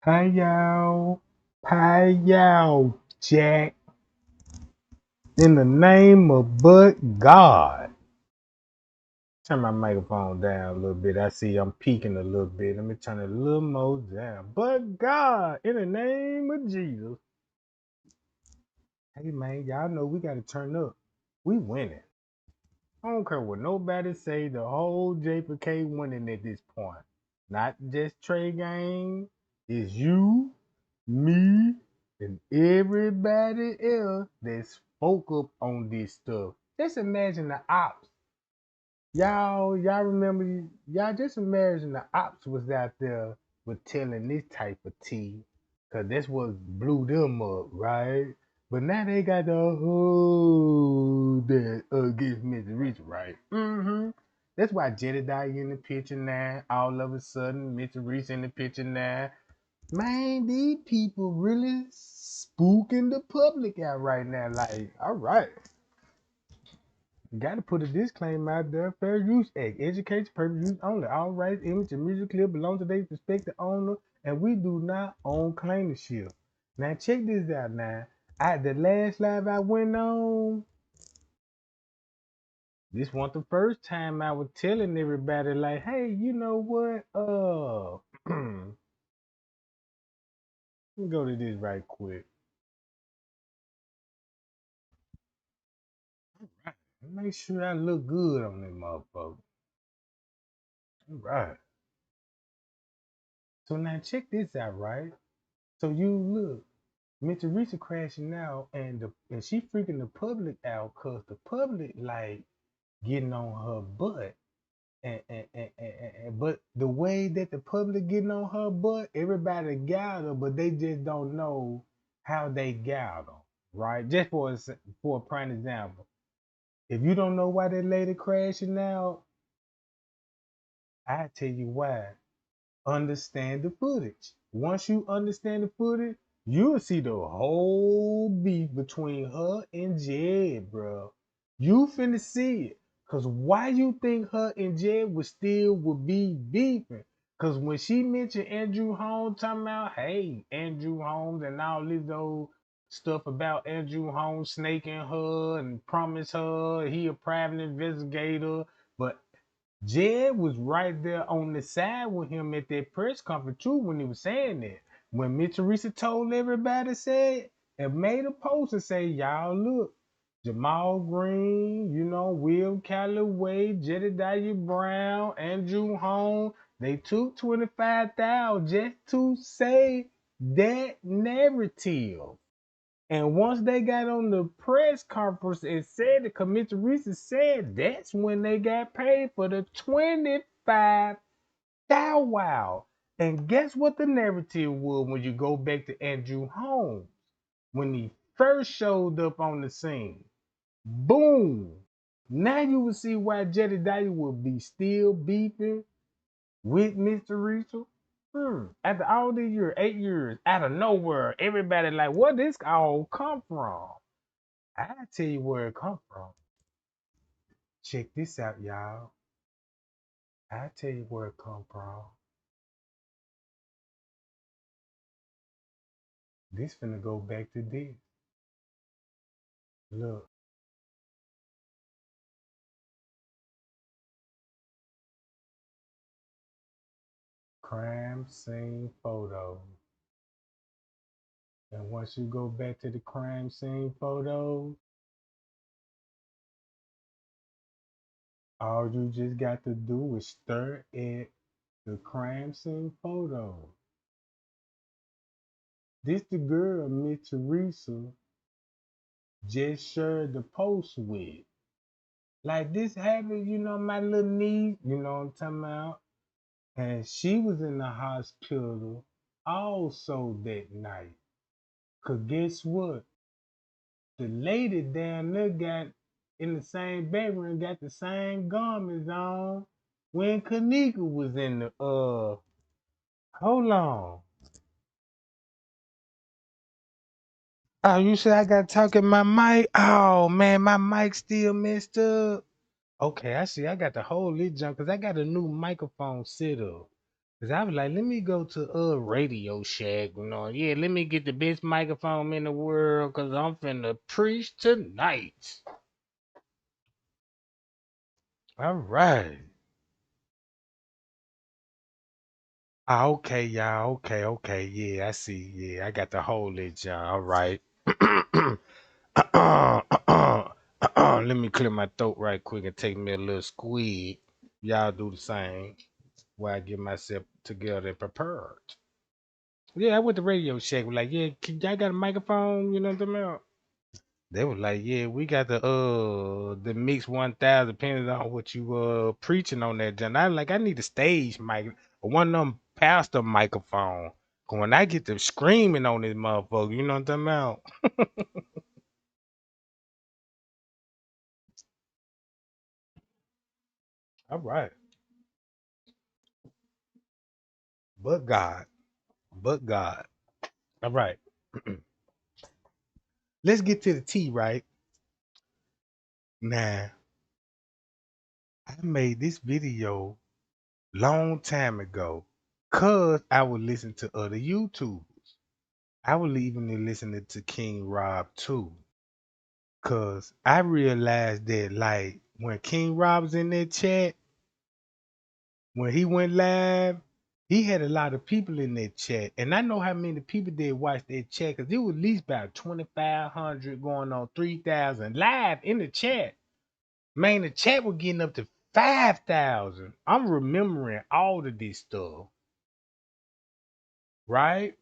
Hi y'all. Hi y'all, Jack. In the name of but God. Turn my microphone down a little bit. I see I'm peaking a little bit. Let me turn it a little more down. But God, in the name of Jesus. Hey man, y'all know we gotta turn up. We winning. I don't care what nobody say. The whole JPK winning at this point. Not just Trey Gang. It's you, me, and everybody else that spoke up on this stuff. Just imagine the ops. Y'all remember, y'all just imagine the ops was out there with telling this type of tea. Cause that's what blew them up, right? But now they got the whole that against Mr. Rich, right? That's why Jedediah in the picture now. All of a sudden, Mr. Reese in the picture now. Man, these people really spooking the public out right now. Like, all right, got to put a disclaimer out there. Fair Use Act, education purpose use only. All rights, image, and music clip belong to their respective owner, and we do not own claimantship. Now check this out. Now, the last live I went on, this wasn't the first time I was telling everybody like, hey, you know what? Let me go to this right quick. All right, make sure I look good on them motherfuckers. All right. So now check this out, right? So you look, Mr. Risa crashing out, and she freaking the public out, cause the public like getting on her butt, but the way that the public getting on her butt, everybody got her, but they just don't know how they got her, right? Just for a prime example, if you don't know why that lady crashing out, I tell you why. Understand the footage. Once you understand the footage, you'll see the whole beef between her and Jed, bro. You finna see it. Cause why you think her and Jed would be beefing? Cause when she mentioned Andrew Holmes, talking about, hey, Andrew Holmes and all this old stuff about Andrew Holmes snaking her and promised her he a private investigator, but Jed was right there on the side with him at that press conference too when he was saying that. When Mitch Teresa told everybody, said and made a post and say, y'all look, Jamal Green, Will Calloway, Jedediah Brown, Andrew Holmes, they took 25,000 just to say that narrative. And once they got on the press conference and said the commissioner said that's when they got paid for the 25 thou wow. And guess what the narrative was when you go back to Andrew Holmes when he first showed up on the scene? Boom. Now you will see why Jedediah will be still beefing with Mr. Rachel. After all these years, 8 years, out of nowhere, everybody like, where this all come from? I tell you where it come from. Check this out, y'all. I tell you where it come from. This finna go back to this. Look, crime scene photo. And once you go back to the crime scene photo, all you just got to do is stare at the crime scene photo. This the girl Miss Teresa just shared the post with. Like this happened, my little niece, you know what I'm talking about? And she was in the hospital also that night. Cause guess what? The lady down there got in the same bedroom, got the same garments on when Kenneka was in the hold on. Oh, you said I got to talk in my mic? Oh man, my mic still messed up. Okay, I see. I got the whole lid jump because I got a new microphone set up. Cause I was like, let me go to Radio Shack, you know. Yeah, let me get the best microphone in the world, cause I'm finna preach tonight. All right. Ah, okay, y'all. Okay, okay. Yeah, I see. Yeah, I got the whole it, y'all. All right. Let me clear my throat right quick and take me a little squeak. Y'all do the same while I get myself together and prepared. Yeah, I went to Radio Shack. Was like, yeah, y'all got a microphone? You know what I'm talking about? They was like, yeah, we got the mix 1000, depending on what you preaching on that. And I like, I need a stage mic, one of them pastor microphone. 'Cause when I get to screaming on this motherfucker, you know what I'm talking about? All right, but God, but God. All right, let's get to the T. Right now, I made this video long time ago, cause I would listen to other YouTubers. I was even listening to King Rob too. Cause I realized that like when King Rob was in that chat, when he went live, he had a lot of people in that chat. And I know how many people did watch that chat, cause it was at least about 2,500 going on 3,000 live in the chat. Man, the chat was getting up to 5,000. I'm remembering all of this stuff, right?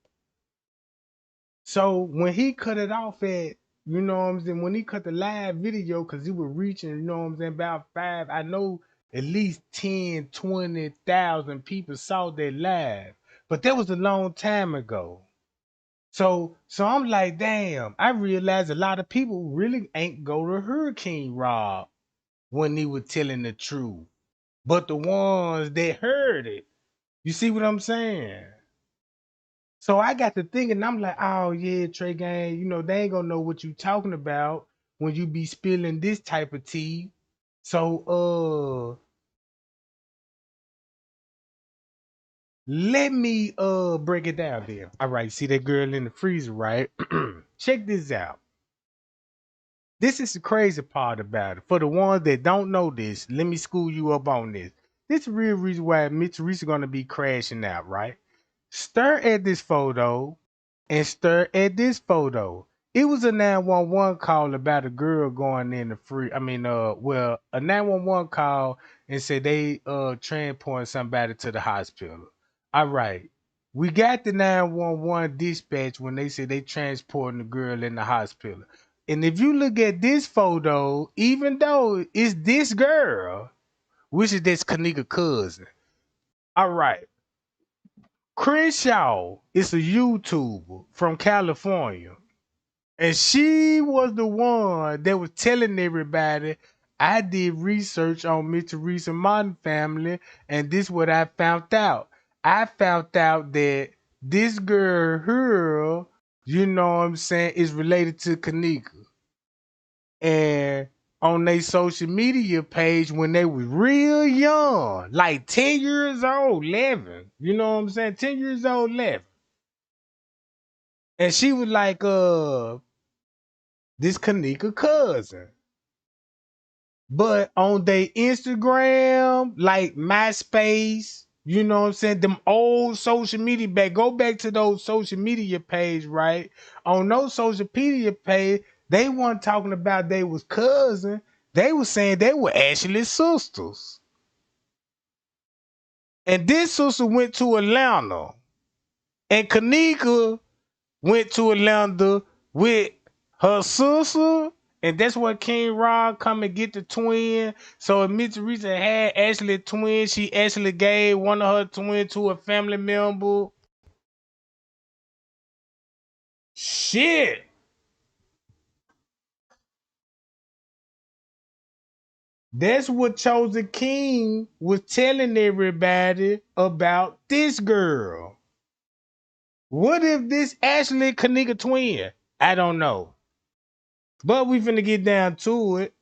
So when he cut it off at, you know what I'm saying, when he cut the live video, because he was reaching, you know what I'm saying, about five, I know at least 10, 20,000 people saw that live. But that was a long time ago. So I'm like, damn, I realized a lot of people really ain't go to Hurricane Rob when he was telling the truth. But the ones that heard it, you see what I'm saying? So I got to thinking, I'm like, oh yeah, Trey Gang, you know, they ain't gonna know what you talking about when you be spilling this type of tea. So let me break it down there. All right, see that girl in the freezer, right? Check this out. This is the crazy part about it. For the ones that don't know this, let me school you up on this. This is the real reason why Mitch Reese gonna be crashing out, right? Stare at this photo and stare at this photo. It was a 911 call about a girl going in the free. Well, a 911 call and said they transporting somebody to the hospital. All right. We got the 911 dispatch when they said they transporting the girl in the hospital. And if you look at this photo, even though it's this girl, which is this Kenneka cousin. All right. Crenshaw is a YouTuber from California. And she was the one that was telling everybody I did research on Mr. Reese and Martin family, and this what I found out. I found out that this girl here, you know what I'm saying, is related to Kenneka. And on their social media page when they was real young, like 10 years old, 11. You know what I'm saying? 10 years old, 11. And she was like, this Kenneka cousin. But on their Instagram, like MySpace, you know what I'm saying? Them old social media go back to those social media page, right? On those social media page, they weren't talking about they was cousin. They was saying they were actually sisters. And this sister went to Atlanta. And Kanika went to Atlanta with her sister, and that's where King Rod come and get the twin. So if Miss Teresa had actually a twin, she actually gave one of her twin to a family member. Shit. That's what Chosen King was telling everybody about this girl. What if this actually Kanika twin? I don't know. But we finna get down to it,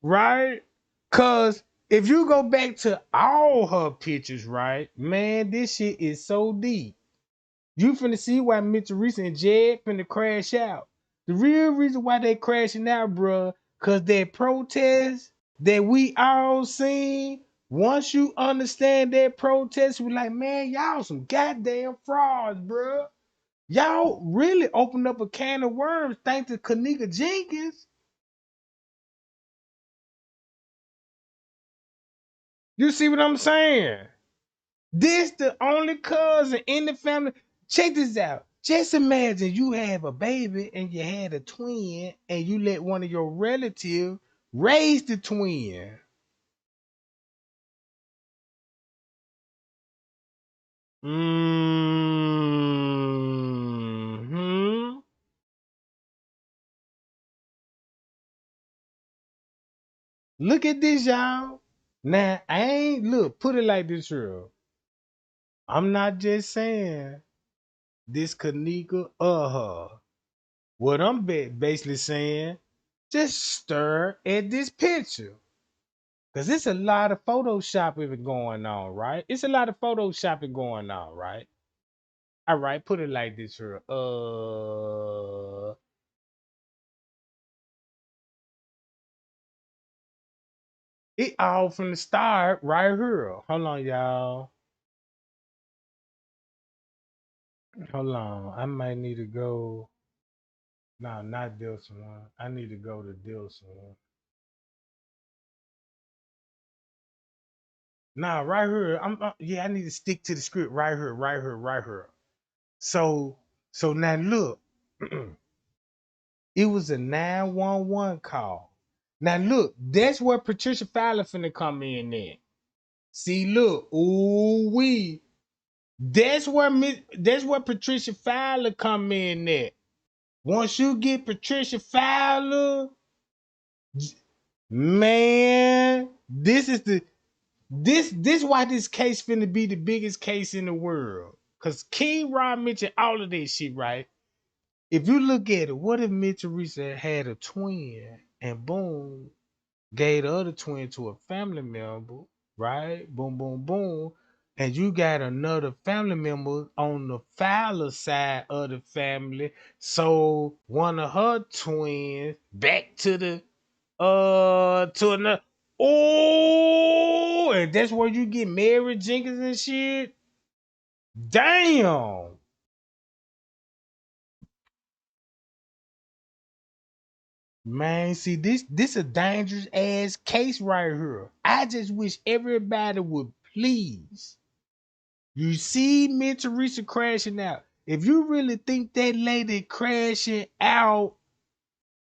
right? Cause If you go back to all her pictures, right, man, this shit is so deep. You finna see why Mitchell Reese and Jed finna crash out. The real reason why they crashing out, bruh, cause that protest that we all seen. Once you understand that protest, we like, man, y'all some goddamn frauds, bruh. Y'all really opened up a can of worms thanks to Kenneka Jenkins. You see what I'm saying? This the only cousin in the family. Check this out. Just imagine you have a baby and you had a twin and you let one of your relatives raise the twin. Hmm. Look at this, y'all. Now, I ain't, look, put it like this, real. I'm not just saying this Kanika or her. What I'm basically saying, just stare at this picture. Because it's a lot of photoshopping going on, right? It's a lot of photoshopping going on, right? All right, put it like this here. It all from the start right here. Hold on, y'all. Hold on. I might need to go. No, not this one. I need to go to this one. Nah, right here. Yeah, I need to stick to the script right here, right here, right here. So so now look. It was a 911 call. Now look, that's where Patricia Fowler finna come in at. See, look, ooh wee. That's where Patricia Fowler come in at. Once you get Patricia Fowler, man, this why this case finna be the biggest case in the world. Cause King Rod mentioned all of this shit, right? If you look at it, what if Mitchell Reese had a twin and boom, gave the other twin to a family member, right? Boom, boom, boom. And you got another family member on the Fowler side of the family. So one of her twins back to the to another. Oh, and that's where you get married, Jenkins and shit. Damn. Man, see this a dangerous ass case right here. I just wish everybody would please. You see me Teresa crashing out. If you really think that lady crashing out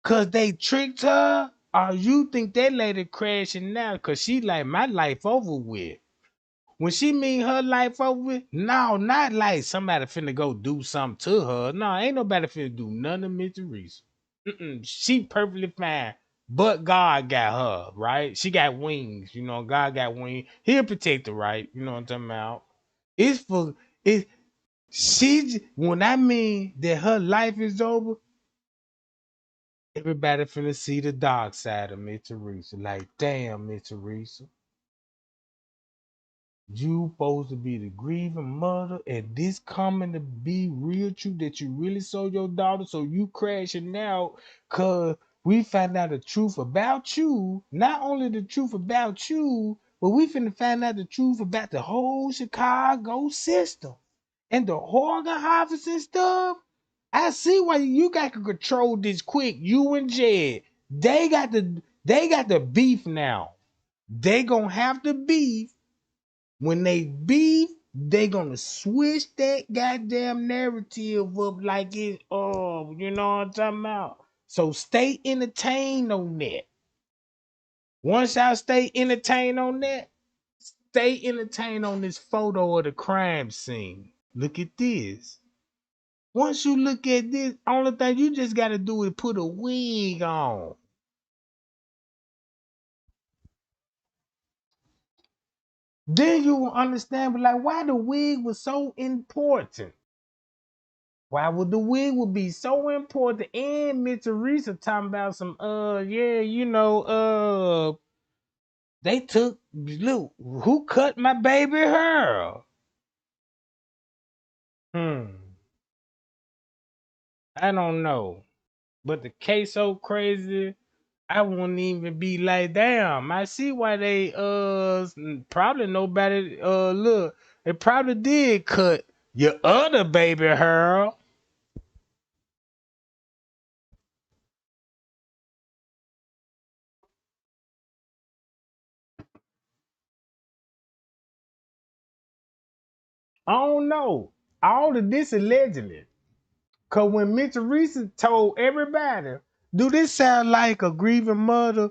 cause they tricked her, or you think that lady crashing out cause she like my life over with. When she mean her life over with, no, not like somebody finna go do something to her. No, ain't nobody finna do nothing to Miss Teresa. She perfectly fine. But God got her, right? She got wings, God got wings. He'll protect her, right? You know what I'm talking about? It's for it. When I mean that her life is over, everybody finna see the dark side of Miss Teresa. Like, damn, Miss Teresa. You supposed to be the grieving mother, and this coming to be real true that you really saw your daughter, so you crashing out cause we found out the truth about you. Not only the truth about you, but we finna find out the truth about the whole Chicago system and the organ harvest and stuff. I see why you got to control this quick. You and Jed, they got the beef now. They gonna have the beef when they beef, they gonna switch that goddamn narrative up like it's you know what I'm talking about. So stay entertained on that. Once y'all stay entertained on that, stay entertained on this photo of the crime scene. Look at this. Once you look at this, only thing you just gotta do is put a wig on. Then you will understand, but like, why the wig was so important. Why would the wig would be so important? And Miss Teresa talking about some yeah, They took look who cut my baby hair. Hmm. I don't know. But the case so crazy, I wouldn't even be like, damn. I see why they probably nobody look. They probably did cut your other baby hair. I don't know. All of this allegedly. Cause when Mitch Reese told everybody, do this sound like a grieving mother?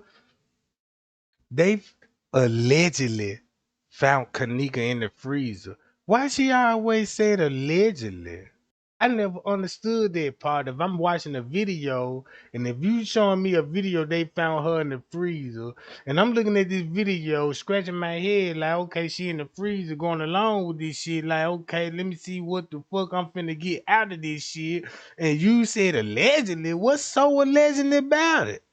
They allegedly found Kenneka in the freezer. Why she always said allegedly? I never understood that part. If I'm watching a video and if you showing me a video they found her in the freezer and I'm looking at this video scratching my head like okay she in the freezer going along with this shit like okay let me see what the fuck I'm finna get out of this shit and you said allegedly what's so allegedly about it?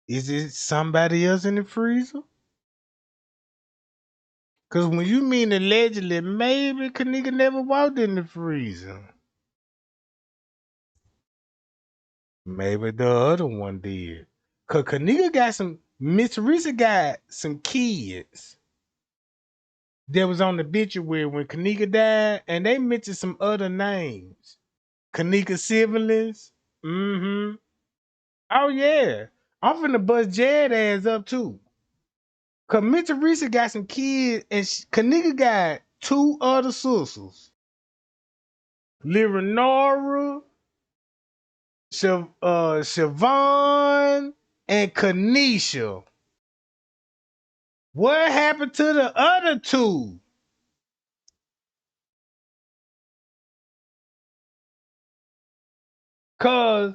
Is it somebody else in the freezer? Cause when you mean allegedly maybe Kenneka never walked in the freezer. Maybe the other one did. Cause Kenneka got some Miss Risa got some kids that was on the obituary when Kenneka died, and they mentioned some other names. Kenneka siblings. Mm-hmm. Oh yeah. I'm finna bust Jad ass up too. Cause Mitch Risa got some kids, and Kenneka got two other sisters. Leonora, Siobhan, and Kanisha. What happened to the other two? Cause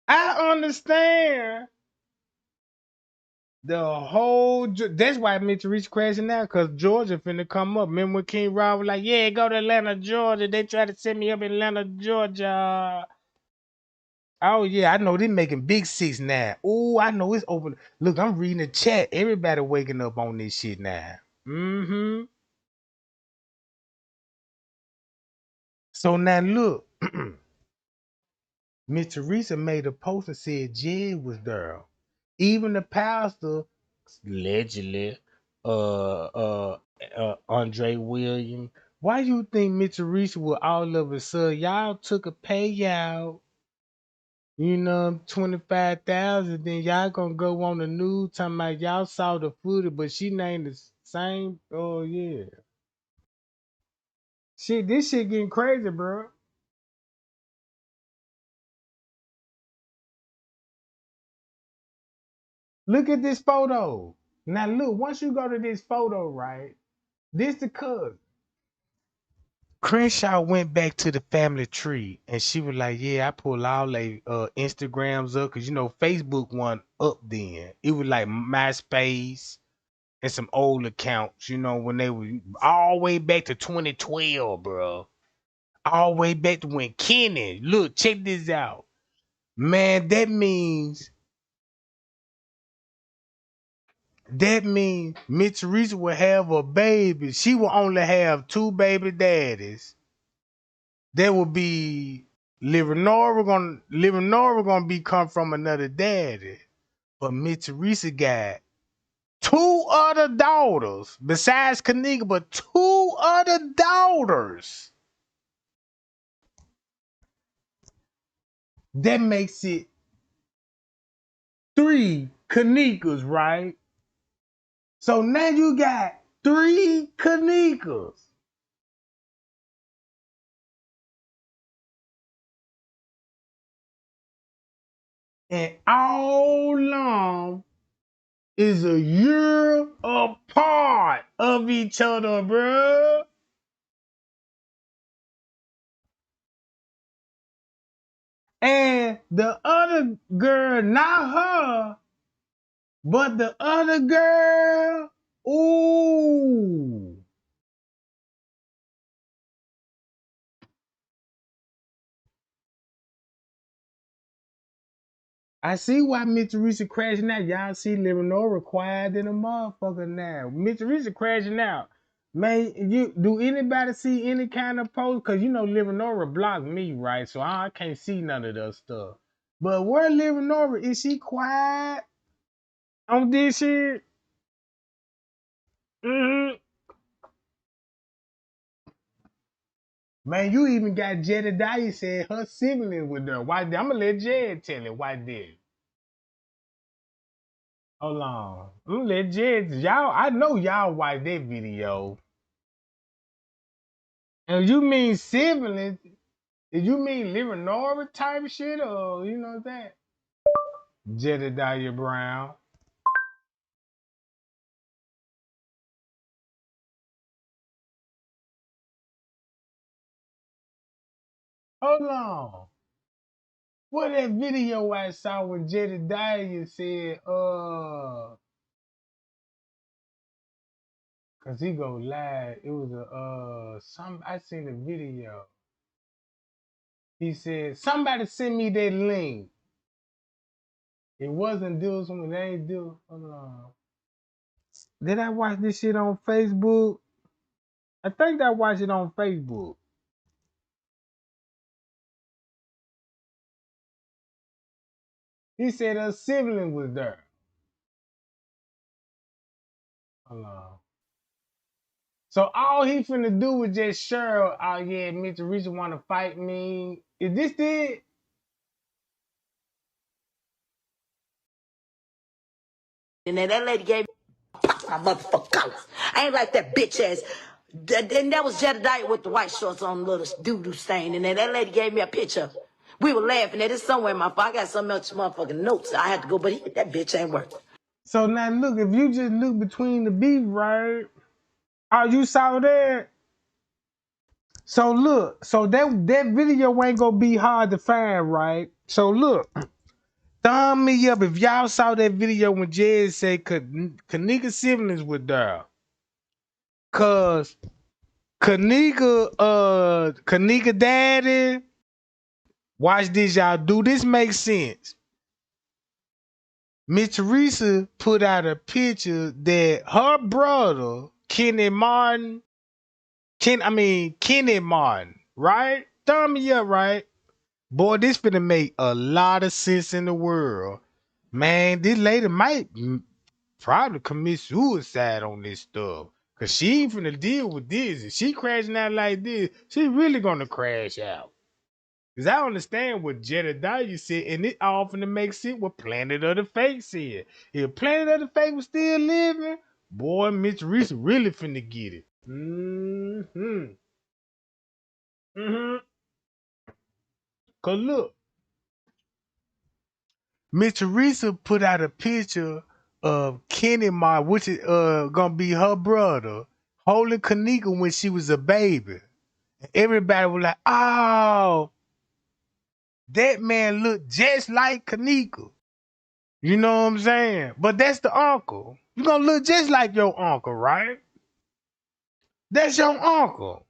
I understand the whole. That's why Mitch Reach crashing out. Cause Georgia finna come up. Remember when King Rob was like, "Yeah, go to Atlanta, Georgia." They tried to set me up in Atlanta, Georgia. Oh yeah, I know they making big six now. Oh, I know it's open. Look, I'm reading the chat. Everybody waking up on this shit now. Mm-hmm. So now look. Miss Teresa made a post and said Jed was there. Even the pastor, allegedly, Andre Williams. Why you think Miss Teresa would all of a sudden y'all took a payout, 25,000, then y'all gonna go on the news talking about y'all saw the footage, but she named the same. Oh yeah, shit, this shit getting crazy, bro. Look at this photo. Now look, once you go to this photo, right? This the cousin. Crenshaw went back to the family tree and she was like, yeah, I pulled all they Instagrams up because Facebook wasn't up then. It was like MySpace and some old accounts, when they were all the way back to 2012, bro. All the way back to when Kenny, look, check this out. Man, that means Miss Teresa will have a baby. She will only have two baby daddies. There will be Leonora gonna be come from another daddy. But Miss Teresa got two other daughters besides Kenneka, but two other daughters. That makes it three Kennekas, right? So now you got three Kennekas. And all along is a year apart of each other, bruh. And the other girl, not her, but the other girl, ooh, I see why Mr. Reese crashing out. Y'all see Leonora quiet than a motherfucker now. Mr. Reese crashing out. Man, you do anybody see any kind of post? Cause you know Leonora blocked me, right? So I can't see none of that stuff. But where Leonora, is she quiet on this shit? Mm-hmm. Man, you even got Jedediah said her sibling with her. Why? I'm gonna let Jed tell it. Why did? Hold on. I'm gonna let Jed. Y'all, I know y'all watch that video. And you mean siblings? Did you mean Leonora type shit or you know that? Jedediah Brown. Hold on. What that video I saw when Jedediah said, cause he go live. It was a some I seen the video. He said, somebody send me that link. It wasn't Deals when they ain't do. Hold on. Did I watch this shit on Facebook? I think I watched it on Facebook. He said a sibling was there. Hold on. So all he finna do was just share, oh yeah, Mr. Reese wanna fight me. Is this it? And then that lady gave my motherfucking colors. I ain't like that bitch ass. And that was Jedediah with the white shorts on, little doo-doo stain. And then that lady gave me a picture. We were laughing at it somewhere in my phone. I got some else motherfucking notes. I had to go, but that bitch ain't working. So now look, if you just look between the beef, right? Oh, you saw that? So look, so that video ain't gonna be hard to find, right? So look, thumb me up if y'all saw that video when Jed said Kenneka siblings were there. Cause Kenneka daddy, watch this, y'all. Do this make sense? Miss Teresa put out a picture that her brother, Kenny Martin, right? Thumb me up, right? Boy, this finna make a lot of sense in the world. Man, this lady might probably commit suicide on this stuff. Cause she ain't finna deal with this. If she crashing out like this, she really gonna crash out. Cause I understand what Jedediah said, and it all finna make sense what Planet of the Fake said. If Planet of the Fake was still living, boy, Mitch Reese really finna get it. Mm-hmm. Mm-hmm. Cause look, Miss Teresa put out a picture of Kenny Ma, which is gonna be her brother, holding Kenneka when she was a baby. Everybody was like, "Oh, that man looked just like Kenneka." You know what I'm saying? But that's the uncle. You gonna look just like your uncle, right? That's your uncle.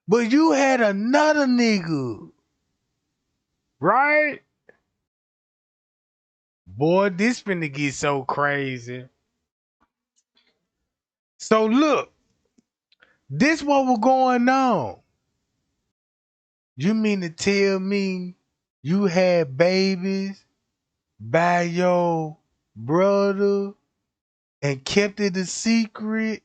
But you had another nigga, right? Boy, this finna get so crazy. So look, this what was going on. You mean to tell me you had babies by your brother and kept it a secret,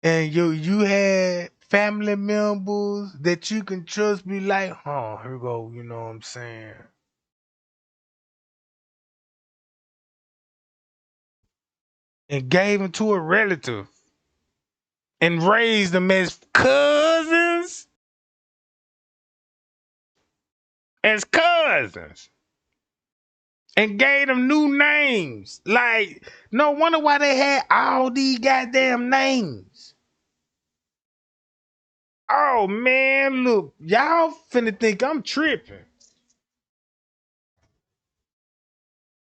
and you had family members that you can trust be like, huh, here go, you know what I'm saying? And gave them to a relative and raised them as cousins, as cousins. And gave them new names. Like, no wonder why they had all these goddamn names. Oh man, look, y'all finna think I'm tripping.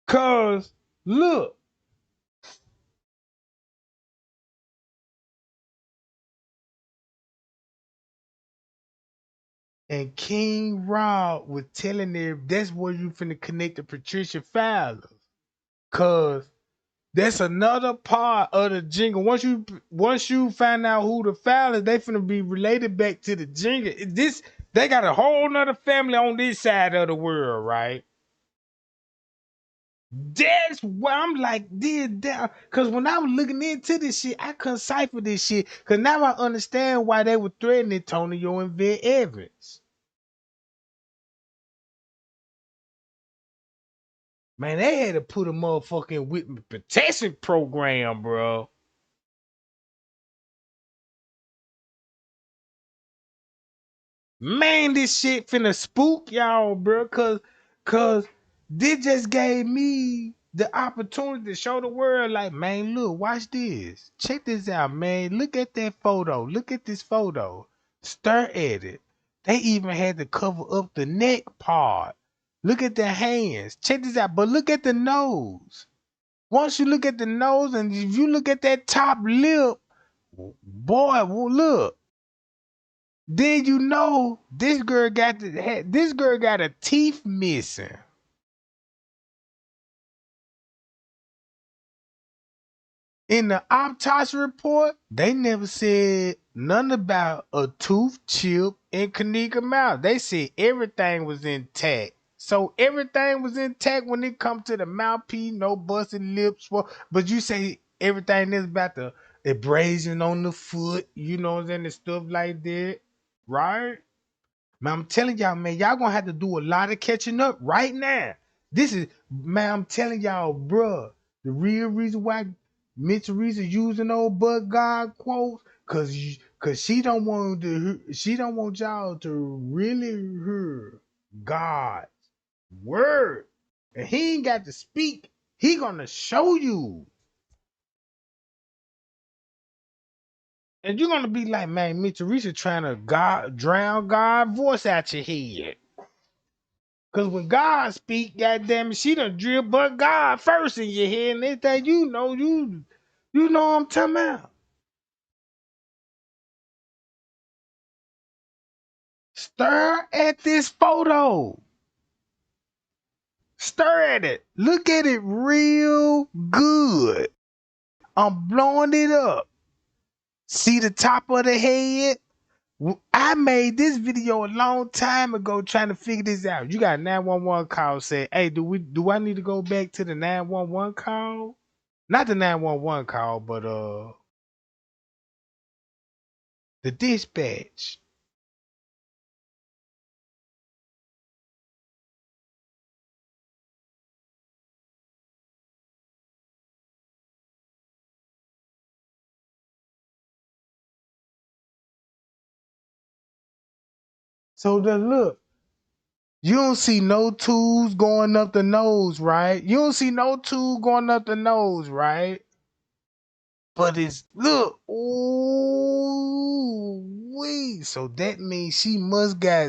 Cause look, And King Rob was telling them that's where you finna connect to Patricia Fowler. Cause that's another part of the jingle. Once you find out who the Fowlers, they finna be related back to the jingle. This they got a whole nother family on this side of the world, right? That's why I'm like, did that? Cause when I was looking into this shit, I couldn't cipher this shit. Cause now I understand why they were threatening Tonyo and Vet Evans. Man, they had to put a motherfucking witness protection program, bro. Man, this shit finna spook y'all, bro. Cause this just gave me the opportunity to show the world, like, man, look, watch this. Check this out, man. Look at that photo. Look at this photo. Stare at it. They even had to cover up the neck part. Look at the hands. Check this out. But look at the nose. Once you look at the nose and if you look at that top lip, boy, well, look. Then you know this girl got a teeth missing. In the autopsy report, they never said nothing about a tooth chip in Kenneka mouth. They said everything was intact. So everything was intact when it comes to the mouthpiece, no busted lips. But you say everything is about the abrasion on the foot, you know what I'm saying, and stuff like that, right? Man, I'm telling y'all, man, y'all gonna have to do a lot of catching up right now. This is, man, I'm telling y'all, bruh, the real reason why Miss Teresa using old but God quotes, cause she don't want y'all to really hear God's word. And he ain't got to speak, he gonna show you. And you're gonna be like, man, Miss Teresa trying to drown God's voice out your head. Cause when God speak, goddamn it, she done drill but God first in your head, and everything you know what I'm talking about. Stare at this photo. Stare at it. Look at it real good. I'm blowing it up. See the top of the head? I made this video a long time ago trying to figure this out. You got a 911 call saying, hey, do I need to go back to the 911 call? Not the 911 call, but the dispatch. So the look, you don't see no tools going up the nose, right? You don't see no tool going up the nose, right? But it's look, ooh wee. So that means she must got.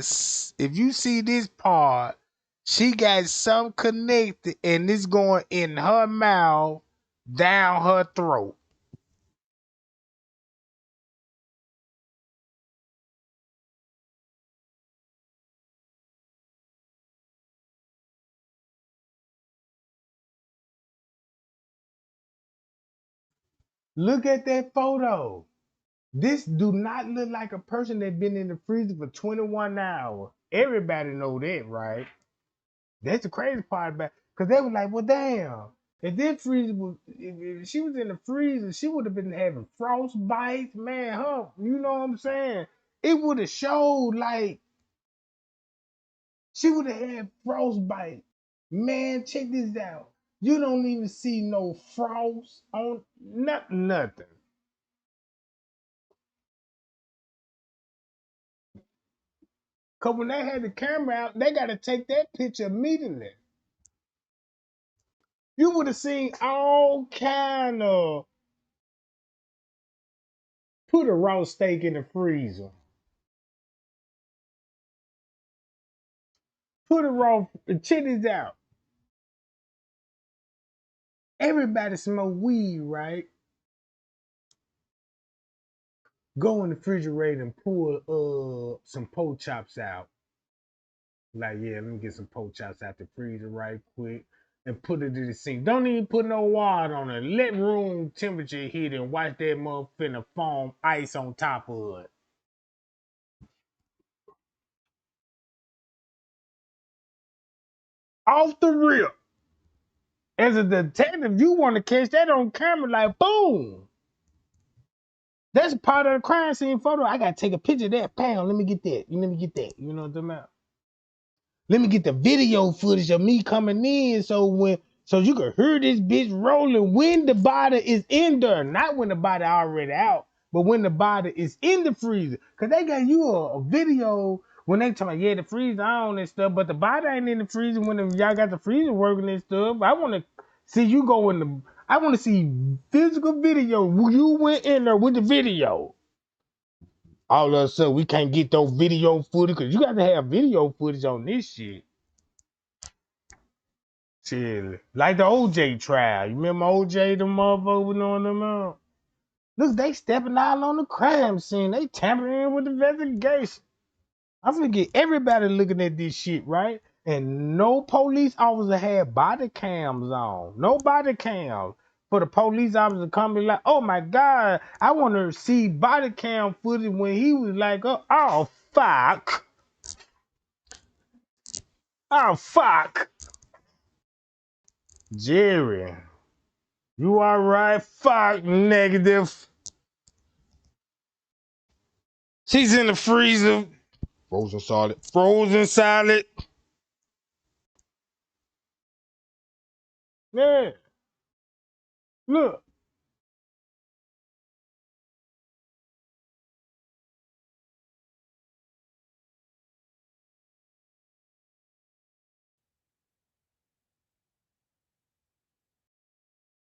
If you see this part, she got some connected, and it's going in her mouth, down her throat. Look at that photo. This do not look like a person that been in the freezer for 21 hours. Everybody know that, right? That's the crazy part about, because they was like, well, damn, if this freezer was, if she was in the freezer, she would have been having frostbite, man. Huh? You know what I'm saying? It would have showed like she would have had frostbite. Man, check this out. You don't even see no frost on nothing. Cause when they had the camera out, they gotta take that picture immediately. You would have seen all kind of put a raw steak in the freezer. Put a raw check this out. Everybody smoke weed, right? Go in the refrigerator and pull some pork chops out. Like, yeah, let me get some pork chops out the freezer right quick and put it in the sink. Don't even put no water on it. Let room temperature hit and watch that motherfucker foam ice on top of it. Off the rip. As a detective, you want to catch that on camera, like boom. That's part of the crime scene photo. I gotta take a picture of that. Bam, let me get that. Let me get that. You know what I'm talking about? Let me get the video footage of me coming in so you can hear this bitch rolling when the body is in there. Not when the body already out, but when the body is in the freezer. Cause they got you a video when they talking, yeah, the freezer on and stuff, but the body ain't in the freezer when y'all got the freezer working and stuff. I wanna see you go in the I wanna see physical video. You went in there with the video. All of a sudden we can't get those video footage because you got to have video footage on this shit. Shit. Like the OJ trial. You remember OJ, the motherfucker knowing them out? Look, they stepping out on the crime scene. They tampering with the investigation. I'm gonna get everybody looking at this shit, right? And no police officer had body cams on. No body cams. For the police officer to come be like, oh my God, I want to see body cam footage when he was like, oh fuck. Oh fuck. Jerry. You alright? Fuck negative. She's in the freezer. Frozen solid. Frozen solid. Yeah. Look.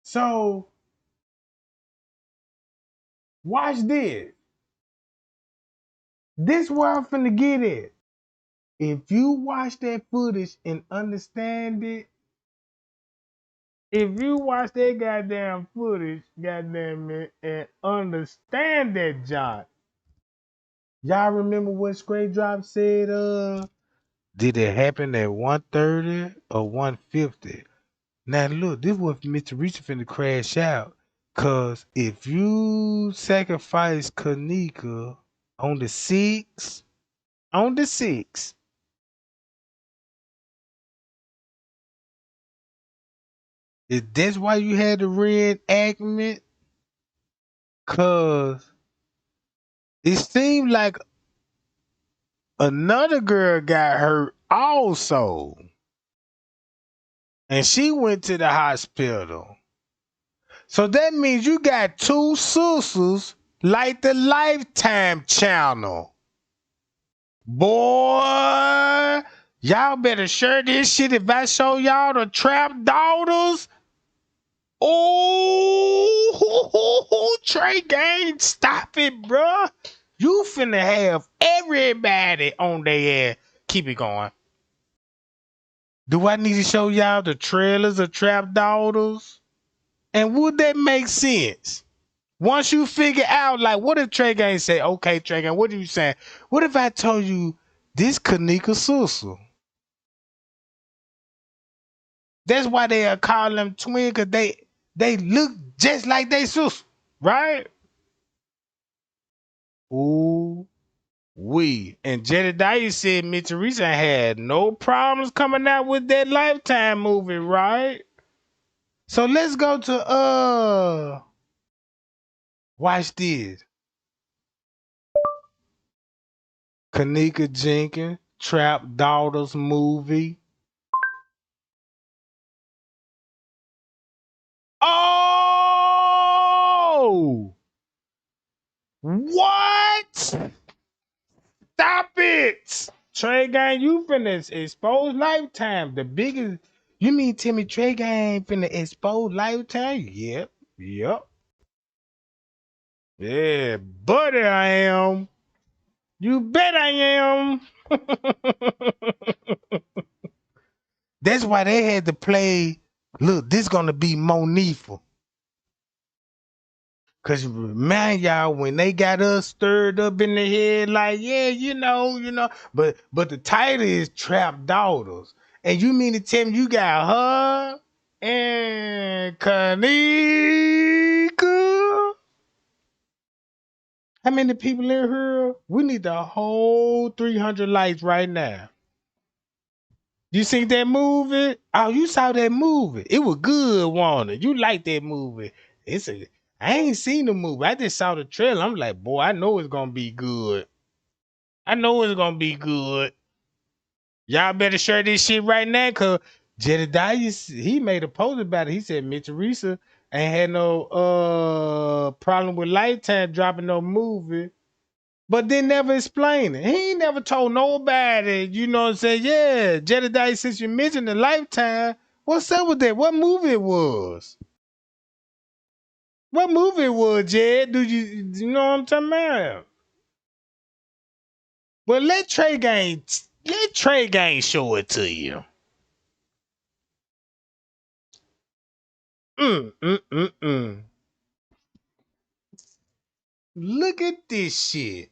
So watch this. This where I'm finna get it. If you watch that footage and understand it, if you watch that goddamn footage, goddamn it, and understand that John. Y'all remember what Straight Drop said, did it happen at 1:30 or 1:50? Now look, this was Mr. Reacher finna crash out. Cause if you sacrifice Kenneka on the six, on the six, is that's why you had the reenactment? Cause it seemed like another girl got hurt also. And she went to the hospital. So that means you got two sisters like the Lifetime channel. Boy, y'all better share this shit if I show y'all the Trap Daughters. Oh, Trey Gang, stop it, bruh. You finna have everybody on their ass. Keep it going. Do I need to show y'all the trailers of Trap Daughters? And would that make sense? Once you figure out, like, what if Trey Gang say, okay, Trey Gang, what are you saying? What if I told you this Kenneka sister? That's why they are calling them twin, because they look just like they sister, right? Ooh, we. And Jedediah said Mitch Teresa had no problems coming out with that Lifetime movie, right? So let's go to watch this. Kenneka Jenkins, Trap Daughters movie. Oh! What? Stop it! Trey Gang, you finna expose Lifetime. The biggest. You mean Timmy Trey Gang finna expose Lifetime? Yep. Yep. Yeah, buddy, I am. You bet I am. That's why they had to play. Look, this gonna be Monifa. Cause man, y'all, when they got us stirred up in the head, like, yeah, but the title is Trap Daughters. And you mean to tell me you got her and Kenneka? How many people in here? We need the whole 300 likes right now. You seen that movie? Oh, you saw that movie. It was good, Warner. You like that movie. I ain't seen the movie. I just saw the trailer. I'm like, boy, I know it's gonna be good. I know it's gonna be good. Y'all better share this shit right now, cause Jedediah, he made a post about it. He said Mitch Teresa ain't had no problem with Lifetime dropping no movie. But they never explained it. He ain't never told nobody, you know what I'm saying? Yeah, Jedediah, since you mentioned the Lifetime, what's up with that? What movie it was? What movie it was, Jed? You know what I'm talking about? Well, let Trey Gang show it to you. Mm, mm, mm, mm. Look at this shit.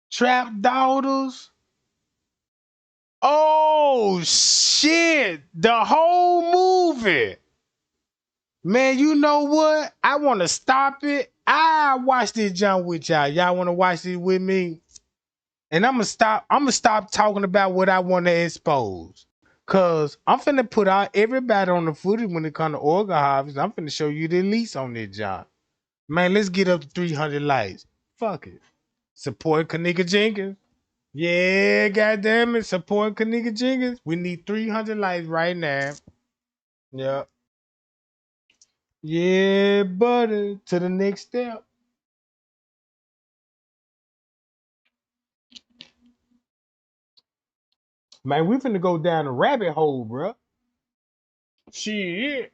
Trap Daughters. Oh, shit. The whole movie. Man, you know what? I want to stop it. I watch this jump with y'all. Y'all want to watch this with me? And I'm gonna stop. I'm gonna stop talking about what I want to expose. Cause I'm finna put out everybody on the footage when it comes to organ harvest. I'm finna show you the lease on this job. Man, let's get up to 300 likes. Fuck it. Support Kenneka Jenkins. Yeah, goddamn it. Support Kenneka Jenkins. We need 300 likes right now. Yeah. Yeah, buddy. To the next step. Man, we finna go down a rabbit hole, bro. Shit.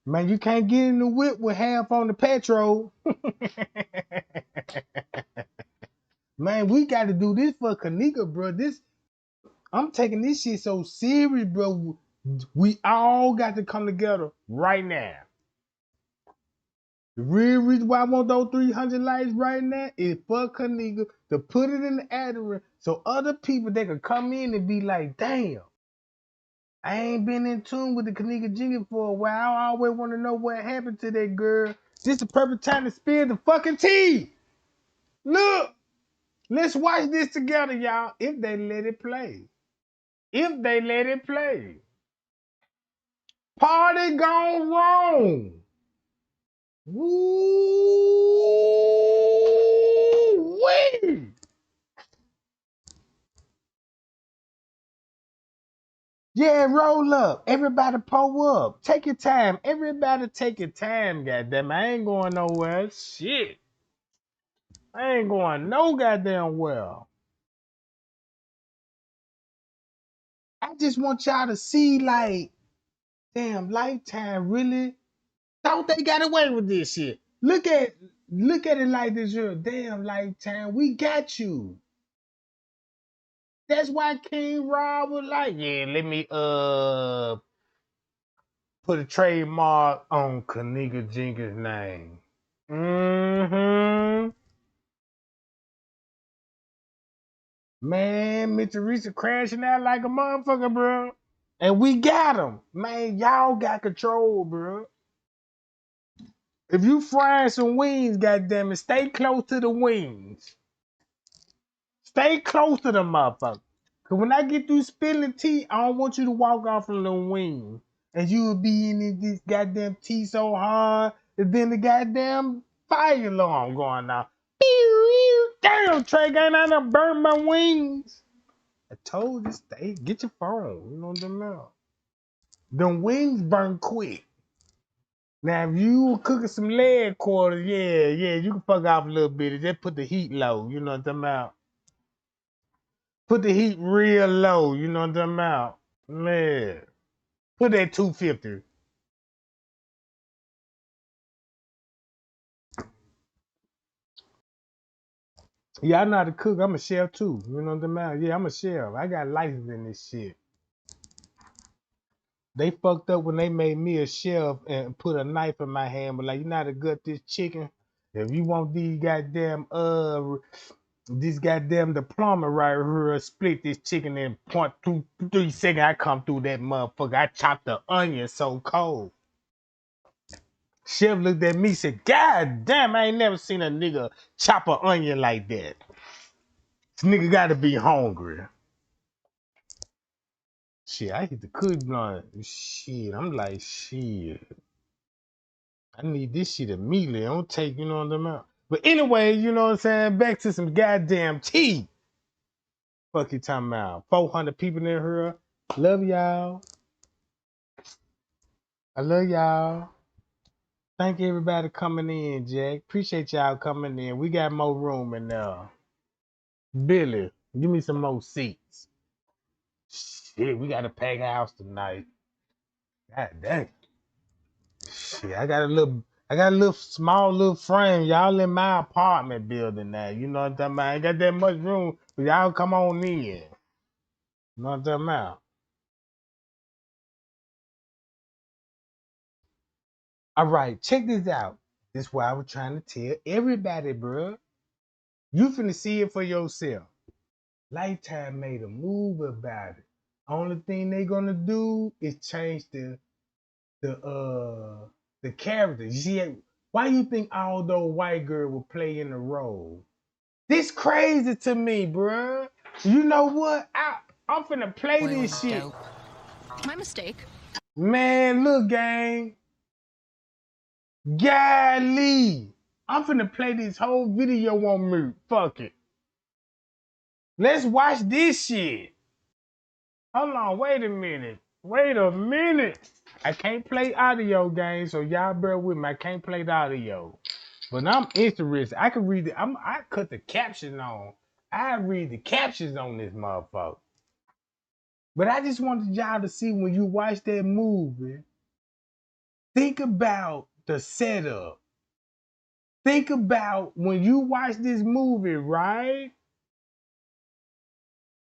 Man, you can't get in the whip with half on the petrol. Man, we got to do this for Kenneka, bro. I'm taking this shit so serious, bro. We all got to come together right now. The real reason why I want those 300 likes right now is for Kenneka to put it in the adder so other people they can come in and be like, damn, I ain't been in tune with the Kenneka Jenkins for a while. I always want to know what happened to that girl. This is the perfect time to spill the fucking tea. Look, let's watch this together, y'all. If they let it play. If they let it play. Party gone wrong. Woo-wee. Yeah, roll up. Everybody pull up. Take your time. Everybody take your time, goddamn. I ain't going nowhere. Shit. I ain't going no goddamn well. I just want y'all to see, like, damn, Lifetime really thought they got away with this shit. Look at it like this here. Damn, Lifetime, we got you. That's why King Rob was like, yeah, let me put a trademark on Kenneka Jenkins' name. Mm-hmm. Man, Mr. Teresa crashing out like a motherfucker, bro. And we got him. Man, y'all got control, bro. If you frying some wings, goddamn it, stay close to the wings. Stay close to the motherfucker. Cause when I get through spilling tea, I don't want you to walk off on the wing. And you will be in this goddamn tea so hard that then the goddamn fire alarm going off. Damn, Trey, ain't I done burnt my wings. I told you, stay, get your phone. You know what I'm talking about? Them wings burn quick. Now, if you were cooking some leg quarters, yeah, you can fuck off a little bit. Just put the heat low. You know what I'm talking about? Put the heat real low. You know what I'm talking about? Man. Put that 250. Yeah, I know how to cook. I'm a chef too. You know what I'm talking about? Yeah, I'm a chef. I got license in this shit. They fucked up when they made me a chef and put a knife in my hand, but like, you know how to gut this chicken? If you want these goddamn this goddamn the plumber right here split this chicken in 0.23 seconds. I come through that motherfucker. I chopped the onion so cold. Chef looked at me and said, God damn, I ain't never seen a nigga chop an onion like that. This nigga gotta be hungry. Shit, I hit the cook blunt. Shit, I'm like, shit. I need this shit immediately. Don't take, you know what I'm saying? But anyway, you know what I'm saying? Back to some goddamn tea. Fuck you talking about? 400 people in here. Love y'all. I love y'all. Thank everybody coming in, Jack. Appreciate y'all coming in. We got more room in there. Billy, give me some more seats. Shit, we got a packed house tonight. God damn. Shit, I got a little small little frame. Y'all in my apartment building now. You know what I'm talking about? I ain't got that much room, but y'all come on in. You know what I'm talking about? All right, check this out. This is what I was trying to tell everybody, bro. You finna see it for yourself. Lifetime made a move about it. Only thing they gonna do is change the characters. You see, why you think all those white girls will play in the role? This crazy to me, bruh. You know what? I'm finna play this shit. Dope. My mistake. Man, look, gang. Golly. I'm finna play this whole video on mute. Fuck it. Let's watch this shit. Hold on, wait a minute. Wait a minute. I can't play audio, gang, so y'all bear with me. I can't play the audio. But I'm interested. I can read it. I cut the caption on. I read the captions on this motherfucker. But I just wanted y'all to see when you watch that movie, think about the setup. Think about when you watch this movie, right?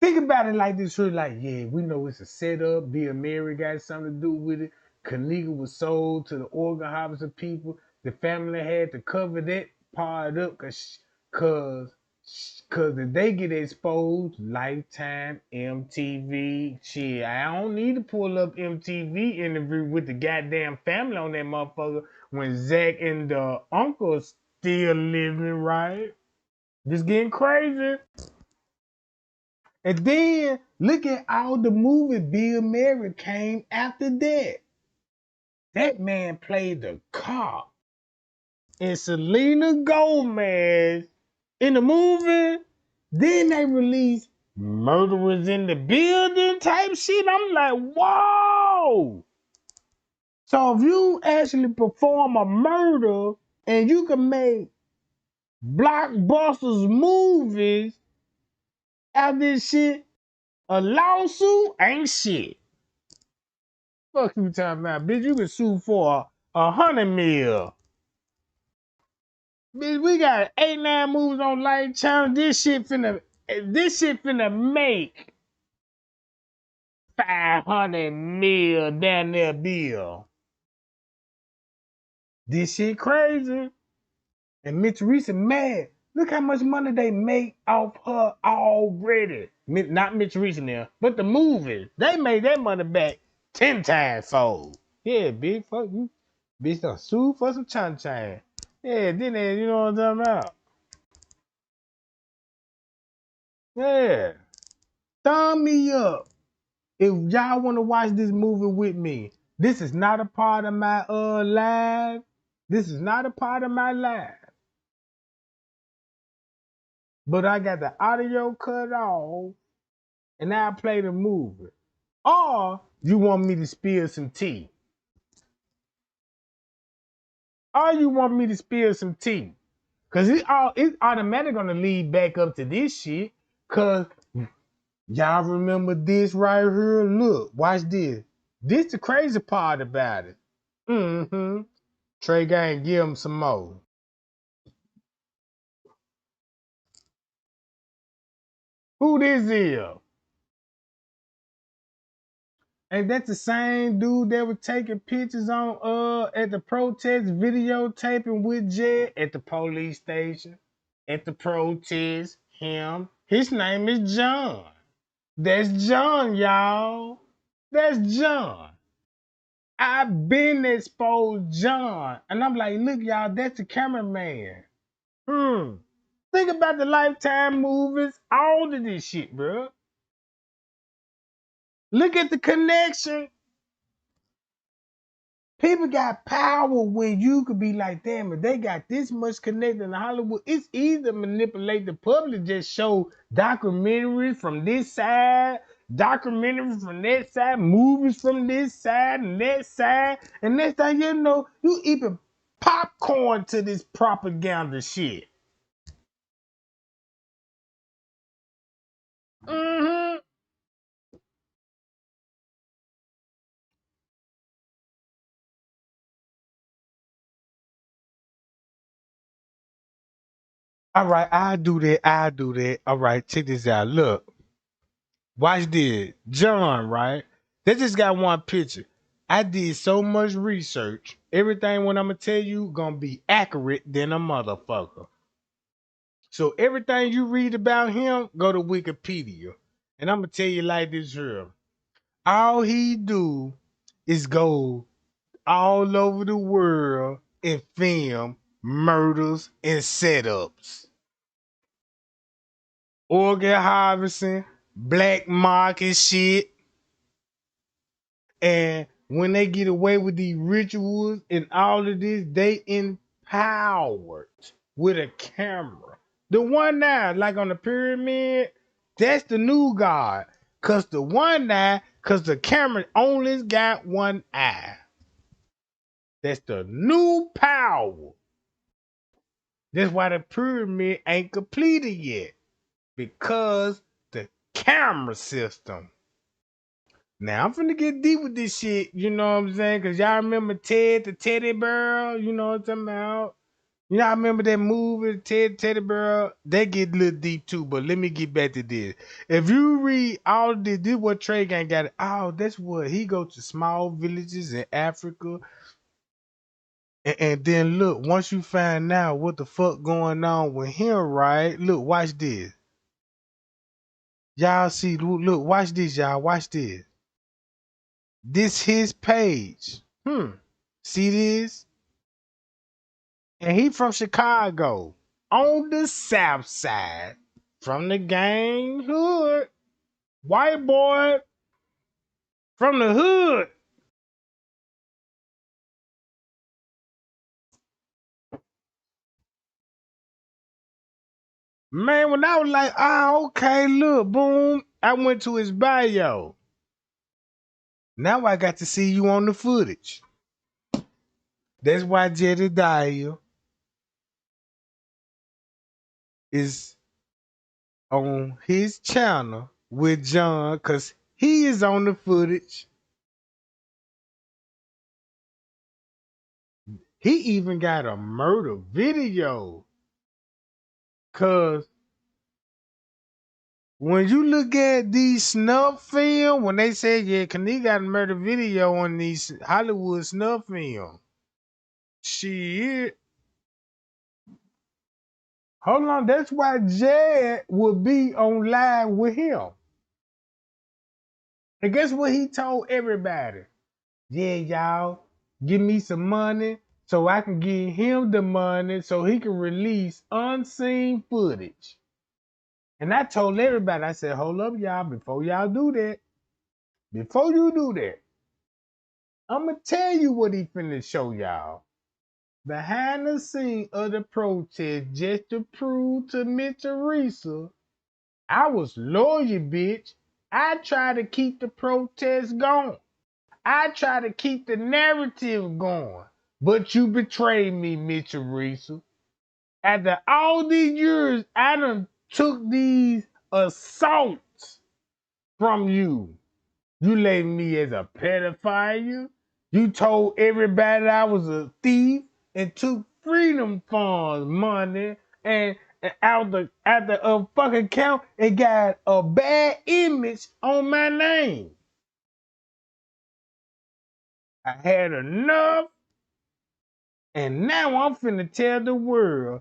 Think about it like this, really like, yeah, we know it's a setup. Bill Murray got something to do with it. Kenneka was sold to the organ harvester people. The family had to cover that part up cause if they get exposed, Lifetime, MTV, shit, I don't need to pull up MTV interview with the goddamn family on that motherfucker when Zach and the uncle still living, right? Just getting crazy. And then look at all the movie Bill Murray came after that. That man played the cop. And Selena Gomez in the movie. Then they released Murderers in the Building type shit. I'm like, whoa. So if you actually perform a murder and you can make blockbusters movies out of this shit, a lawsuit ain't shit. Fuck you talking about, bitch? You can sue for 100 mil. Bitch, we got 8, 9 movies on Light Channel. This shit finna make 500 mil down there, bill. This shit crazy. And Mitch Reese mad. Look how much money they make off her already. Not Mitch Reese now, but the movies. They made that money back 10 times fold. Yeah, bitch, fuck you. Bitch done sue for some chan. Yeah, then they, you know what I'm talking about. Yeah. Thumb me up. If y'all want to watch this movie with me, this is not a part of my live. This is not a part of my live. But I got the audio cut off and now I play the movie. Or you want me to spill some tea. Or you want me to spill some tea. Cause it's automatically gonna lead back up to this shit. Cause y'all remember this right here? Look, watch this. This the crazy part about it. Mm-hmm. Trey Gang, give him some more. Who this is? Ain't that the same dude that was taking pictures on at the protest, videotaping with Jed at the police station, at the protest? Him. His name is John. That's John, y'all. That's John. I've been exposed John. And I'm like, look, y'all, that's the cameraman. Think about the Lifetime movies, all of this shit, bro. Look at the connection. People got power when you could be like, damn, if they got this much connected in Hollywood, it's easy to manipulate the public, just show documentaries from this side, documentaries from that side, movies from this side and that side. And next thing you know, you eating popcorn to this propaganda shit. Mm-hmm. All right, I do that. I do that. All right, check this out. Look. Watch this. John, right? They just got one picture. I did so much research. Everything what I'm gonna tell you gonna be accurate than a motherfucker. So everything you read about him, go to Wikipedia. And I'm gonna tell you like this here. All he do is go all over the world and film murders and setups. Organ harvesting, black market shit. And when they get away with these rituals and all of this, they empowered with a camera. The one now, like on the pyramid, that's the new God. Cause the one eye, cause the camera only got one eye. That's the new power. That's why the pyramid ain't completed yet. Because the camera system. Now I'm finna get deep with this shit, you know what I'm saying? Cause y'all remember Ted the Teddy Bear, you know what I'm talking about? Y'all remember that movie, Ted Teddy Bear? They get a little deep too, but let me get back to this. If you read all of this is what Trey Gang got. Oh, that's what he go to small villages in Africa. And then look, once you find out what the fuck going on with him, right? Look, watch this. Y'all see, look, watch this, y'all. Watch this. This his page. See this? And he from Chicago. On the south side. From the gang hood. White boy from the hood. Man, when I was like, okay, look, boom. I went to his bio. Now I got to see you on the footage. That's why Jedediah is on his channel with John, because he is on the footage. He even got a murder video. Cause when you look at these snuff film, when they say, yeah, Kenneka got a murder video on these Hollywood snuff film. Shit. Hold on, that's why Jed would be on live with him. And guess what he told everybody? Yeah, y'all, give me some money so I can give him the money so he can release unseen footage. And I told everybody, I said, hold up, y'all, before y'all do that, before you do that, I'm going to tell you what he finna show y'all. Behind the scene of the protest, just to prove to Miss Teresa, I was loyal, bitch. I try to keep the protest going. I try to keep the narrative going. But you betrayed me, Miss Teresa. After all these years, I done took these assaults from you. You labeled me as a pedophile. You told everybody I was a thief and took freedom funds money and out the fucking account and got a bad image on my name. I had enough, and now I'm finna tell the world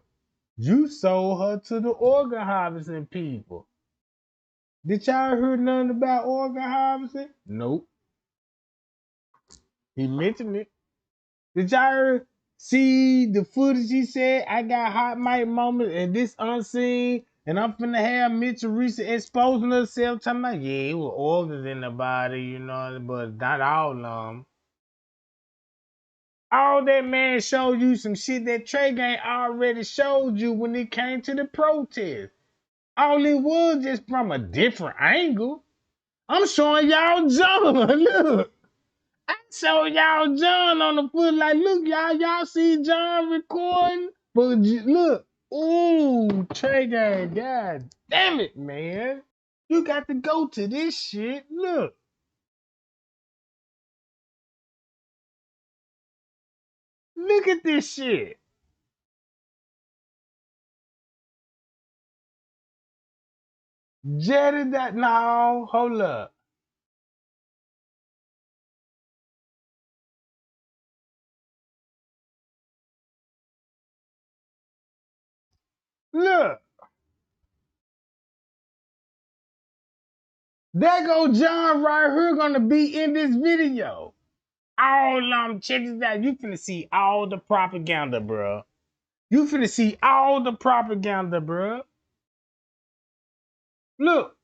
you sold her to the organ harvesting people. Did y'all hear nothing about organ harvesting? Nope. He mentioned it. Did y'all see the footage? He said, I got hot mic moments and this unseen, and I'm finna have Mitchell Reese exposing herself, talking about, yeah, it was organs in the body, you know, but not all of them. All that man showed you some shit that Trey Gang already showed you when it came to the protest. All it was just from a different angle. I'm showing y'all John. Look. I showed y'all John on the foot. Like, look, y'all see John recording? But look. Ooh, Trey Gang. God damn it, man. You got to go to this shit. Look. Look at this shit. Jetted that. No, hold up. Look. There go John right here gonna be in this video. All check this out. You finna see all the propaganda, bro. You finna see all the propaganda, bro. Look.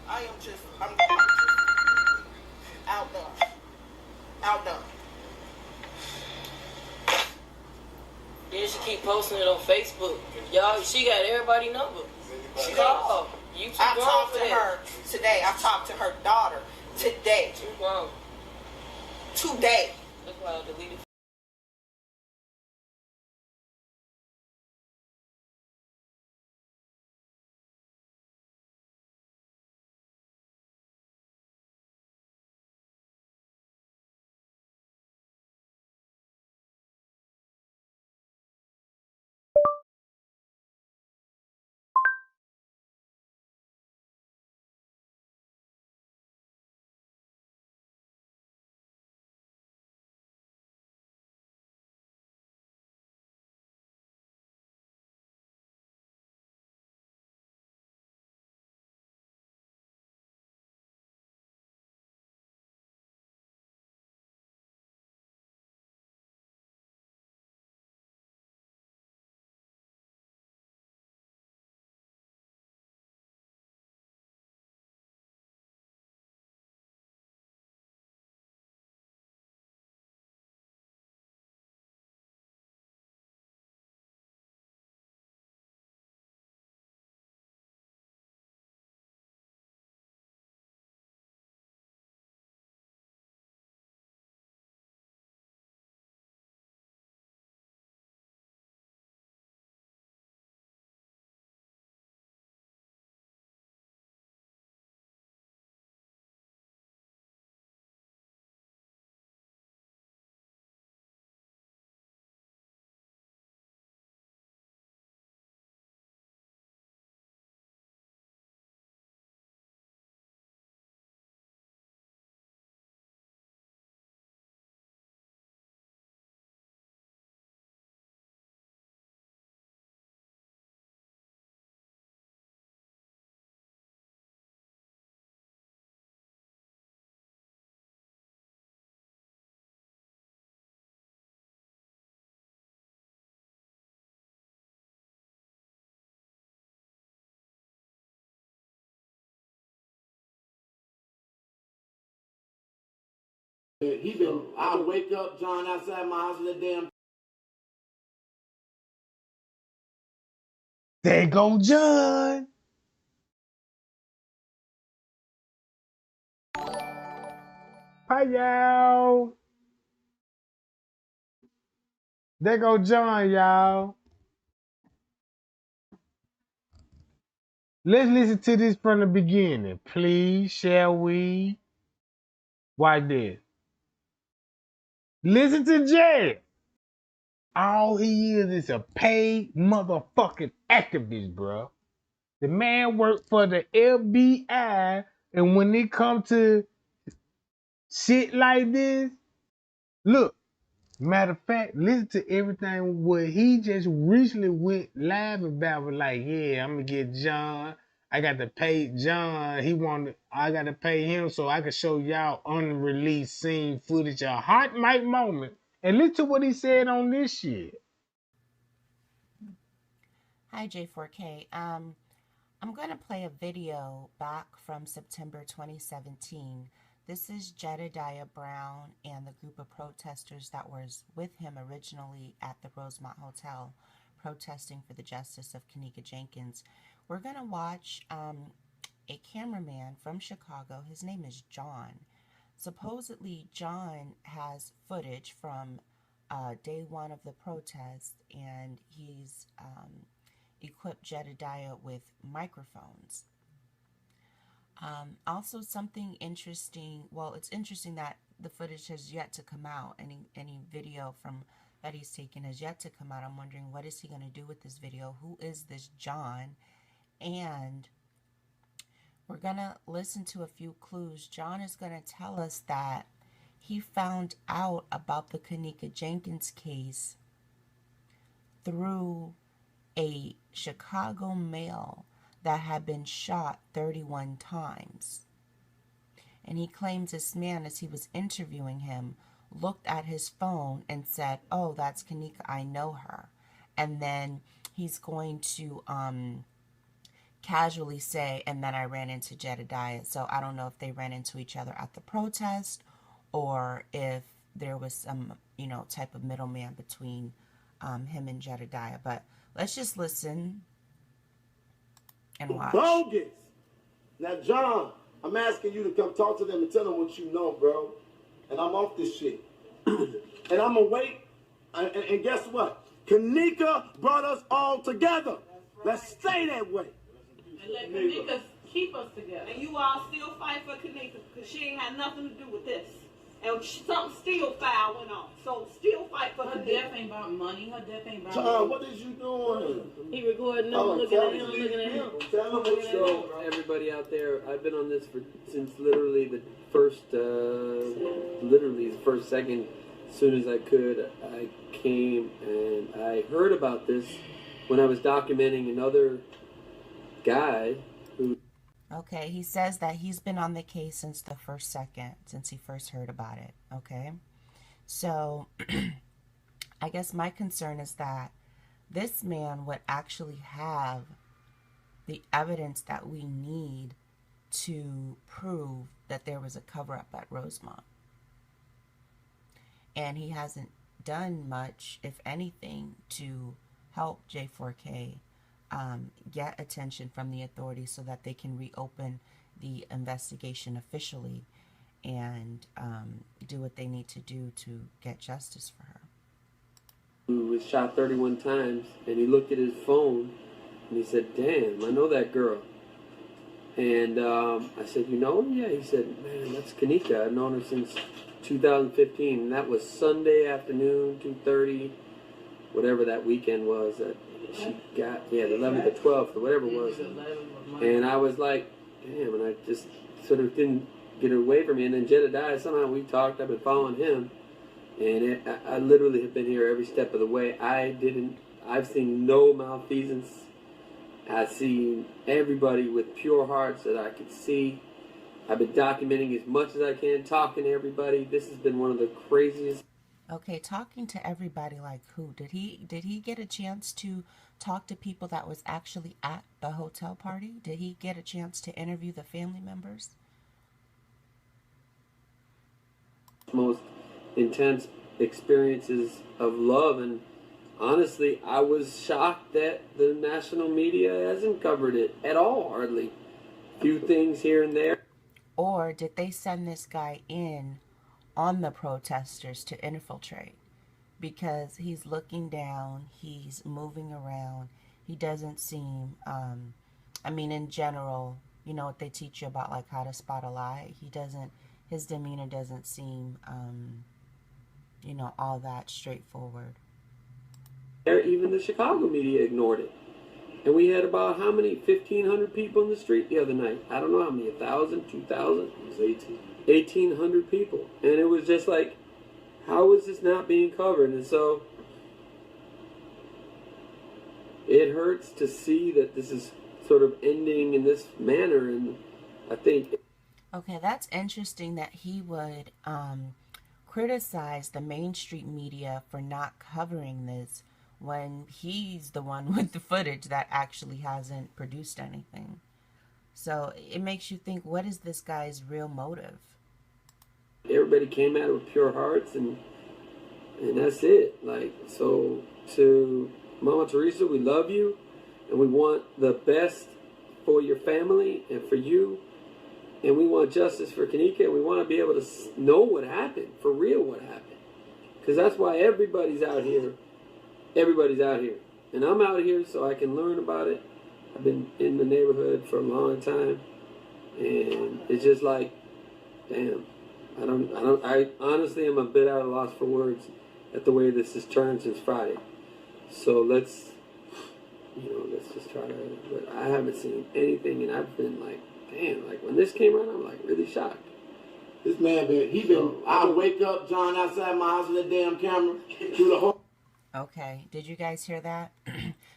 I'm outdone. Outdone. Then she keep posting it on Facebook. Y'all, she got everybody's number. She called. You too I grown talked for to her today. I talked to her daughter today. Too grown. Today. That's why I deleted. I wake up, John, outside my house with that damn. There go John. Hi, y'all. There go John, y'all. Let's listen to this from the beginning, please. Shall we? Why this? Listen to Jay. All he is a paid motherfucking activist, bro. The man worked for the FBI, and when it come to shit like this, look. Matter of fact, listen to everything what he just recently went live about. Was like, yeah, I'm gonna get John. I got to pay John. I got to pay him so I can show y'all unreleased scene footage, a hot mic moment. And listen to what he said on this shit. Hi, J4K. I'm going to play a video back from September 2017. This is Jedediah Brown and the group of protesters that was with him originally at the Rosemont Hotel protesting for the justice of Kenneka Jenkins. We're going to watch a cameraman from Chicago. His name is John. Supposedly, John has footage from day one of the protest, and he's equipped Jedediah with microphones. Also, something interesting. Well, it's interesting that the footage has yet to come out. Any video from that he's taken has yet to come out. I'm wondering, what is he going to do with this video? Who is this John? And we're going to listen to a few clues. John is going to tell us that he found out about the Kenneka Jenkins case through a Chicago male that had been shot 31 times. And he claims this man, as he was interviewing him, looked at his phone and said, oh, that's Kenneka, I know her. And then he's going to casually say, and then I ran into Jedediah. So I don't know if they ran into each other at the protest or if there was some, type of middleman between him and Jedediah. But let's just listen and watch. Bogus. Now, John, I'm asking you to come talk to them and tell them what you know, bro. And I'm off this shit. And I'm going to wait. And guess what? Kenneka brought us all together. Let's stay that way. And let Kenneka keep us together. And you all still fight for Kenneka because she ain't had nothing to do with this. And something still foul went on. So still fight for her. Death ain't about money. Her death ain't about John, money. what is you doing? He recording them, looking at him, looking at him. So everybody out there, I've been on this since literally the first second. As soon as I could, I came and I heard about this when I was documenting another guy who. Okay, he says that he's been on the case since the first second, since he first heard about it, okay? So, I guess my concern is that this man would actually have the evidence that we need to prove that there was a cover-up at Rosemont. And he hasn't done much, if anything, to help J4K get attention from the authorities so that they can reopen the investigation officially and do what they need to do to get justice for her. Who was shot 31 times, and he looked at his phone and he said, damn, I know that girl. And I said, you know her? Yeah. He said, man, that's Kenneka. I've known her since 2015, and that was Sunday afternoon, 2:30, whatever that weekend was. She got, the 11th or 12th or whatever it was. And I was like, damn, and I just sort of didn't get away from me. And then Jedediah, somehow we talked, I've been following him. And I literally have been here every step of the way. I've seen no malfeasance. I've seen everybody with pure hearts that I could see. I've been documenting as much as I can, talking to everybody. This has been one of the craziest. Okay, talking to everybody like who? Did he get a chance to talk to people that was actually at the hotel party? Did he get a chance to interview the family members? Most intense experiences of love, and honestly, I was shocked that the national media hasn't covered it at all, hardly. Few things here and there. Or did they send this guy in on the protesters to infiltrate? Because he's looking down, he's moving around, he doesn't seem, in general, you know what they teach you about, like, how to spot a lie? His demeanor doesn't seem, all that straightforward. Even the Chicago media ignored it. And we had about how many? 1,500 people in the street the other night. I don't know how many, 1,000, 2,000? It was 18. 1,800 people. And it was just like, how is this not being covered? And so it hurts to see that this is sort of ending in this manner. And I think... Okay, that's interesting that he would criticize the mainstream media for not covering this when he's the one with the footage that actually hasn't produced anything. So it makes you think, what is this guy's real motive? Everybody came at it with pure hearts, and that's it. Like, so to Mama Teresa, we love you, and we want the best for your family and for you, and we want justice for Kenneka, and we want to be able to know what happened, for real what happened. Because that's why everybody's out here. Everybody's out here. And I'm out here so I can learn about it. I've been in the neighborhood for a long time, and it's just like, damn. I honestly am a bit at a loss for words at the way this has turned since Friday. So let's just try to, but I haven't seen anything, and I've been like, damn, like when this came out, I'm like really shocked. This man I wake up, John, outside my house with that damn camera, through the whole... Okay, did you guys hear that?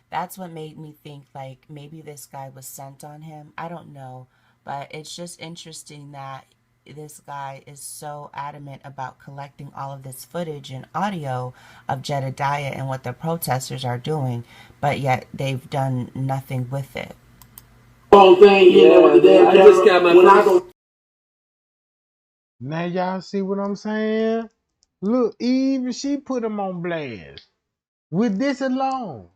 That's what made me think like maybe this guy was sent on him. I don't know, but it's just interesting that this guy is so adamant about collecting all of this footage and audio of Jedediah and what the protesters are doing, but yet they've done nothing with it. Whole thing here with the damn I just got my Now y'all see what I'm saying? Look, even she put him on blast. With this alone,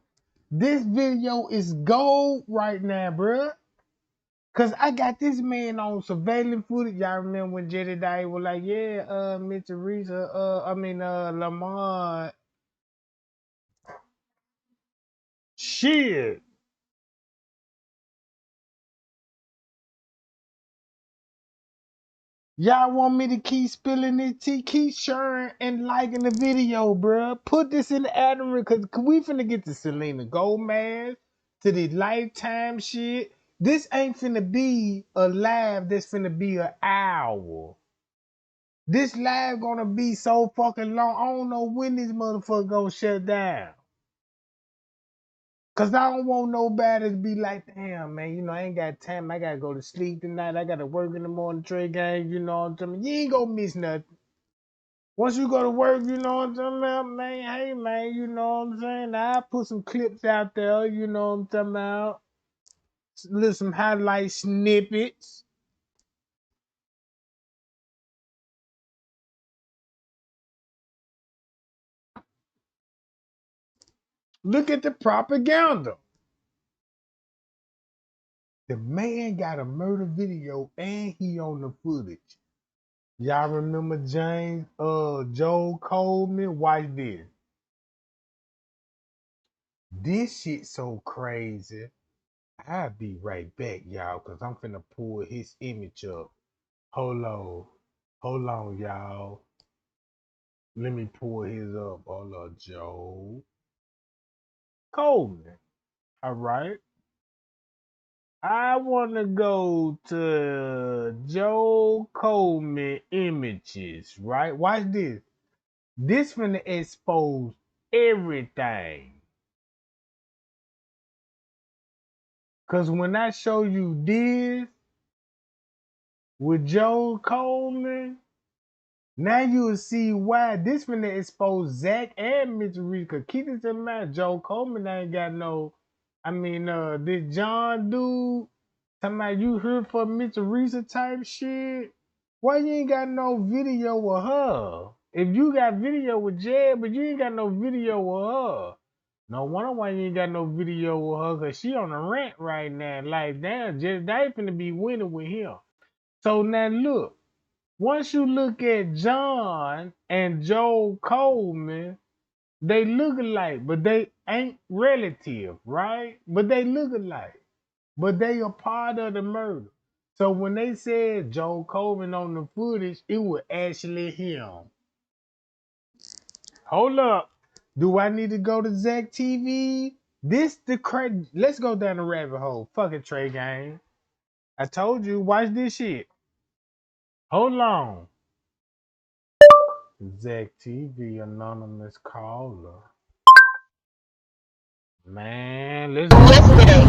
this video is gold right now, bruh. Cause I got this man on surveillance footage. Y'all remember when Jedediah was like, yeah, Miss Teresa, Lamont. Shit. Y'all want me to keep spilling this tea? Keep sharing and liking the video, bruh. Put this in the admin, cause we finna get to Selena Gomez, to the Lifetime shit. This ain't finna be a live, this finna be an hour. This live gonna be so fucking long, I don't know when this motherfucker gonna shut down. Cause I don't want nobody to be like, damn, man, I ain't got time. I gotta go to sleep tonight. I gotta work in the morning, trade game, you know what I'm talking about? You ain't gonna miss nothing. Once you go to work, you know what I'm talking about, man, hey, man, you know what I'm saying? I put some clips out there, you know what I'm talking about? Some highlight snippets. Look at the propaganda. The man got a murder video and he on the footage. Y'all remember Joe Coleman? Watch this. This shit so crazy. I'll be right back, y'all, because I'm finna pull his image up. Hold on. Hold on, y'all. Let me pull his up. Hold on, Joe Coleman. All right. I want to go to Joe Coleman images, right? Watch this. This finna expose everything. Cause when I show you this with Joe Coleman, now you'll see why this finna expose Zach and Mitch Reed. Cause keep this in mind, Joe Coleman ain't got no, this John dude, talking about you here for Mitch Reed type shit. Why you ain't got no video with her? If you got video with Jed, but you ain't got no video with her. No wonder why you ain't got no video with her, cause she on a rant right now. Like, damn, just they finna be winning with him. So now look, once you look at John and Joe Coleman, they look alike, but they ain't relative, right? But they look alike. But they a part of the murder. So when they said Joe Coleman on the footage, it was actually him. Hold up. Do I need to go to Zach TV? This the crazy. Let's go down the rabbit hole. Fuck it, Trey Gang. I told you, watch this shit. Hold on. Zach TV anonymous caller. Man, let's go. Yesterday.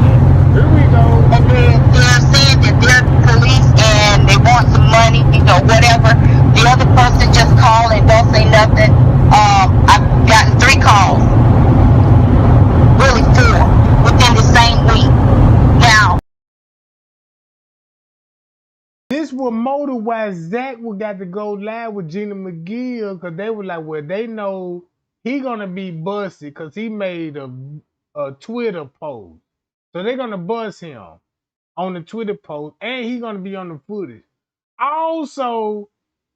Here we go. And then they're saying that they're police and they want some money or whatever. The other person just called and don't say nothing. I've gotten 3 calls. Really 4 within the same week. Now, This was motive why Zach would got to go live with Gina McGill because they were like, well, they know he gonna be busted because he made a Twitter post. So they're gonna bust him on the Twitter post, and he gonna be on the footage. Also,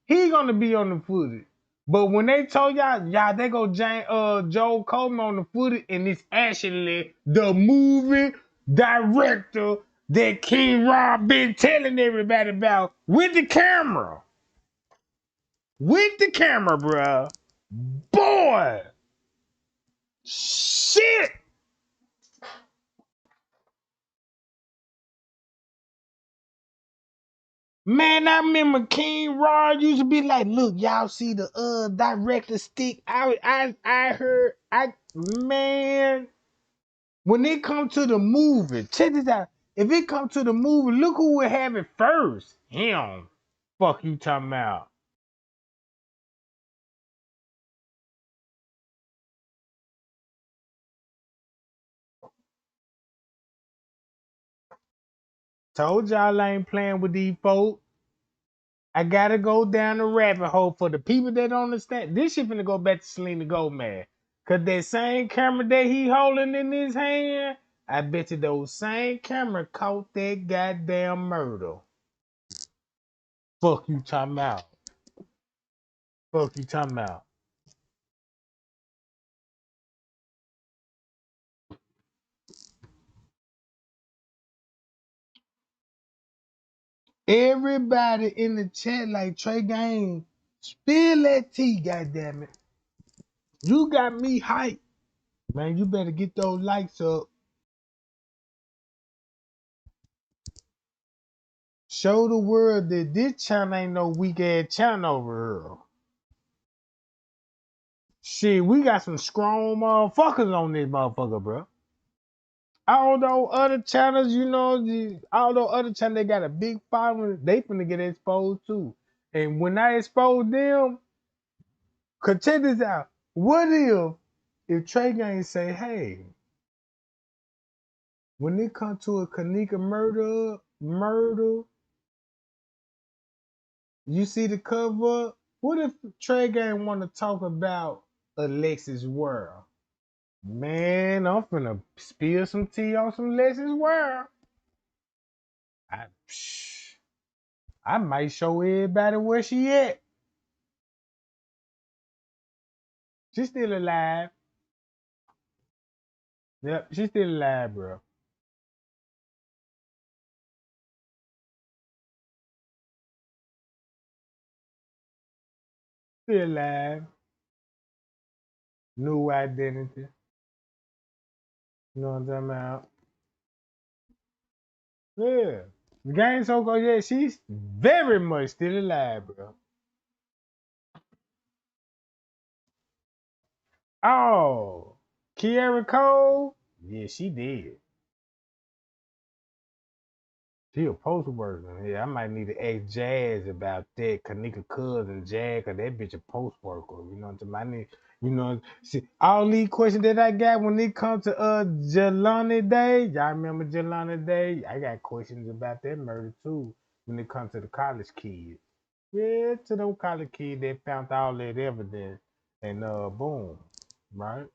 he gonna be on the footage. But when they told y'all they go Joel Coleman on the footage, and it's actually the movie director that King Rob been telling everybody about with the camera. With the camera, bruh. Boy. Shit. Man, I remember King Rod used to be like, look, y'all see the director stick. I heard man, when it come to the movie, check this out. If it come to the movie, look who would have it first. Him. Fuck you talking about. Told y'all I ain't playing with these folks. I gotta go down the rabbit hole for the people that don't understand. This shit finna go back to Selena Gomez. Cause that same camera that he holding in his hand, I bet you those same camera caught that goddamn murder. Fuck you talking about. Fuck you talking about. Everybody in the chat like Trey Game, spill that tea, goddammit. You got me hyped. Man, you better get those likes up. Show the world that this channel ain't no weak ass channel over here. Shit, we got some strong motherfuckers on this motherfucker, bro. Although other channels, although other channels they got a big following, they finna get exposed too. And when I expose them, cause check this out. What if Trey Gang say, hey, when it comes to a Kenneka murder, you see the cover? What if Trey Gang want to talk about Alexis World? Man, I'm finna spill some tea on some Alexis World. I might show everybody where she at. She's still alive. Yep, she's still alive, bro. Still alive. New identity. You know what I'm talking about? Yeah. The game so good, yeah, she's very much still alive, bro. Oh, Kiara Cole? Yeah, she did. She a poster worker. Yeah, I might need to ask Jazz about that. Kenneka cousin Jazz, cause that bitch a post worker. You know what I'm saying? I need, see all these questions that I got when it comes to Jelani Day. Y'all remember Jelani Day? I got questions about that murder too. When it comes to the college kids. Yeah, to those college kids that found all that evidence and boom, right?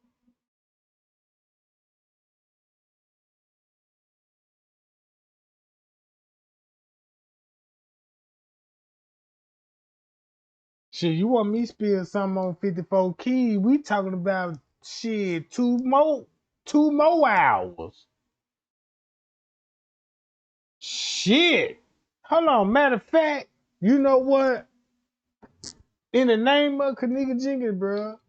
Shit, you want me to spill something on 54 Keys? We talking about shit, two more hours. Shit. Hold on. Matter of fact, you know what? In the name of Kenneka Jenkins, bro,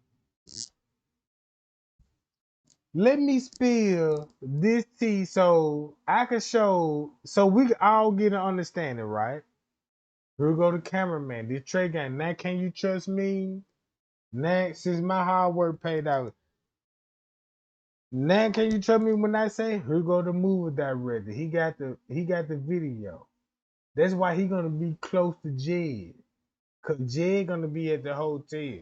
let me spill this tea so I can show, so we can all get an understanding, right? Here go the cameraman. This Trey gang. Now, can you trust me? Now, since my hard work paid out. Now, can you trust me when I say, here go the movie director. He got the video. That's why he gonna be close to Jed. Cause Jed gonna be at the hotel.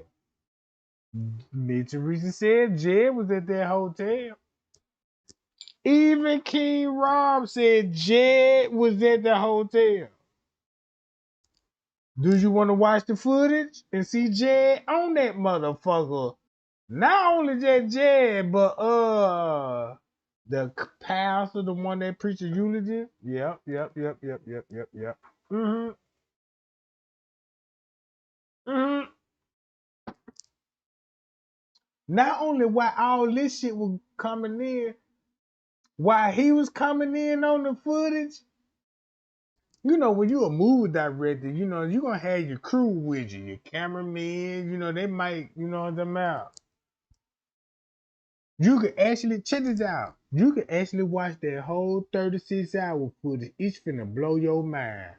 Teresa said Jed was at that hotel. Even King Rob said Jed was at the hotel. Do you want to watch the footage and see Jed on that motherfucker? Not only just Jed, but the pastor, the one that preached the eulogy. Yep. Mm-hmm. Mm-hmm. Not only while all this shit was coming in, while he was coming in on the footage, you know, when you a movie director, you know, you're gonna have your crew with you, your cameramen, you know, they might, you know, them out. You could actually check this out. You could actually watch that whole 36-hour footage. It's finna blow your mind.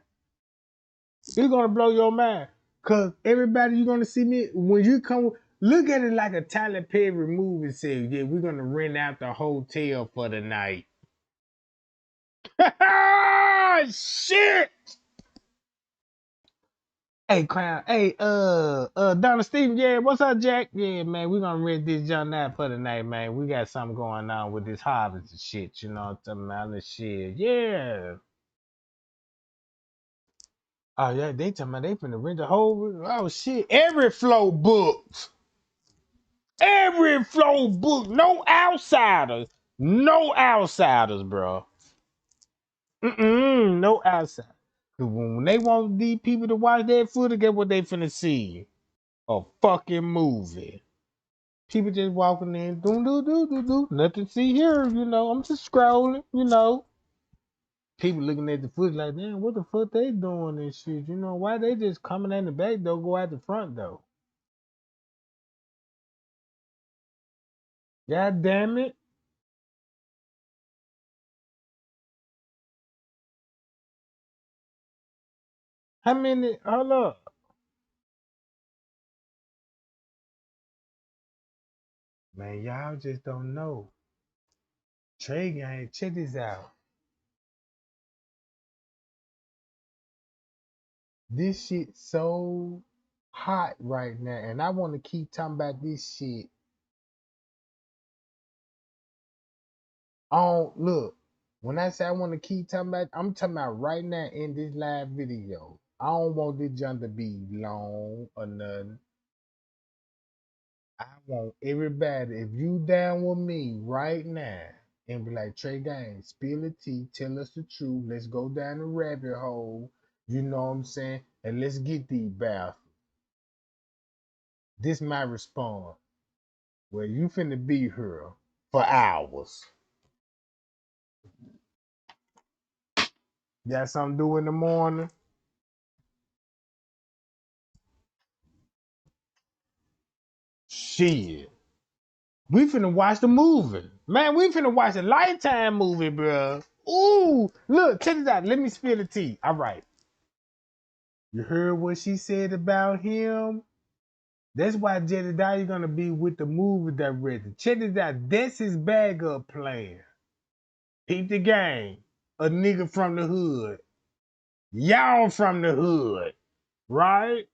It's gonna blow your mind. Cause everybody you're gonna see me when you come, look at it like a Tyler Perry movie said, yeah, we're gonna rent out the hotel for the night. Shit! Hey, Crown. Hey, Donna Steven. Yeah, what's up, Jack? Yeah, man, we gonna rent this junk out for the night, man. We got something going on with this harvest and shit. You know what I'm talking about? This shit. Yeah. Oh yeah, they talking about they finna rent the whole. Oh shit! Every flow booked. Every flow booked. No outsiders. No outsiders, bro. No outsiders. 'Cause when they want these people to watch that footage, get what they finna see. A fucking movie. People just walking in, do. Nothing to see here, you know. I'm just scrolling, you know. People looking at the footage like, damn, what the fuck they doing and shit? You know, why they just coming in the back door, go out the front door? God damn it. How many? Hold up. Man, y'all just don't know. Trey gang, check this out. This shit so hot right now, and I want to keep talking about this shit. Oh, look. When I say I want to keep talking about, I'm talking about right now in this live video. I don't want this jump to be long or nothing. I want everybody, if you down with me right now, and be like, Trey Gang, spill the tea, tell us the truth, let's go down the rabbit hole, you know what I'm saying? And let's get these bastards. This my response. Well, you finna be here for hours. Got something to do in the morning? Shit. We finna watch the movie. Man, we finna watch a Lifetime movie, bro. Ooh, look, check this out. Let me spill the tea. All right. You heard what she said about him? That's why Jedediah gonna be with the movie director. Check this out. That's his bag up plan. Peep the game. A nigga from the hood. Y'all from the hood. Right?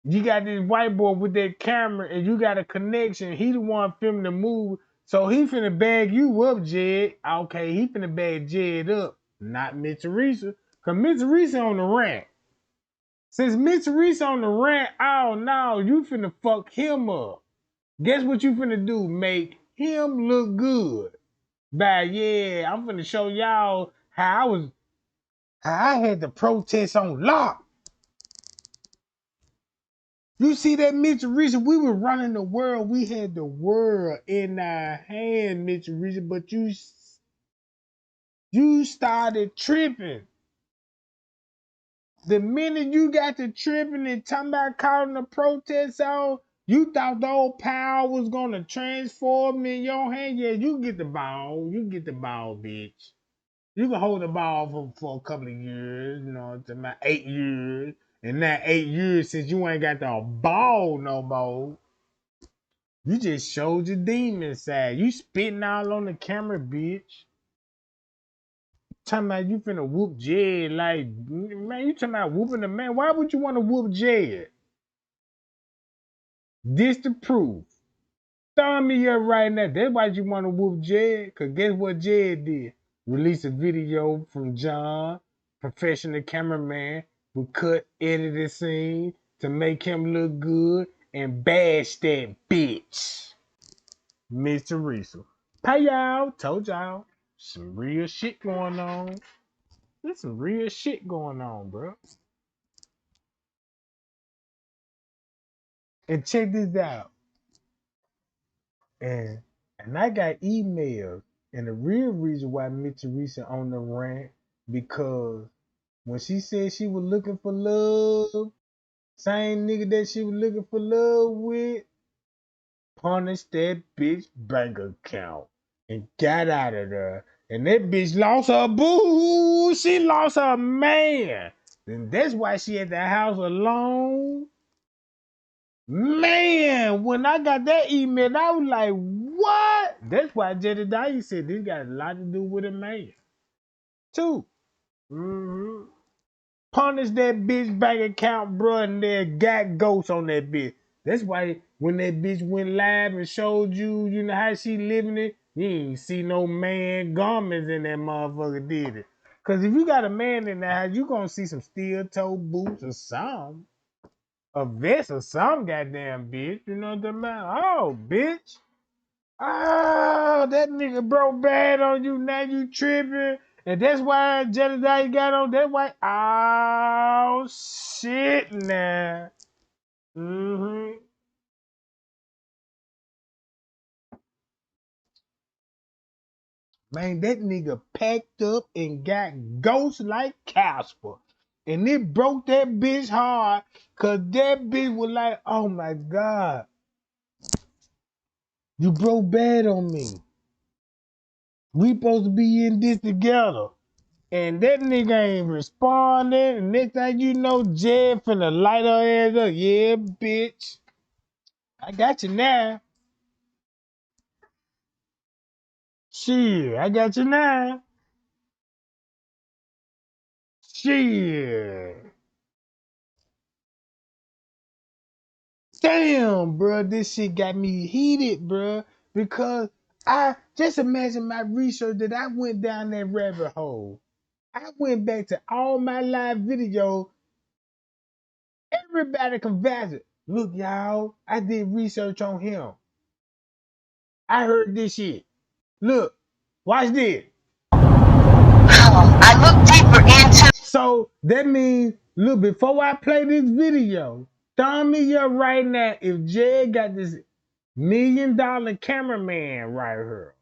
You got this white boy with that camera and you got a connection. He the one filming the movie. So he finna bag you up, Jed. Okay, he finna bag Jed up. Not Miss Teresa. Cause Miss Teresa on the rant. Since Miss Teresa on the rant, oh no, you finna fuck him up. Guess what you finna do? Make him look good. By yeah, I'm finna show y'all how I had the protest on lock. You see that, Mitch Teresa? We were running the world. We had the world in our hand, Mitch Teresa, but you started tripping. The minute you got to tripping and talking about calling the protest on, You thought the old power was gonna transform in your hand? Yeah, you get the ball. You get the ball, bitch. You can hold the ball for a couple of years, you know, to about 8 years. And that 8 years since you ain't got the ball no more, you just showed your demon side. You spitting all on the camera, bitch. Talking about you finna whoop Jed, like, man, you talking about whooping the man. Why would you want to whoop Jed? This the proof. Throw me up right now. That's why you want to whoop Jed. Cause guess what Jed did? Release a video from John, professional cameraman, who cut, edited scene to make him look good and bash that bitch. Miss Teresa. Pay y'all. Told y'all. Some real shit going on. There's some real shit going on, bro. And check this out. And I got emails. And the real reason why Miss Teresa on the rant, because when she said she was looking for love, same nigga that she was looking for love with, punished that bitch bank account and got out of there. And that bitch lost her boo. She lost her man. And that's why she at the house alone. Man, when I got that email, I was like, what? That's why Jedediah said this got a lot to do with a man, too. Mm-hmm. Punish that bitch bank account, bro, and they got ghosts on that bitch. That's why when that bitch went live and showed you, you know how she living it, you ain't see no man garments in that motherfucker, did it? Because if you got a man in that house, you gonna see some steel-toe boots or something. A vest or some goddamn bitch. You know what I'm about? Oh, bitch. Oh, that nigga broke bad on you. Now you tripping. And that's why Jedediah got on. That's why. Oh, shit now. Mm-hmm. Man, that nigga packed up and got ghost like Casper. And it broke that bitch hard. Cause that bitch was like, oh my God. You broke bad on me. We supposed to be in this together. And that nigga ain't responding. And next thing you know, Jed finna light her ass up. Yeah, bitch. I got you now. Shit, I got you now. Shit. Damn, bro. This shit got me heated, bro. Because I just imagine my research that I went down that rabbit hole. I went back to all my live videos. Everybody can vouch it. Look, y'all, I did research on him. I heard this shit. Look, watch this. I looked deeper into. So that means, look, before I play this video, thumb me up right now if Jed got this $1 million cameraman right here.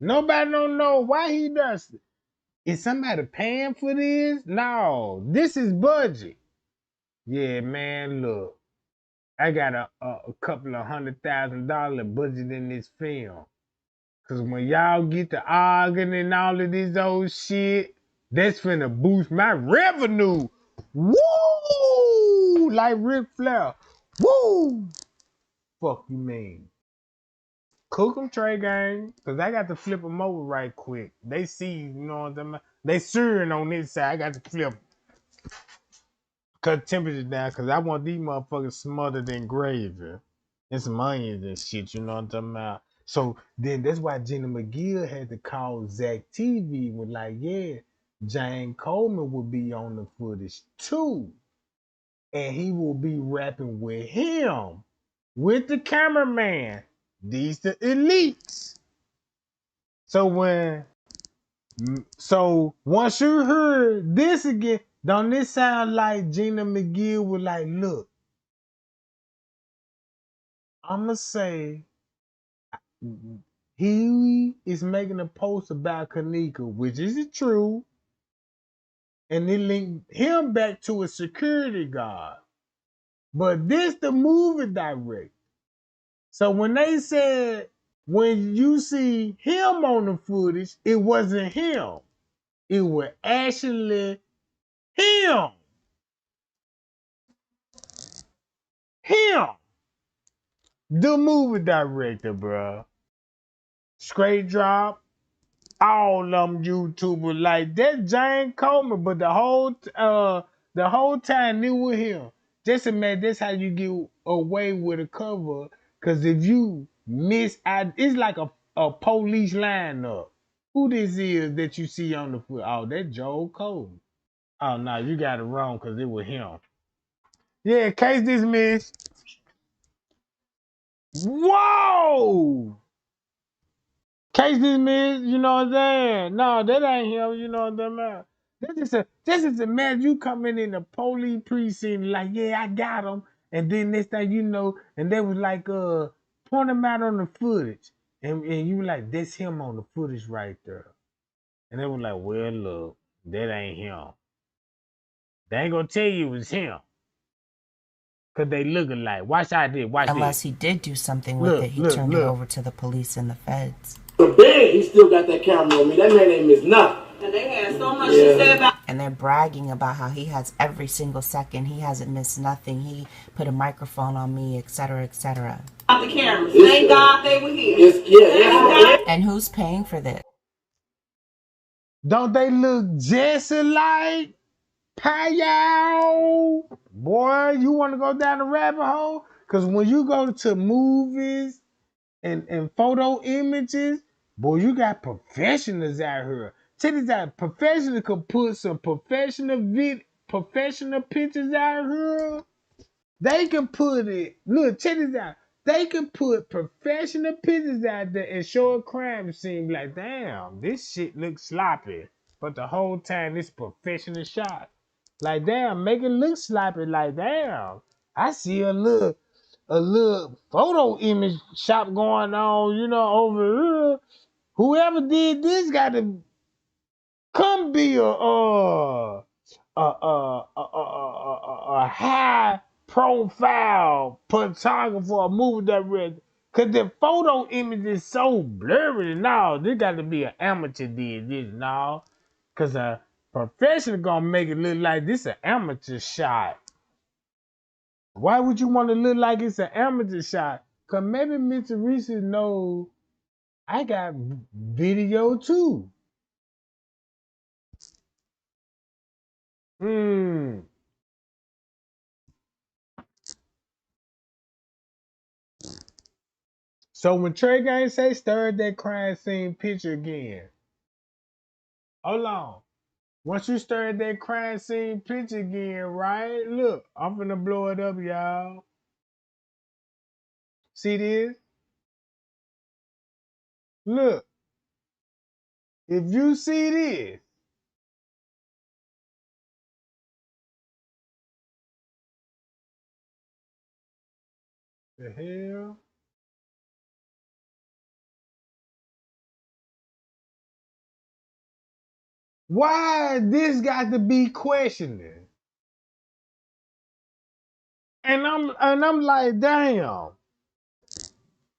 Nobody don't know why he does it. Is somebody paying for this? No, this is budget. Yeah, man, look. I got a couple of $100,000 budget in this film. Cause when y'all get to arguing and all of this old shit, that's finna boost my revenue. Woo! Like Ric Flair. Woo! Fuck you mean? Cook 'em, Trey Gang. Cause I got to flip them over right quick. They see, you know what I'm saying? They searing on this side. I got to flip. Cut temperature down. Cause I want these motherfuckers smothered in gravy. And some onions and shit, you know what I'm talking about? So then that's why Jenna McGill had to call Zach TV with like, yeah, Jane Coleman will be on the footage too. And he will be rapping with him, with the cameraman. These the elites. So once you heard this again, don't this sound like Gina McGill was like, look, I'ma say he is making a post about Kenneka, which is true, and they link him back to a security guard. But this the movie director. So when they said, when you see him on the footage, it wasn't him. It was actually him. Him. The movie director, bro. Straight drop. All them YouTubers like that Jane Coleman, but the whole time it was him. Just imagine that's how you get away with a cover. Cause if you miss out, it's like a police lineup. Who this is that you see on the foot? Oh, that Joe Coleman. Oh no, you got it wrong because it was him. Yeah, case dismissed. Whoa! Case dismissed, you know what I'm saying? No, that ain't him, you know what I'm saying? This is a man, you coming in the police precinct like, yeah, I got him. And then next thing you know, and they was like, point him out on the footage. And you were like, that's him on the footage right there. And they was like, well, look, that ain't him. They ain't gonna tell you it's him. Cause they look alike. Watch how I did. Watch Unless this. he did do something with it, he turned it over to the police and the feds. The bed, he still got that camera on me. That man ain't missed nothing. And they had so much to say about. And they're bragging about how he has every single second. He hasn't missed nothing. He put a microphone on me, etc., etc. The cameras. Thank God they were here. And who's paying for this? Don't they look just alike? Pow! Boy, you want to go down the rabbit hole? Because when you go to movies and photo images, boy, you got professionals out here. Check this out. Professionals could put some professional pictures out here. They can put it, look, check this out. They can put professional pictures out there and show a crime scene like, damn, this shit looks sloppy. But the whole time, it's professional shot. Like, damn, make it look sloppy. Like, damn, I see a little photo image shop going on, you know, over here. Whoever did this got to come be a high profile photographer or movie director. Cause the photo image is so blurry now. This got to be an amateur did this now. Cause a professional gonna make it look like this an amateur shot. Why would you want to look like it's an amateur shot? Cause maybe Mr. Reese knows I got video too. So when Trey Gang say stir that crime scene picture again, hold on. Once you stir that crime scene picture again, right? Look, I'm finna blow it up, y'all. See this? Look. If you see this, the hell? Why this got to be questioning? And I'm like, damn.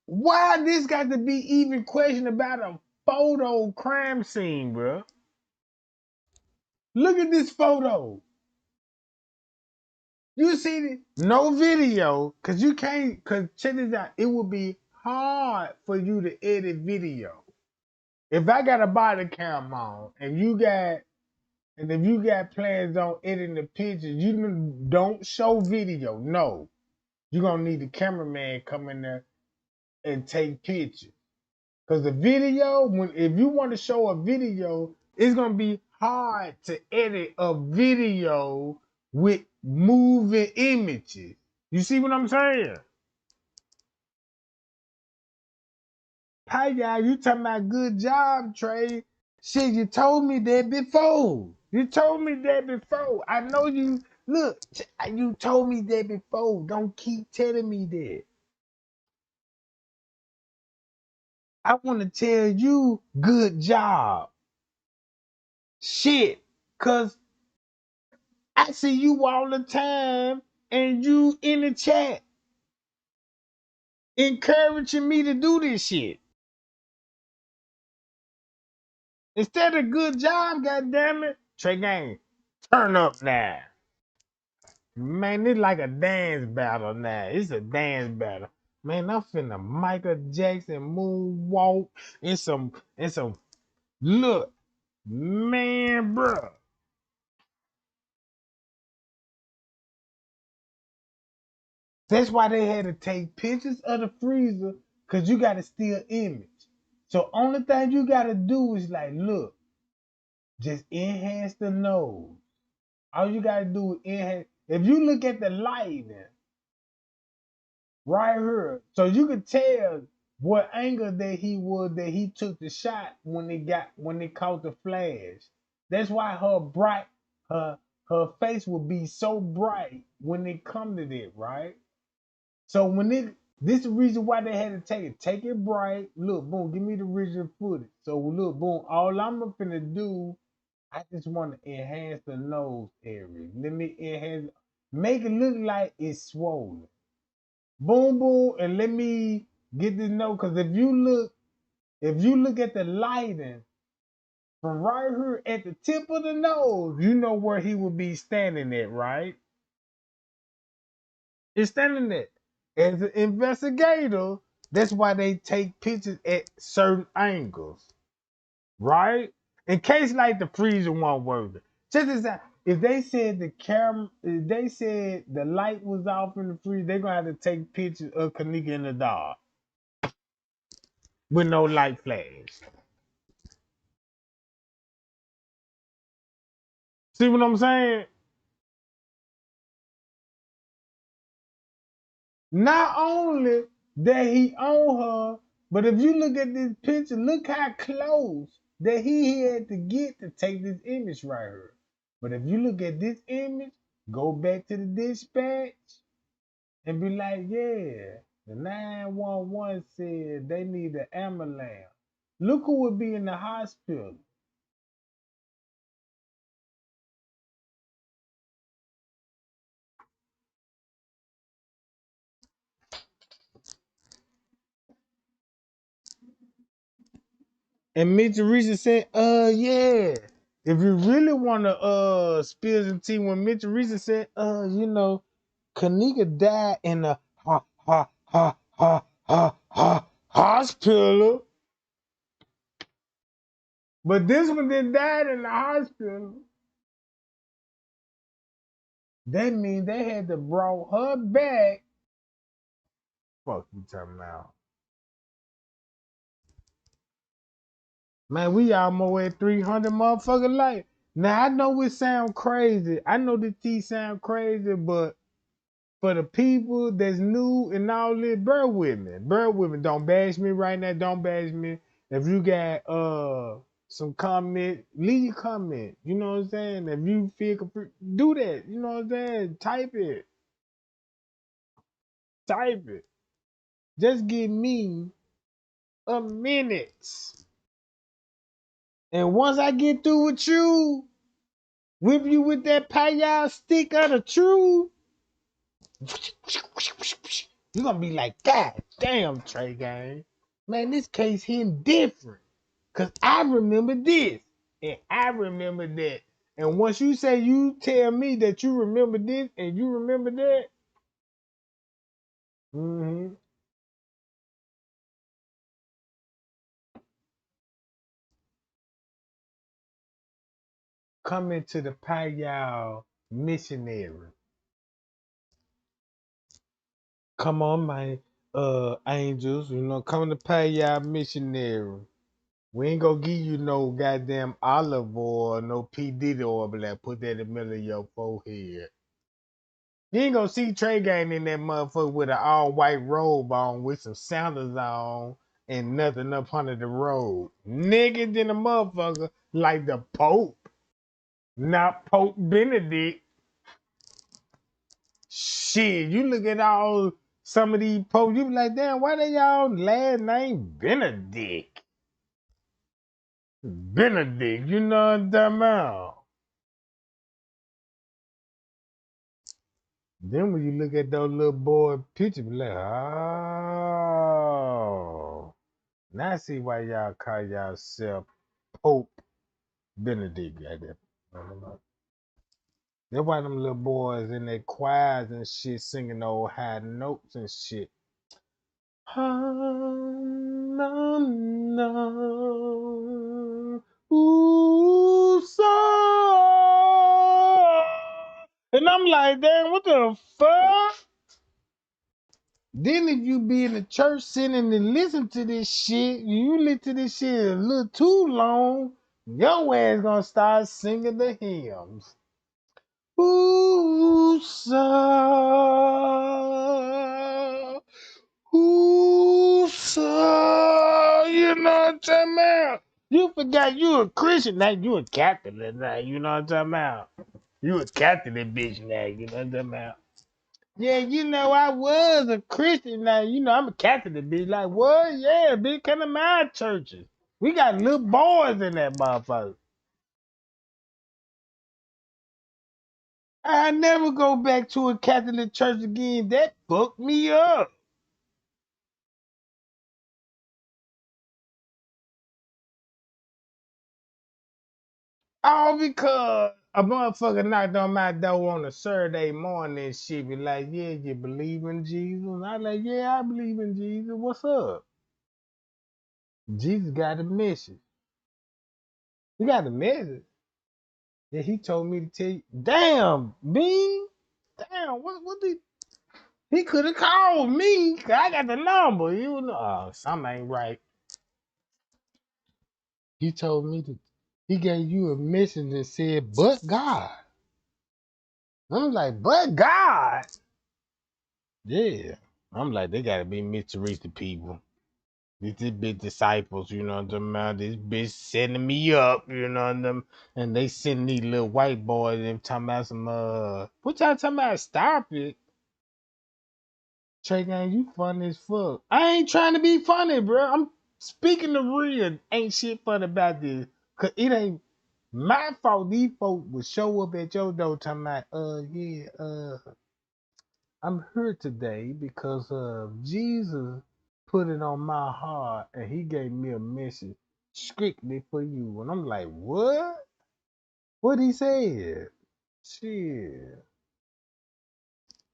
Why this got to be even questioned about a photo crime scene, bro? Look at this photo. You see it? No video, cause you can't. Cause check this out. It would be hard for you to edit video. If I got a body cam on, and if you got plans on editing the pictures, you don't show video. No, you're gonna need the cameraman come in there and take pictures. Cause the video, if you want to show a video, it's gonna be hard to edit a video with moving images. You see what I'm saying? Hi y'all, you talking about good job, Trey. Shit, you told me that before. You told me that before. I know you, look, you told me that before. Don't keep telling me that. I want to tell you good job. Shit, cause I see you all the time and you in the chat. encouraging me to do this shit. Instead of good job, goddammit. Trey Gang, turn up now. Man, it's like a dance battle now. It's a dance battle. Man, I'm finna Michael Jackson moonwalk and some look. Man, bruh. That's why they had to take pictures of the freezer, cause you gotta steal image. So only thing you gotta do is like, look, just enhance the nose. All you gotta do is enhance. If you look at the lighting right here, so you could tell what angle that he was that he took the shot when they caught the flash. That's why her her face would be so bright when they come to that, right? So this is the reason why they had to take it. Take it bright. Look, boom, give me the original footage. So look, boom, all I'm finna do, I just want to enhance the nose area. Let me enhance, make it look like it's swollen. Boom, boom, and let me get this nose. Cause if you look at the lighting from right here at the tip of the nose, you know where he would be standing at, right? It's standing there. As an investigator, that's why they take pictures at certain angles, right? In case like the freezer won't work. Check this out. If they said if they said the light was off in the freezer, they're gonna have to take pictures of Kenneka in the dark with no light flash. See what I'm saying? Not only that he on her, but if you look at this picture, look how close that he had to get to take this image right here. But if you look at this image, go back to the dispatch and be like, yeah, the 911 said they need an ambulance. Look who would be in the hospital. And Mitch Teresa said, yeah. If you really want to spill some tea, when Mitch Teresa said, Kenneka died in a hospital. But this one that died in the hospital, that means they had to brought her back. Fuck you talking about. Man, we almost at 300 motherfucking life. Now I know it sound crazy. I know the T sound crazy, but for the people that's new and all this, bear with me. Bear with me. Don't bash me right now. Don't bash me. If you got some comment, leave your comment. You know what I'm saying? If you feel do that. You know what I'm saying? Type it. Type it. Just give me a minute. And once I get through with you, whip you with that payal stick of the truth, you're gonna be like, God damn, Trey Gang. Man, this case hitting different. Cause I remember this. And I remember that. And once you say you tell me that you remember this and you remember that, come into the Payal missionary. Come on, my angels, come to Payal missionary. We ain't gonna give you no goddamn olive oil, no P. Diddy oil, but like put that in the middle of your forehead. You ain't gonna see Trey Gang in that motherfucker with an all white robe on with some sandals on and nothing up under the robe. Nigga than a motherfucker like the Pope. Not Pope Benedict. Shit, you look at all some of these popes, you be like, damn, why they y'all last name Benedict? Benedict, you know what I'm talking about? Then when you look at those little boy pictures, be like, Now I see why y'all call yourself Pope Benedict. Goddamn. That's why them little boys in their choirs and shit singing old high notes and shit. No, no. Ooh, so. And I'm like, damn, what the fuck? Then if you be in the church sitting and listen to this shit, you listen to this shit a little too long, your ass gonna start singing the hymns. Ooh, so. Ooh, so. You know what I'm talking about? You forgot you a Christian, now you a Catholic now, you know what I'm talking about? You a Catholic bitch now, you know what I'm talking about? Yeah, you know, I was a Christian now. You know, I'm a Catholic bitch. Like, what? Yeah, bitch, come to my churches. We got little boys in that motherfucker. I never go back to a Catholic church again. That fucked me up. All because a motherfucker knocked on my door on a Saturday morning and shit be like, yeah, you believe in Jesus? I like, yeah, I believe in Jesus. What's up? Jesus got a message. He got a message. Yeah, he told me to tell you. Damn, Bean. Damn, what did he could have called me? 'Cause I got the number. You know, something ain't right. He told me to. He gave you a message and said, "But God." I'm like, "But God." Yeah, I'm like, they gotta be Mitsubishi people. These big disciples, you know what I'm talking about? This bitch setting me up, you know what I'm. And they sending these little white boys and talking about some what y'all talking about? Stop it. Trey Gang, you funny as fuck. I ain't trying to be funny, bro. I'm speaking the real. Ain't shit funny about this. Cause it ain't my fault these folks would show up at your door talking about, yeah, I'm here today because Jesus put it on my heart and he gave me a message strictly for you. And I'm like, what? What he said? Shit.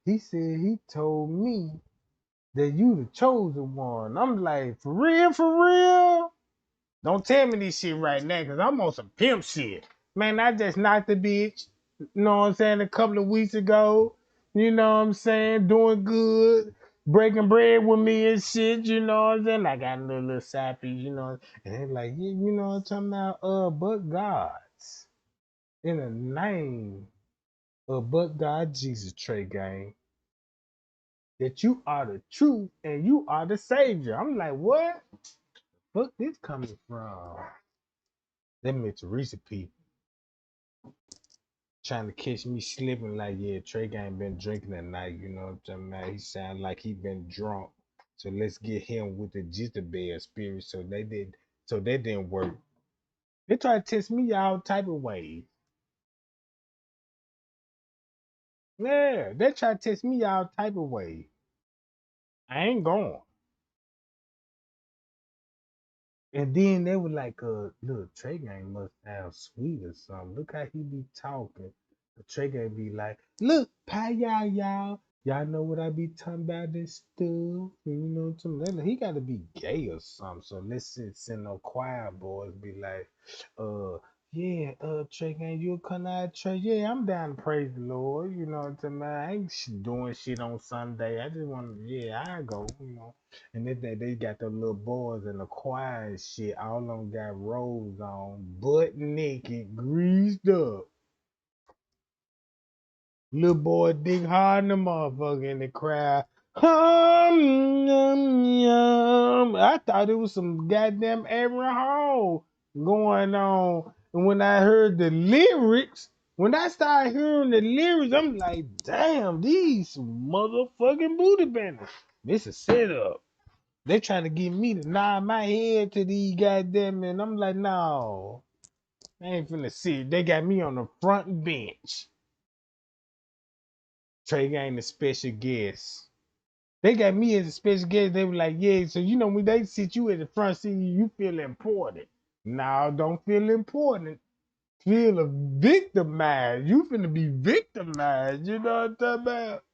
He said he told me that you the chosen one. I'm like, for real, for real? Don't tell me this shit right now, cause I'm on some pimp shit. Man, I just knocked the bitch, you know what I'm saying, a couple of weeks ago. You know what I'm saying? Doing good, breaking bread with me and shit, you know what I'm saying? I got a little sappy, you know. And they're like, yeah, you know what I'm talking about? But God's. In the name of but God Jesus Trey Gang. That you are the truth and you are the savior. I'm like, what? Fuck this coming from? Them Mitsubishi people trying to catch me slipping like, yeah, Trey ain't been drinking at night, you know what I'm talking about? He sound like he been drunk. So let's get him with the Jezebel spirit. So that didn't work. They try to test me all type of ways. Yeah, they try to test me all type of ways. I ain't going. And then they were like, look, Trey Gang must have sweet or something. Look how he be talking. The Trey Gang be like, look, pie y'all. Y'all know what I be talking about this stuff. You know what I'm saying? He gotta be gay or something. So let's send no choir boys be like, uh, yeah, Trey Gang, you come out, Trey. Yeah, I'm down to praise the Lord. You know what I'm saying? Man, I ain't doing shit on Sunday. I just want to, yeah, I go, you know. And then they got the little boys in the choir and shit. All of them got robes on, butt naked, greased up. Little boy dig hard in the motherfucker in the crowd. Yum, yum. I thought it was some goddamn Aaron Hall going on. And when I heard the lyrics, when I started hearing the lyrics, I'm like, damn, these motherfucking booty benders. This is setup. They trying to get me to nod my head to these goddamn, and I'm like, no, I ain't finna sit. They got me on the front bench. Trey Gang the special guest. They got me as a special guest. They were like, yeah, so you know when they sit you at the front seat, you feel important. No, don't feel important. Feel victimized. You finna be victimized. You know what I'm talking about?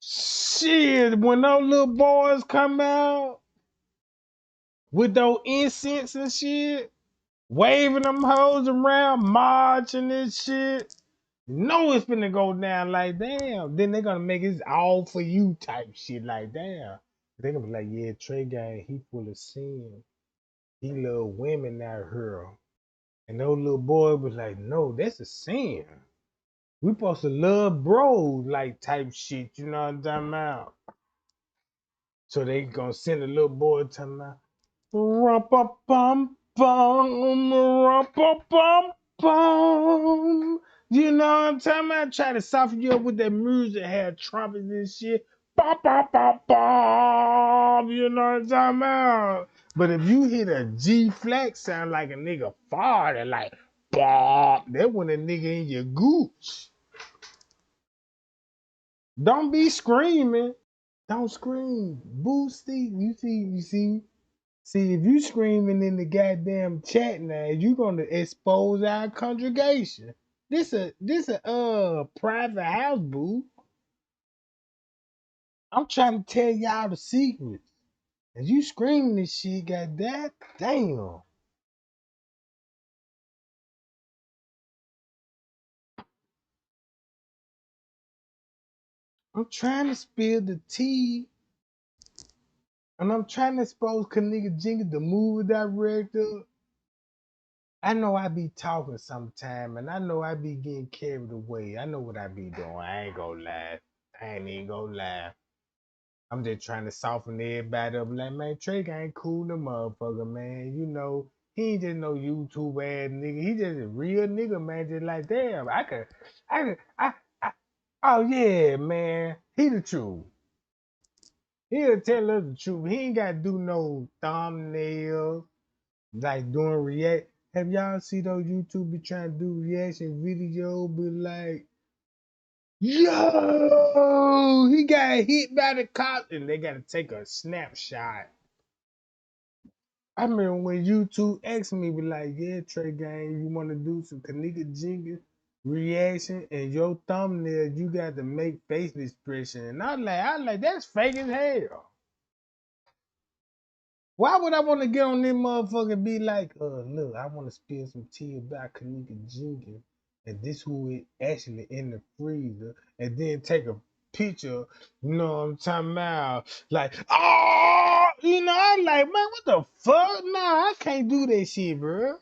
Shit, when those little boys come out with those incense and shit, waving them hoes around, marching and shit. You know it's finna go down like damn. Then they gonna make it all for you type shit like damn. They gonna be like, yeah, Trey Gang, he full of sin. He love women out here. And those little boys was like, no, that's a sin. We supposed to love bros like type shit, you know what I'm talking about? So they gonna send a little boy talking about rum-pa-bum-bum, rum-pa-bum-bum. You know what I'm talking about? Try to soften you up with that music, have trumpets and shit. Bum-bum-bum-bum. You know what I'm talking about? But if you hit a G flat, sound like a nigga farted, like bop. That when a nigga in your gooch. Don't be screaming. Don't scream. Boosty. See, if you screaming in the goddamn chat now, you gonna expose our congregation. This a private house, boo. I'm trying to tell y'all the secrets. And you screaming this shit, goddamn. Damn. I'm trying to spill the tea. And I'm trying to expose Kenneka Jenkins, the movie director. I know I be talking sometime, and I know I be getting carried away. I know what I be doing. I ain't gonna lie. I ain't even gonna lie. I'm just trying to soften everybody up. Like, man, Trey ain't cool the motherfucker, man. You know, he ain't just no YouTube ass nigga. He just a real nigga, man. Just like, damn, I oh yeah, man. He the truth. He'll tell us the truth. He ain't gotta do no thumbnails, like doing react. Have y'all see those YouTube be trying to do reaction video, be like, yo, he got hit by the cop, and they gotta take a snapshot. I remember when YouTube asked me, be like, yeah, Trey Gang, you wanna do some Kenneka Jenkins reaction, and your thumbnail, you got to make face expression. And I was like, that's fake as hell. Why would I want to get on this motherfucker and be like, look, I want to spill some tea about Kenneka Jenkins, and this who is actually in the freezer, and then take a picture, you know what I'm talking about? Like, oh, you know, I'm like, man, what the fuck? Nah, I can't do that shit, bro.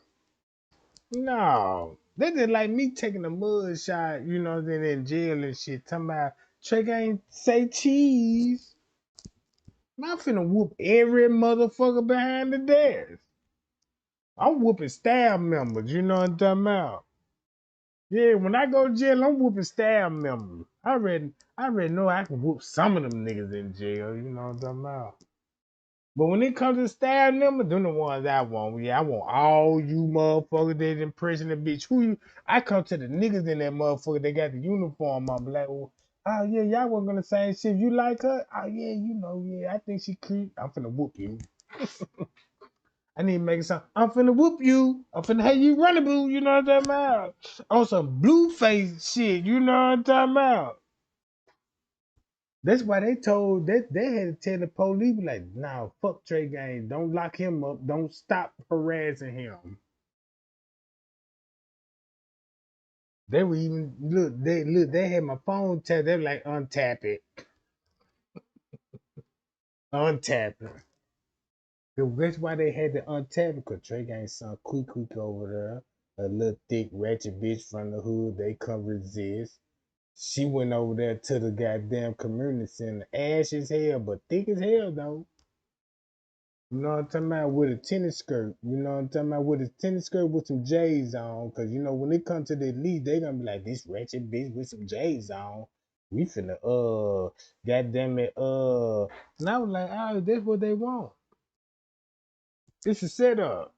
No. They just like me taking a mud shot, you know, then in jail and shit, talking about, Trey ain't say cheese. Man, I'm finna whoop every motherfucker behind the desk. I'm whooping staff members, you know what I'm talking about? Yeah, when I go to jail, I'm whooping staff members. I already know I can whoop some of them niggas in jail, you know what I'm talking about? But when it comes to staff members, them the ones I want. Yeah, I want all you motherfuckers that impressing the bitch. Who you? I come to the niggas in that motherfucker. They got the uniform on. Be like, well, oh yeah, y'all wasn't gonna say shit. You like her? Oh yeah, you know, yeah. I think she creep. I'm finna whoop you. I need to make it sound. I'm finna whoop you. I'm finna have you running, boo. You know what I'm talking about? On some blue face shit. You know what I'm talking about? That's why they told that they had to tell the police like, nah, fuck Trey Gang. Don't lock him up. Don't stop harassing him. They were even they had my phone tapped. They were like, untap it. Untap it. That's why they had to untap it, because Trey Gang son quick over there. A little thick ratchet bitch from the hood. They couldn't resist. She went over there to the goddamn community center. Ash as hell, but thick as hell though. You know what I'm talking about? With a tennis skirt. You know what I'm talking about? With a tennis skirt with some J's on. Cause you know when it comes to the league, they gonna be like, this wretched bitch with some J's on. We finna goddamn it, and I was like, oh, that's what they want. It's a setup.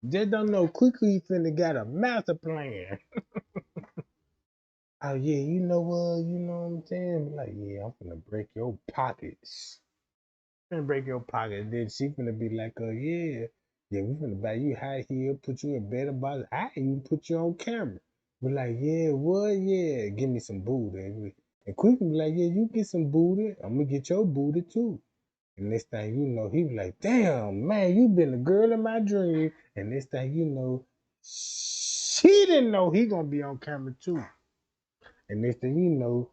They don't know quickly finna got a master plan. oh yeah, you know what, you know what I'm saying? Be like, yeah, I'm finna break your pockets. Finna break your pocket. Then she finna be like, yeah, yeah, we finna buy you high heel, put you in better box. I even put you on camera. Be like, yeah, what? Yeah, give me some booty. And Quick be like, yeah, you get some booty. I'm gonna get your booty too. And next thing you know, he be like, damn, man, you been the girl in my dream. And next thing you know, she didn't know he gonna be on camera too. And next thing you know,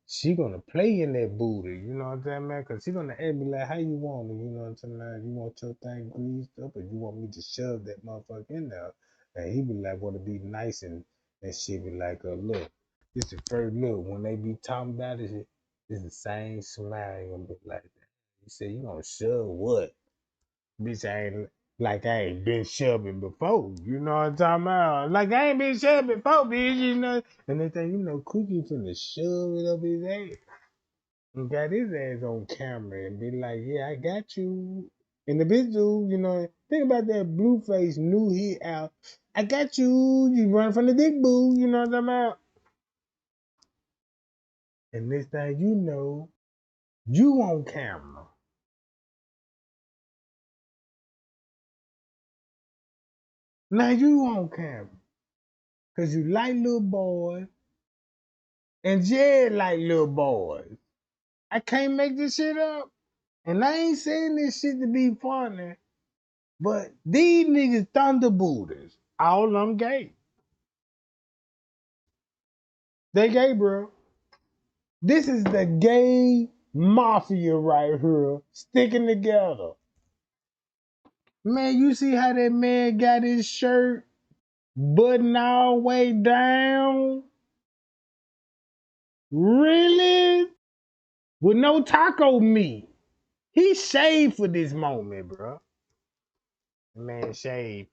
she gonna play in that booty, you know what I'm saying, man? Cause she gonna ask me like, how you want it, you know what I'm saying? Like, you want your thing greased up, or you want me to shove that motherfucker in there? And he be like, wanna be nice, and she be like, look, this the first look. When they be talking about it, it's the same smile. You gonna be like that. He said, you gonna shove what? Bitch, I ain't been shoving before. You know what I'm talking about? Like I ain't been shoving before, bitch, you know. And they think, you know, Cookie finna shove it up his ass. And got his ass on camera and be like, yeah, I got you. And the bitch dude, you know, think about that Blueface new hit out. I got you. You run from the dick boo. You know what I'm talking about? And this thing you know, you on camera. Now you on camera. Cause you like little boys. And Jed like little boys. I can't make this shit up. And I ain't saying this shit to be funny. But these niggas thunderbooters. All of them gay. They gay, bro. This is the gay mafia right here sticking together. Man, you see how that man got his shirt buttoned all the way down? Really? With no taco meat. He shaved for this moment, bro. Man, shaved.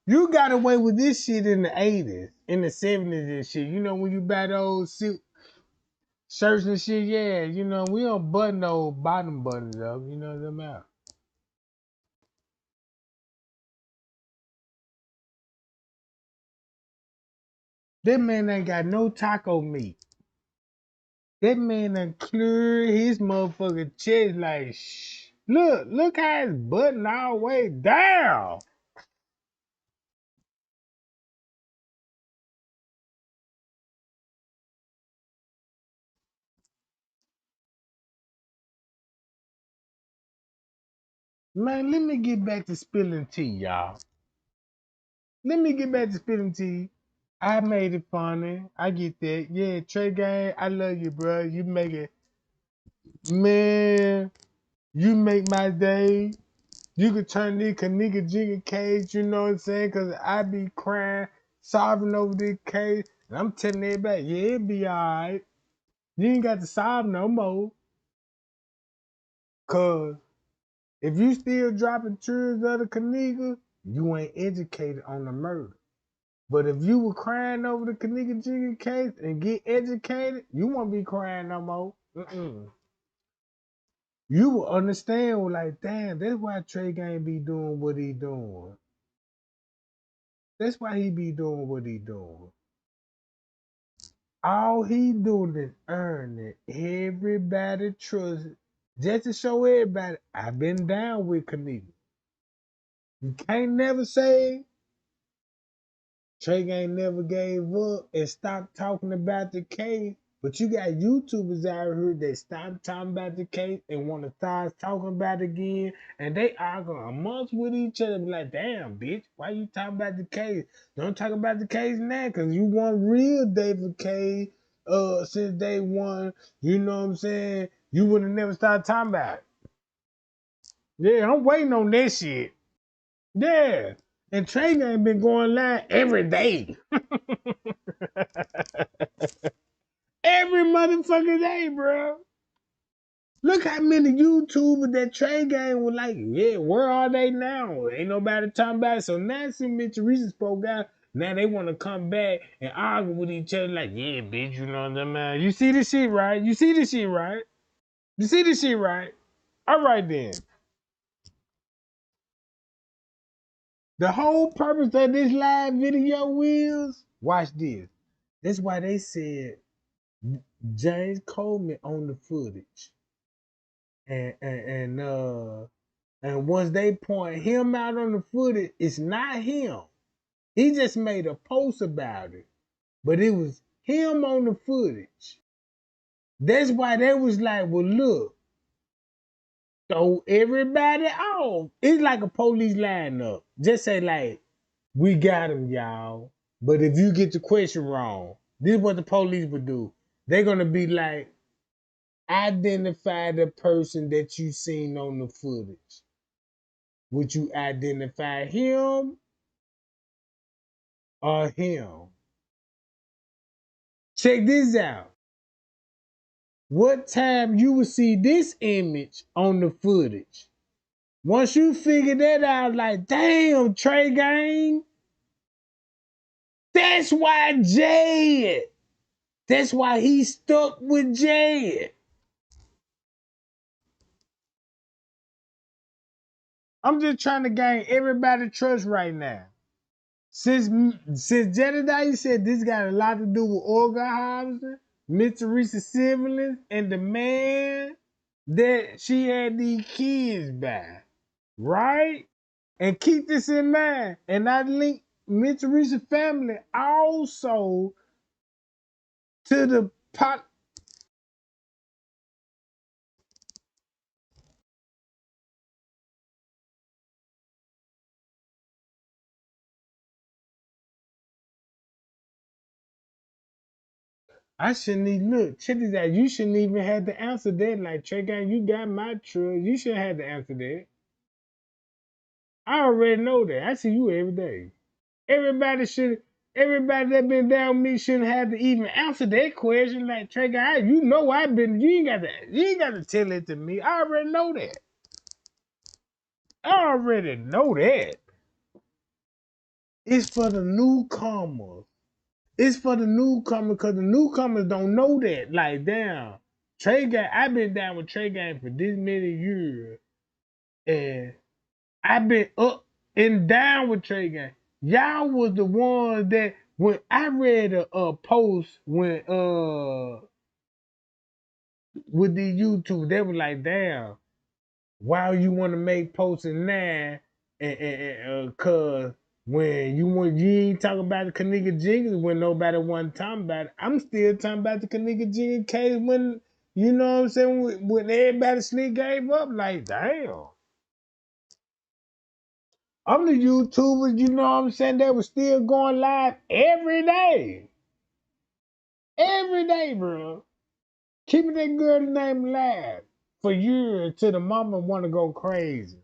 You got away with this shit in the 80s, in the 70s and shit. You know, when you buy those silk shirts and shit, yeah, you know, we don't button those bottom buttons up, you know what I'm about. That man ain't got no taco meat. That man done clear his motherfucking chest like, shh. Look how it's button all the way down. Man, let me get back to spilling tea, y'all. Let me get back to spilling tea. I made it funny. I get that. Yeah, Trey Gang, I love you, bro. You make it, man. You make my day. You could turn this Kenneka jigger case, you know what I'm saying? Cause I be crying, sobbing over this case, and I'm telling everybody, yeah, it be alright. You ain't got to sob no more. Cause if you still dropping tears of the Kenneka, you ain't educated on the murder. But if you were crying over the Kenneka jigger case and get educated, you won't be crying no more. You will understand, like, damn, that's why Trey Gang be doing what he doing. That's why he be doing what he doing. All he doing is earning everybody trust just to show everybody I've been down with Kenneka. You can't never say Trey ain't never gave up and stopped talking about the case. But you got YouTubers out here that stop talking about the case and want to start talking about it again. And they argue amongst with each other. Be like, damn, bitch, why you talking about the case? Don't talk about the case now, because you want real David Case since day one. You know what I'm saying? You would have never started talking about it. Yeah, I'm waiting on that shit. Yeah. And Trey ain't been going live every day. Every motherfucking day, bro. Look how many YouTubers that Trey Gang was like, yeah, where are they now? Ain't nobody talking about it. So now some Mitch Reese spoke out. Now they want to come back and argue with each other like, yeah, bitch, you know what I'm saying? You see this shit, right? You see this shit, right? You see this shit, right? All right, then. The whole purpose of this live video is, watch this. That's why they said James Coleman on the footage. And once they point him out on the footage, it's not him. He just made a post about it. But it was him on the footage. That's why they was like, well, look, throw everybody off. It's like a police lineup. Just say like, we got him, y'all. But if you get the question wrong, this is what the police would do. They're gonna be like, identify the person that you seen on the footage. Would you identify him or him? Check this out. What time you will see this image on the footage? Once you figure that out, like, damn, Trey Gang, that's why Jed. That's why he stuck with Jed. I'm just trying to gain everybody's trust right now. Since Jedediah said this got a lot to do with Olga Hobson, Mr. Reese's siblings, and the man that she had these kids by, right? And keep this in mind, and I link Mr. Reese's family also to the pot. I shouldn't even look. Check this out. You shouldn't even have to answer that. Like, Trey Gang, you got my trust. You shouldn't have to answer that. I already know that. I see you every day. Everybody that been down with me shouldn't have to even answer that question. Like, Trey Gang, you know I've been. You ain't got to tell it to me. I already know that. I already know that. It's for the newcomers. It's for the newcomers because the newcomers don't know that. Like, damn, Trey Gang, I've been down with Trey Gang for this many years. And I've been up and down with Trey Gang. Y'all was the ones that when I read a post when with the YouTube, they were like, damn, why you want to make posts in there and cause when you ain't talking about the Kenneka Jenkins when nobody wasn't talking about it. I'm still talking about the Kenneka Jenkins case when you know what I'm saying when everybody sleep gave up. Like, damn. I'm the YouTubers, you know what I'm saying, that was still going live every day. Every day, bro. Keeping that girl's name alive for years till the mama wanna go crazy.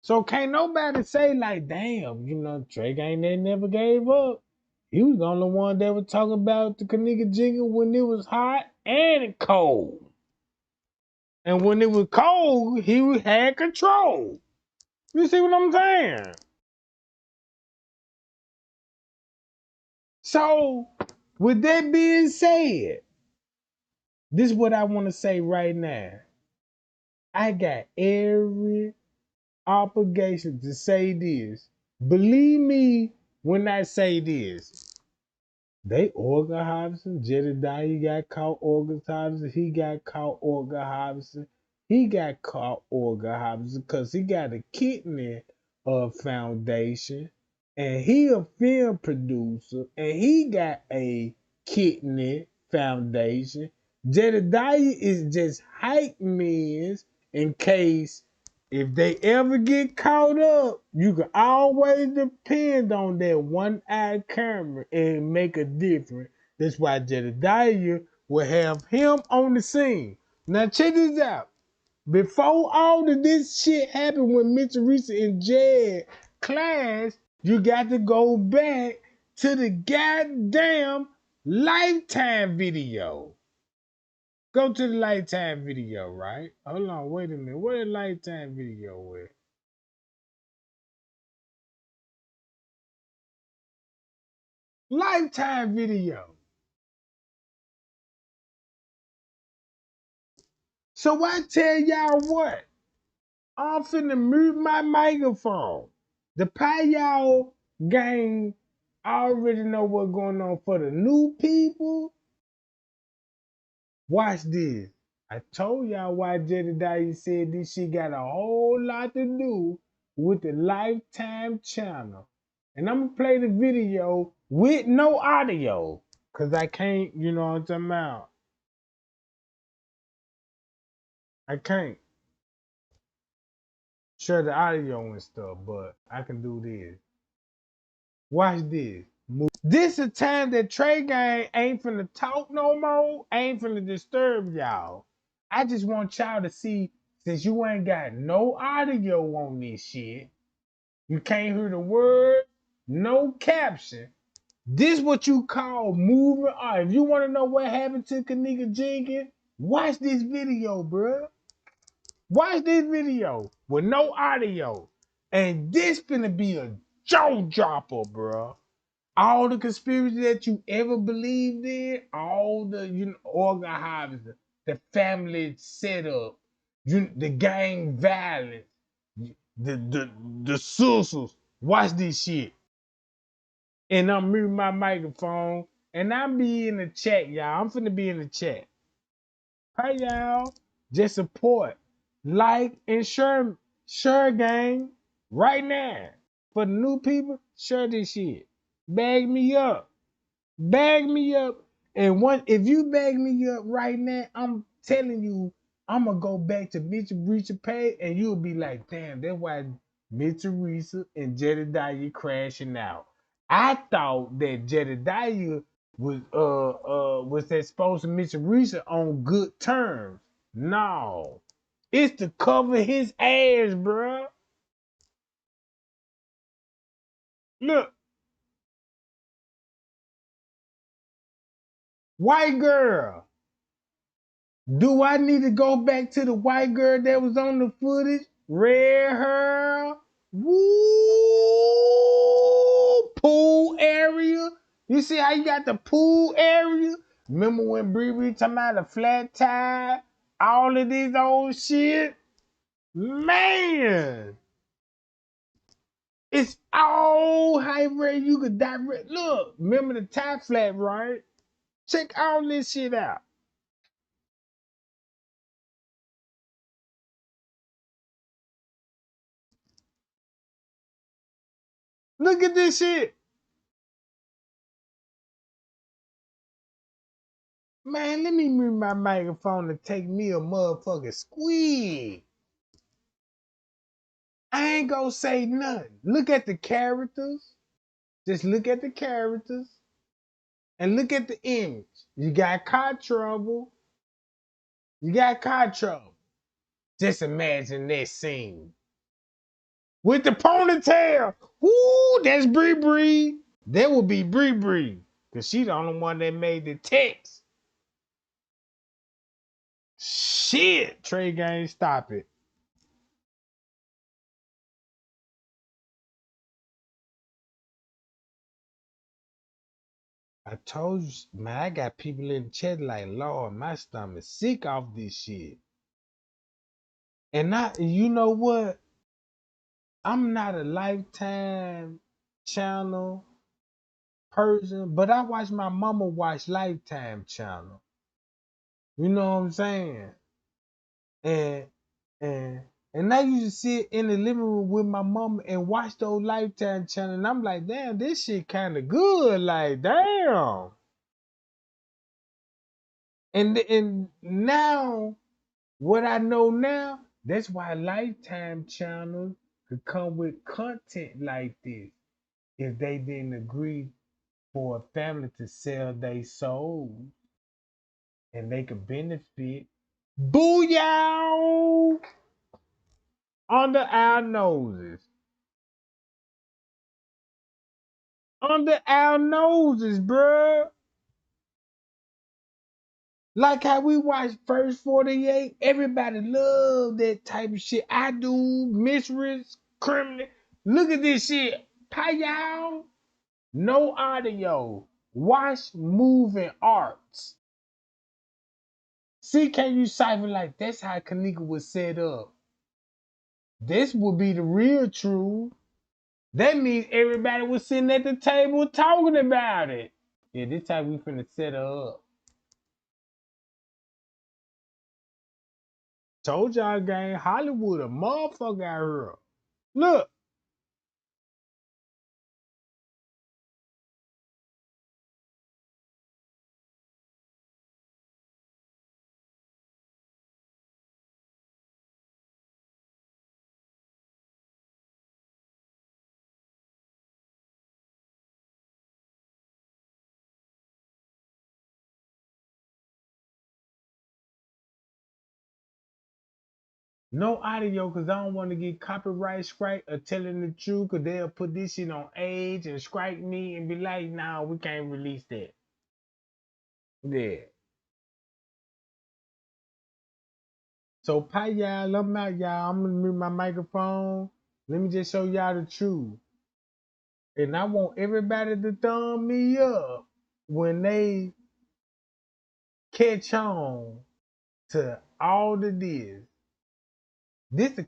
So can't nobody say like, damn, you know, Trey Gang they never gave up. He was the only one that was talking about the Kenneka Jenkins when it was hot and cold. And when it was cold, he had control. You see what I'm saying? So, with that being said, this is what I want to say right now. I got every obligation to say this. Believe me when I say this. They Olga Hobson, Jedediah got caught Olga Hobson. He got caught Olga Hobson. He got caught Olga Hobson because he got a kidney foundation. And he a film producer. And he got a kidney foundation. Jedediah is just hype men in case if they ever get caught up, you can always depend on that one-eyed camera and make a difference. That's why Jedediah will have him on the scene. Now check this out. Before all of this shit happened with Mr. Reese and Jed class, you got to go back to the goddamn Lifetime video. Go to the Lifetime video, right? Hold on, wait a minute. Where the Lifetime video at? Lifetime video. So I tell y'all what? I'm finna mute my microphone. The Payal gang already know what's going on for the new people. Watch this. I told y'all why Jedediah said this shit got a whole lot to do with the Lifetime channel. And I'm gonna play the video with no audio. Cause I can't, you know what I'm talking about. I can't share the audio and stuff, but I can do this. Watch this. This a time that Trey Gang ain't finna talk no more, ain't finna disturb y'all. I just want y'all to see, since you ain't got no audio on this shit, you can't hear the word, no caption. This what you call moving art. If you want to know what happened to Kenneka Jenkins, watch this video, bruh. Watch this video with no audio. And this finna be a jaw dropper, bruh. All the conspiracy that you ever believed in, all the organizers, the family setup, the gang violence, the sisters. Watch this shit. And I'm muting my microphone, and I'm be in the chat, y'all. I'm finna be in the chat. Hey, y'all. Just support, like, and share gang right now. For the new people, share this shit. Bag me up. Bag me up. And if you bag me up right now, I'm telling you, I'm gonna go back to Mitchell Breacher Pay, and you'll be like, damn, that's why Mitchell Reeser and Jedediah crashing out. I thought that Jedediah was exposed to Mitchell Reeser on good terms. No. It's to cover his ass, bruh. Look, white girl. Do I need to go back to the white girl that was on the footage? Red hair. Woo! Pool area. You see how you got the pool area? Remember when Bree talking about the flat tire? All of these old shit? Man! It's all high rate. You could direct. Look, remember the tie flat, right? Check all this shit out. Look at this shit. Man, let me mute my microphone to take me a motherfucking squeeze. I ain't gonna say nothing. Look at the characters. Just look at the characters. And look at the image. You got car trouble. You got car trouble. Just imagine that scene. With the ponytail. Woo, that's Bree Bree. That would be Bree Bree. Because she the only one that made the text. Shit. Trey Gang, stop it. I told you, man, I got people in the chat like, Lord, my stomach sick off this shit. And you know what? I'm not a Lifetime channel person, but I watch my mama watch Lifetime channel. You know what I'm saying? And and and I used to sit in the living room with my mama and watch those Lifetime channel, and I'm like, damn, this shit kind of good. Like, damn. And now, what I know now, that's why Lifetime channels could come with content like this if they didn't agree for a family to sell their souls and they could benefit. Booyah! Under our noses. Under our noses, bruh. Like how we watch First 48, everybody love that type of shit. I do, Mistress, Criminal. Look at this shit. Payal, no audio. Watch moving arts. See, can you cipher like that's how Kenneka was set up? This would be the real truth. That means everybody was sitting at the table talking about it. Yeah, this time we finna set her up. Told y'all, gang, Hollywood a motherfucker out here. Look. No audio because I don't want to get copyright strike or telling the truth because they'll put this shit on age and strike me and be like, nah, we can't release that. Yeah. So, pie y'all, I'm out, y'all. I'm going to mute my microphone. Let me just show y'all the truth. And I want everybody to thumb me up when they catch on to all of this. This the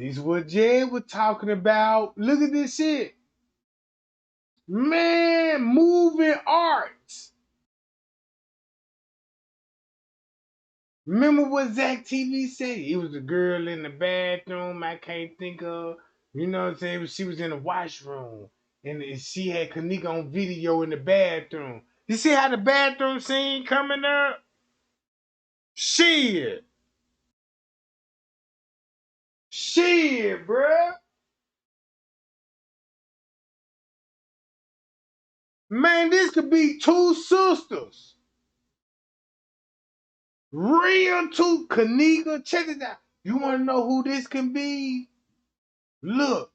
this what Jed was talking about. Look at this shit. Man, moving arts. Remember what Zach TV said? It was a girl in the bathroom. I can't think of, you know what I'm saying? She was in the washroom and she had Kenneka on video in the bathroom. You see how the bathroom scene coming up? Shit. Shit, bruh. Man, this could be two sisters. Real two Kenneka. Check this out. You want to know who this can be? Look.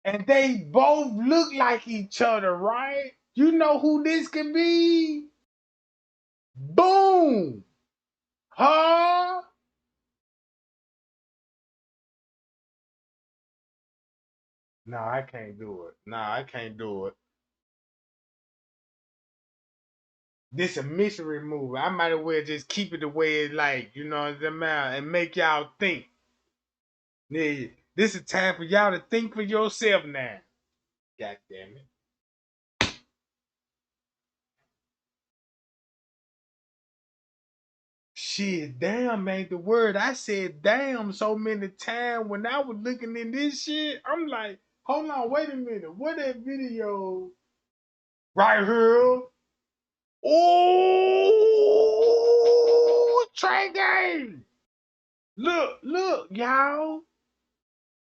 And they both look like each other, right? You know who this can be? Boom! Huh? No, I can't do it. No, I can't do it. This a mystery movie. I might as well just keep it the way it like, you know what I'm saying? And make y'all think. Yeah, this is time for y'all to think for yourself now. God damn it. Shit, damn ain't the word. I said damn so many times when I was looking in this shit. I'm like, hold on, wait a minute. What that video right here? Oh, Trey Gang. Look, y'all.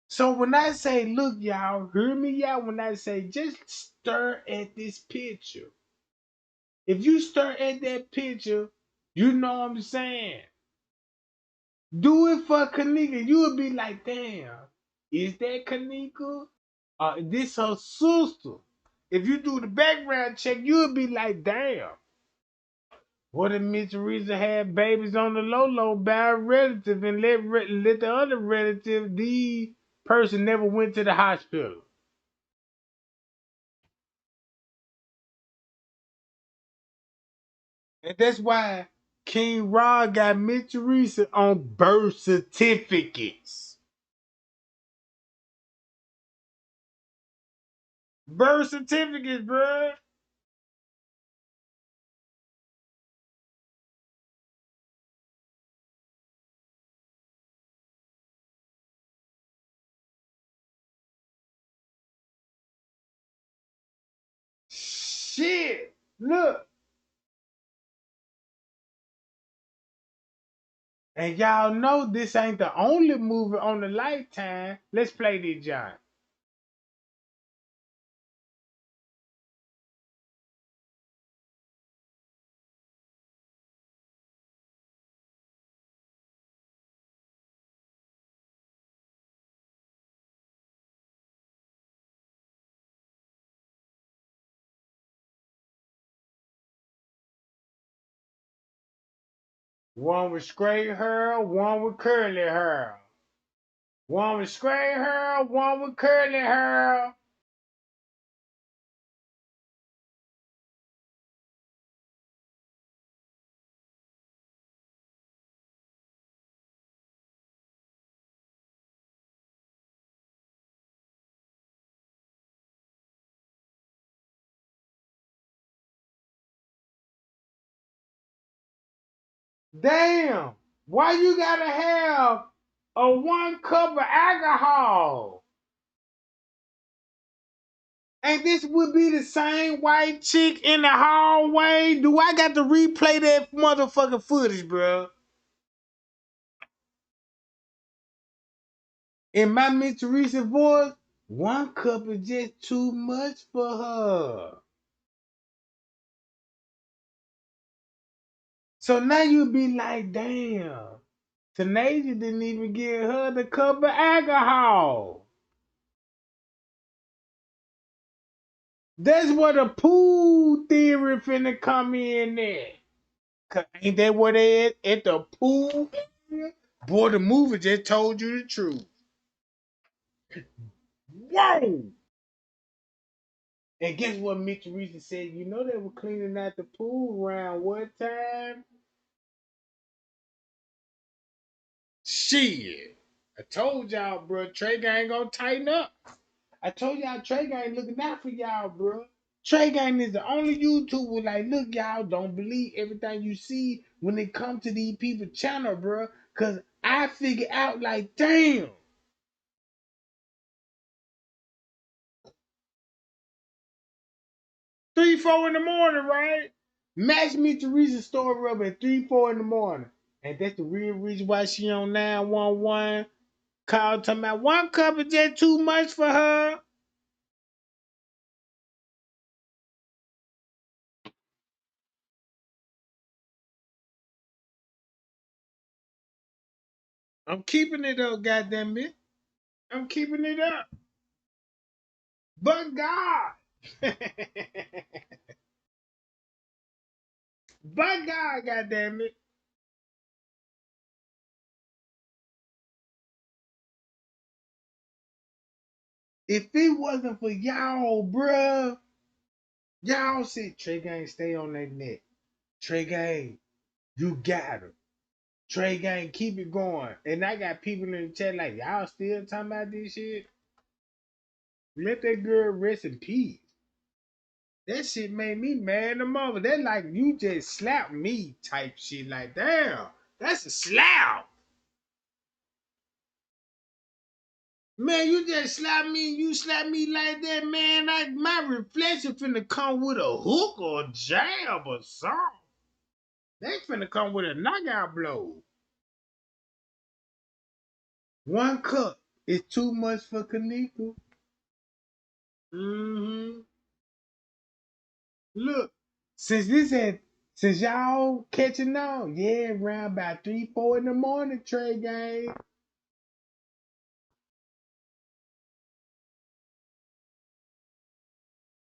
So when I say look, y'all, hear me out when I say just stare at this picture. If you stare at that picture, you know what I'm saying. Do it for Kenneka. You would be like, damn, is that Kenneka? This her sister. If you do the background check, you would be like, damn. What if Miss Teresa had babies on the low by a relative and let the other relative, the person never went to the hospital? And that's why King Rod got Miss Teresa on birth certificates. Birth certificates, bruh. Shit. Look. And y'all know this ain't the only movie on the Lifetime. Let's play this, John. One with straight hair, one with curly hair. One with straight hair, one with curly hair. Damn. Why you gotta have a 1 cup of alcohol? And this would be the same white chick in the hallway? Do I got to replay that motherfucking footage, bro? In my Miss Teresa voice, 1 cup is just too much for her. So now you be like, damn, Tanasia didn't even give her the cup of alcohol. That's where the pool theory finna come in there. 'Cause ain't that what they at the pool? Boy, the movie just told you the truth. Whoa! And guess what Miss Teresa said? You know they were cleaning out the pool around what time? Shit. I told y'all, bro, Trey Gang gonna tighten up. I told y'all Trey Gang looking out for y'all, bro. Trey Gang is the only YouTuber like, look, y'all don't believe everything you see when it comes to these people channel, bro. Cause I figure out like, damn. 3, 4 in the morning, right? Match me Teresa's story up at 3, 4 in the morning. And that's the real reason why she on 911. Called talking about 1 cup is just too much for her. I'm keeping it up, goddamn it. I'm keeping it up. But God. But God, goddamn it. If it wasn't for y'all, bruh, y'all said Trey Gang stay on that neck. Trey Gang, you got him. Trey Gang, keep it going. And I got people in the chat like, y'all still talking about this shit? Let that girl rest in peace. That shit made me mad the mother. That like you just slapped me type shit. Like, damn, that's a slap. Man, you just slap me, you slap me like that, man. Like my reflection finna come with a hook or a jab or something. They finna come with a knockout blow. 1 cup is too much for Kenneka. Mm-hmm. Look, since y'all catching on, yeah, around about 3, 4 in the morning, Trey Gang.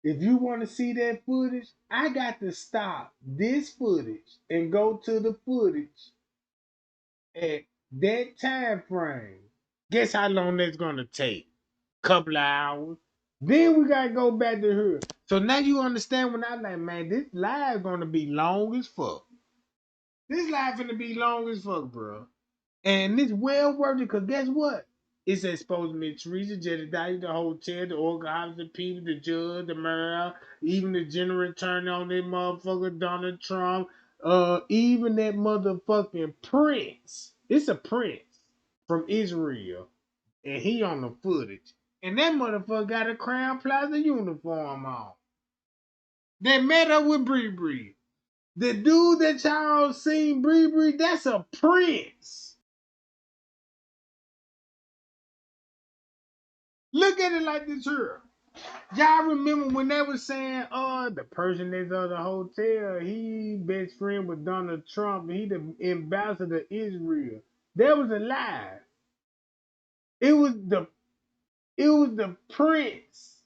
If you want to see that footage, I got to stop this footage and go to the footage at that time frame. Guess how long that's gonna take? Couple of hours. Then we gotta go back to her. So now you understand when I like, man, this live gonna be long as fuck. This live gonna be long as fuck, bro. And it's well worth it, because guess what? It's exposed to me, Teresa, Jedediah, the hotel, the organizer, people, the judge, the mayor, even the general attorney on that motherfucker, Donald Trump, even that motherfucking prince. It's a prince from Israel, and he on the footage. And that motherfucker got a Crown Plaza uniform on. That met up with Bree Bree. The dude that y'all seen Bree Bree, that's a prince. Look at it like this here. Y'all remember when they was saying, the person that's at the hotel, he best friend with Donald Trump, he the ambassador to Israel. That was a lie. It was the prince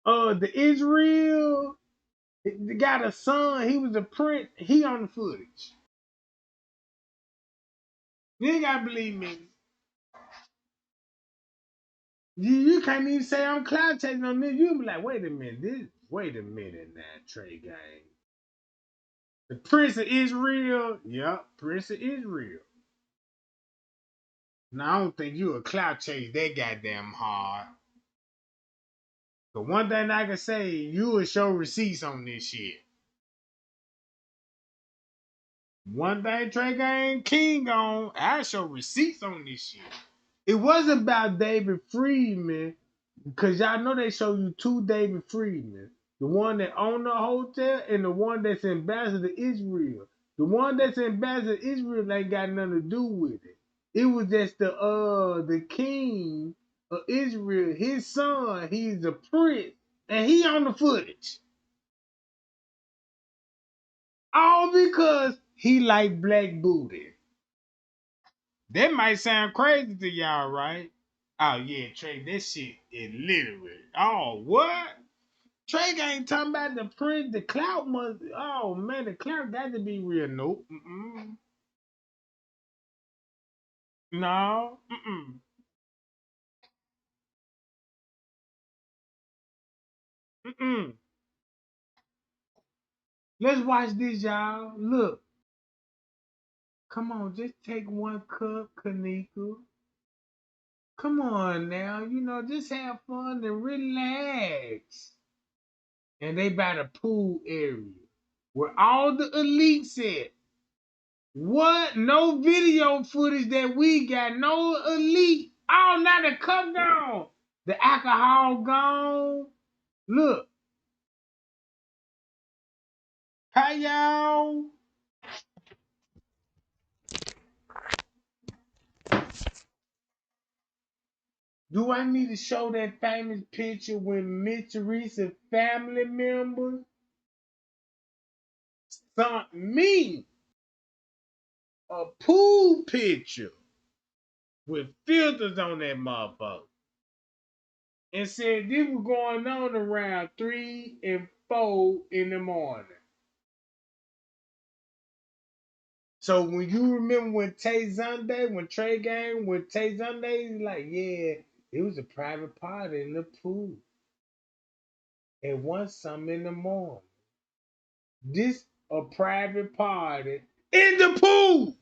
of the Israel. They got a son. He was a prince. He on the footage. You ain't gotta believe me. You can't even say I'm cloud chasing on this. You be like, wait a minute, now, Trey Gang. The Prince of Israel, yep, Prince of Israel. Now I don't think you a cloud chase that goddamn hard. But one thing I can say, you will show receipts on this shit. One thing Trey Gang King on, I show receipts on this shit. It wasn't about David Friedman, because y'all know they show you two David Friedman. The one that owned the hotel and the one that's ambassador to Israel. The one that's ambassador to Israel ain't got nothing to do with it. It was just the king of Israel, his son, he's a prince, and he on the footage. All because he like black booty. That might sound crazy to y'all, right? Oh yeah, Trey, that shit is literally. Oh, what? Trey ain't talking about the print, the clout must. Oh man, the clout got to be real. Nope. Mm-mm. No. Mm-mm. Mm-mm. Let's watch this, y'all. Look. Come on, just take one cup, Kenneka. Come on now, just have fun and relax. And they by the pool area where all the elites at. What? No video footage that we got. No elite. Oh, now the cup gone. The alcohol gone. Look. Hi, y'all. Do I need to show that famous picture when Miss Teresa's family members sent me a pool picture with filters on that motherfucker and said this was going on around 3 and 4 in the morning. So when you remember when Tay Sunday, when Trey Gang, when Tay Sunday, he's like, yeah, it was a private party in the pool at 1 something in the morning. This a private party in the pool.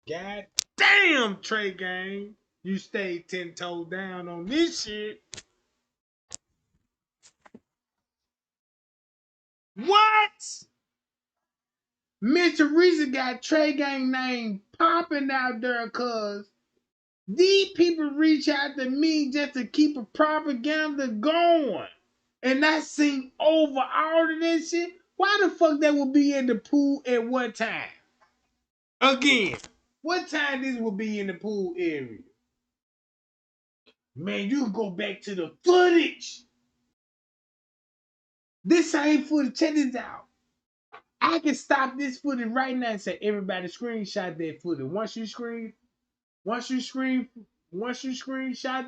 God damn, Trey Gang, you stayed 10 toes down on this shit. What? Miss Teresa got Trey Gang name popping out there cause these people reach out to me just to keep a propaganda going. And I seen over all of this shit. Why the fuck they would be in the pool at what time? Again, what time this would be in the pool area? Man, you can go back to the footage. This same footage, check this out. I can stop this footage right now and say everybody screenshot that footage. Once you screenshot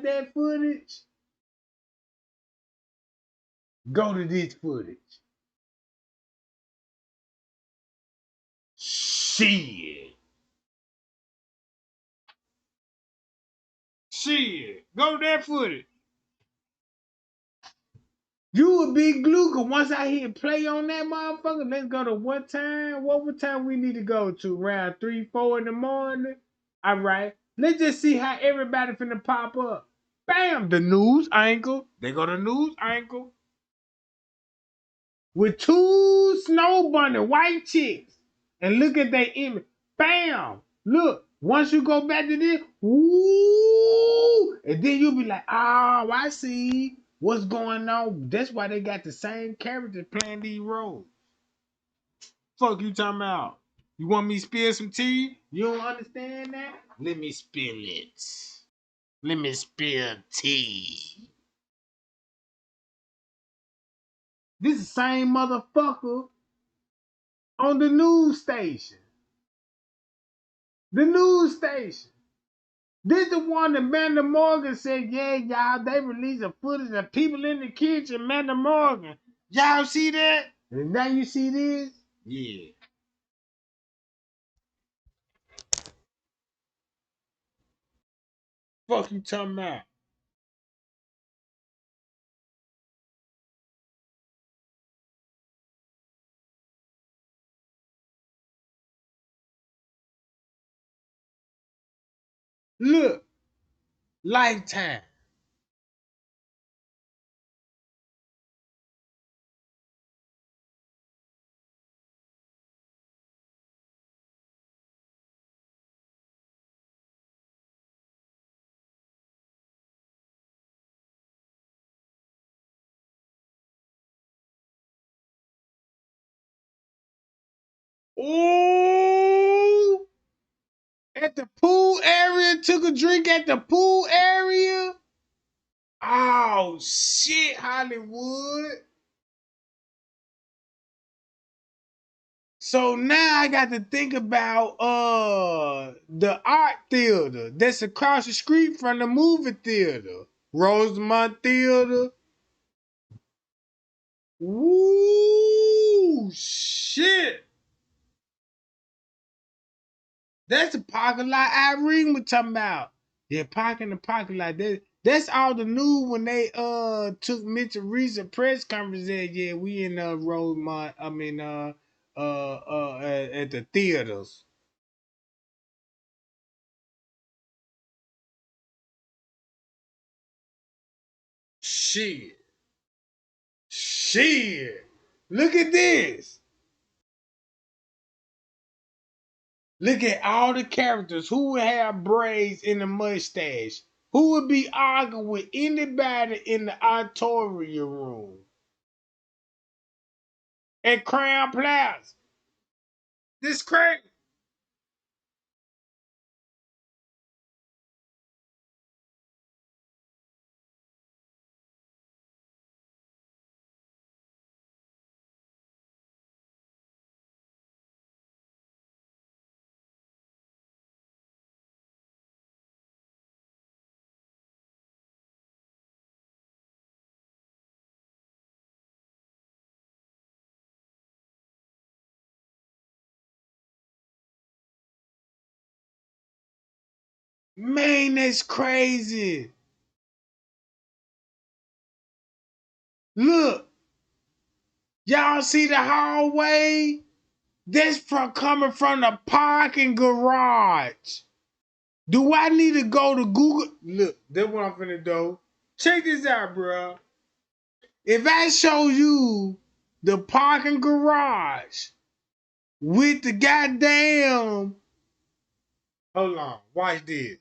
that footage, go to this footage. Shit. Go to that footage. You a big glue, cause once I hit play on that motherfucker, let's go to what time? What time we need to go to? Around 3, 4 in the morning? All right. Let's just see how everybody finna pop up. Bam! The news anchor. They go to news anchor. With 2 snow bunny white chicks. And look at their image. Bam! Look. Once you go back to this, woo! And then you'll be like, oh, I see. What's going on? That's why they got the same characters playing these roles. Fuck you talking about? You want me to spill some tea? You don't understand that? Let me spill it. Let me spill tea. This is the same motherfucker on the news station. The news station. This the one that Amanda Morgan said, yeah, y'all, they released a footage of people in the kitchen, Amanda Morgan. Y'all see that? And now you see this? Yeah. Fuck you talking about? Look, Lifetime. Ooh! At the pool area, took a drink at the pool area. Oh shit, Hollywood. So now I got to think about the art theater that's across the street from the movie theater. Rosemont Theater. Woo shit. That's the parking lot Irene was talking about. Yeah, parking the parking lot. That's all the news when they took Mitchell Reese press conference said, yeah, we in Rosemont, at the theaters. Shit. Shit. Look at this. Look at all the characters. Who would have braids in the mustache? Who would be arguing with anybody in the auditorium room? At Crown Plaza. This crazy. Man, that's crazy. Look, y'all see the hallway? That's from coming from the parking garage. Do I need to go to Google? Look, that's what I'm finna do. Check this out, bro. If I show you the parking garage with the goddamn, hold on, watch this.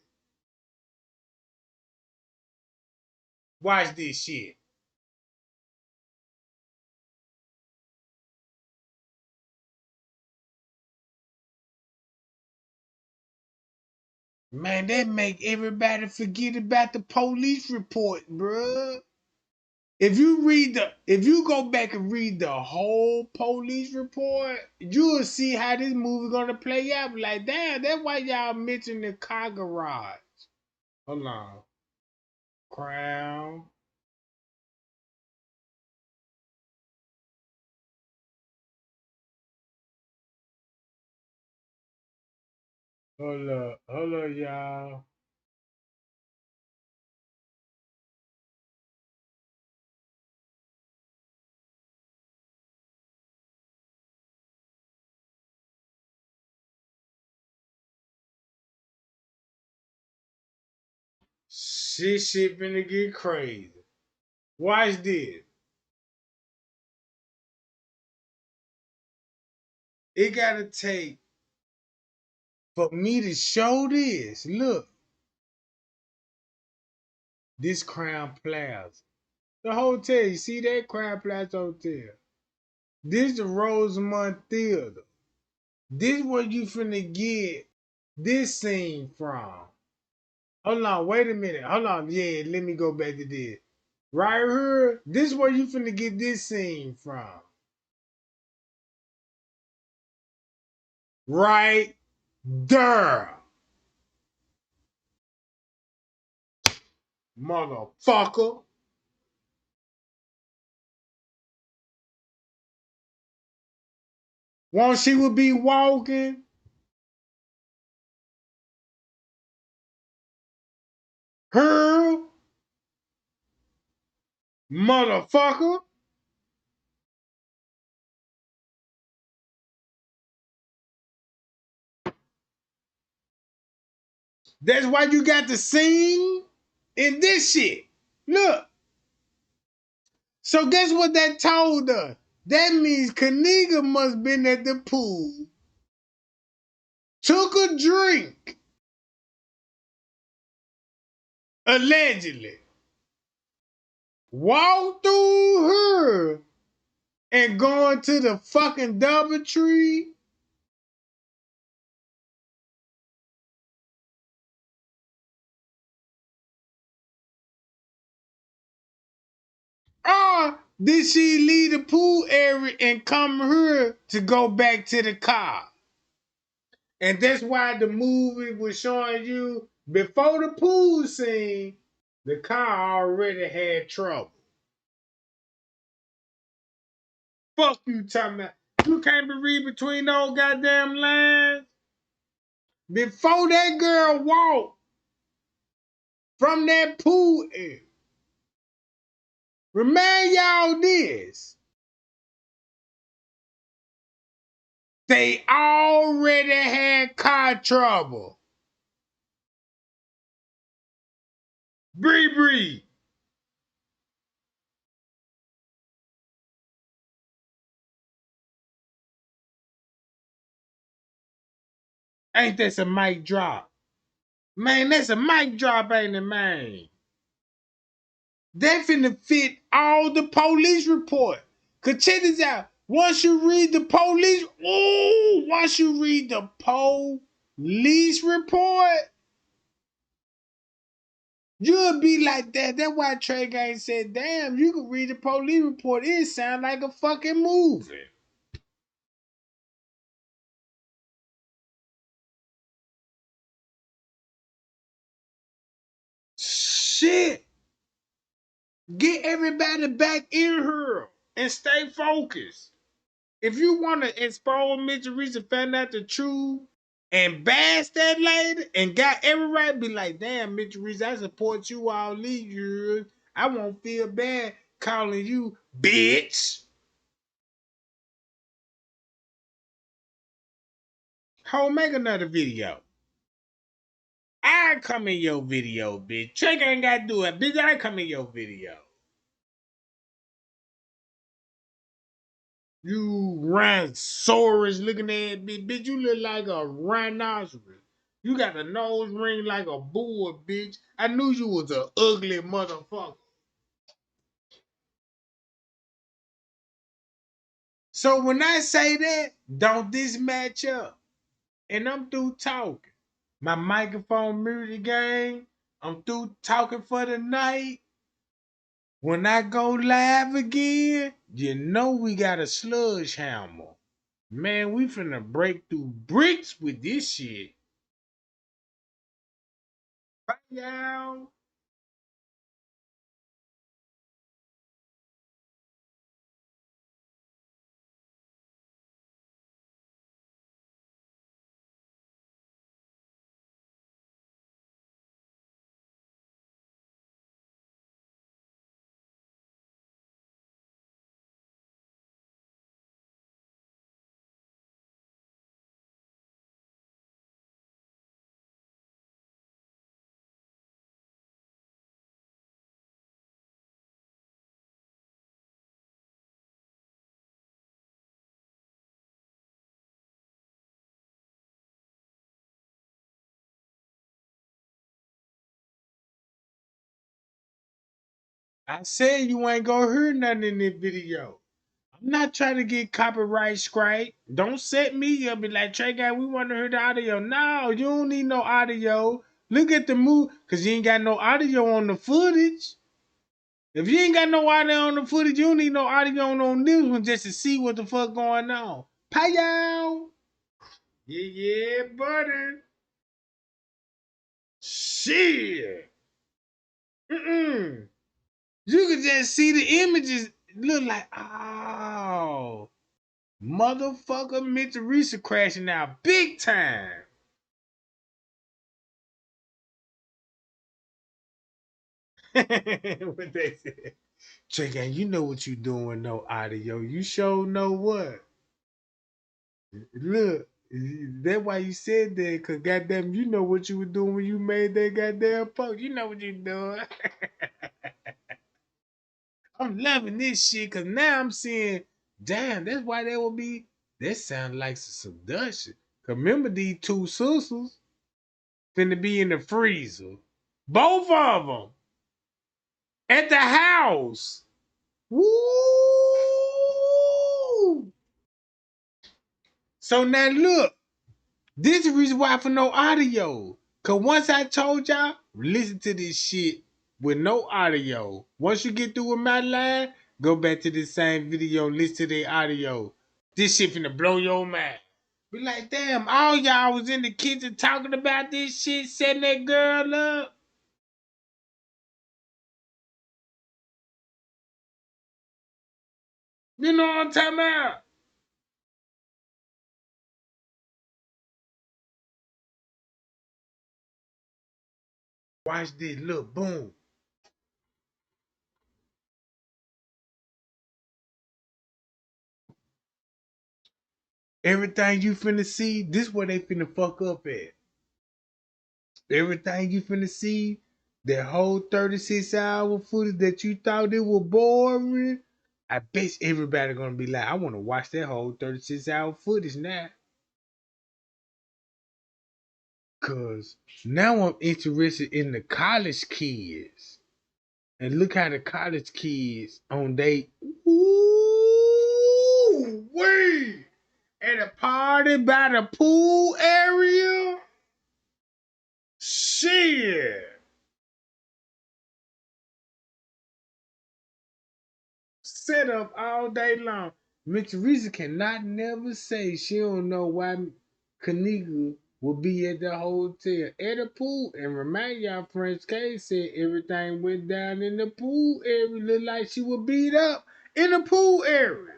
Watch this shit. Man, that make everybody forget about the police report, bruh. If you go back and read the whole police report, you'll see how this movie gonna play out. Like, damn, that's why y'all mentioned the car garage. Hold on. Crown. Hold up, y'all. Shit finna get crazy. Watch this. It gotta take for me to show this. Look, this Crown Plaza. The hotel, you see that Crab Palace Hotel? This the Rosemont Theater. This where you finna get this scene from. Hold on, wait a minute. Hold on, yeah, let me go back to this. Right here, this where you finna get this scene from. Right there. Motherfucker. Once she would be walking, her motherfucker. That's why you got the scene in this shit. Look. So guess what that told us? That means Kenneka must been at the pool, took a drink, allegedly, walked through her, and going to the fucking DoubleTree. Or did she leave the pool area and come here to go back to the car? And that's why the movie was showing you before the pool scene, the car already had trouble. Fuck you talking about. You can't be read between those goddamn lines. Before that girl walked from that pool area, remind y'all this. They already had car trouble. Bree. Ain't this a mic drop? Man, that's a mic drop, ain't it, man? That finna fit all the police report. Cause check this out. Once you read the police report, you'll be like that. That's why Trey Gang said, damn, you can read the police report. It sound like a fucking movie. Shit. Get everybody back in here and stay focused. If you want to expose Mitchell Reese and find out the truth and bash that lady and got every right, be like, damn, Mitchell Reese, I support you all these years. I won't feel bad calling you bitch. Ho, make another video. I come in your video, bitch. Trick ain't got to do it, bitch. I come in your video. You rhinoceros looking at me, bitch. You look like a rhinoceros. You got a nose ring like a bull, bitch. I knew you was a ugly motherfucker. So when I say that, don't this match up? And I'm through talking. My microphone muted, gang. I'm through talking for the night. When I go live again, you know we got a sludge hammer. Man, we finna break through bricks with this shit. Bye, y'all. I said you ain't gonna hear nothing in this video. I'm not trying to get copyright strike. Don't set me up. Be like, Trey guy, we want to hear the audio. No, you don't need no audio. Look at the move, cause you ain't got no audio on the footage. If you ain't got no audio on the footage, you don't need no audio on no news one just to see what the fuck going on. Pow! Yeah, yeah, buddy. Shit. Mm-mm. You can just see the images. Look like, oh, motherfucker, Mitch Teresa crashing out big time. What they said. Trey, you know what you doing, no audio. You sure know what. Look, that's why you said that, cause goddamn, you know what you were doing when you made that goddamn post. You know what you doing. I'm loving this shit, cause now I'm seeing, damn, that's why they will be. That sound like some seduction. Cause remember these two sisters finna be in the freezer, both of them at the house. Woo! So now look. This is the reason why for no audio. Cause once I told y'all, listen to this shit with no audio. Once you get through with my line, go back to the same video, listen to the audio. This shit finna blow your mind. Be like, damn, all y'all was in the kitchen talking about this shit, setting that girl up. You know what I'm talking about? Watch this, look, boom. Everything you finna see, this where they finna fuck up at. Everything you finna see, that whole 36-hour footage that you thought it was boring, I bet everybody gonna be like, I wanna watch that whole 36-hour footage now. Cause now I'm interested in the college kids. And look how the college kids on they ooh wee at a party by the pool area. Shit. Set up all day long. Miss Teresa cannot never say she don't know why Kenneka will be at the hotel at the pool. And remind y'all, French K said everything went down in the pool area. Looked like she was beat up in the pool area.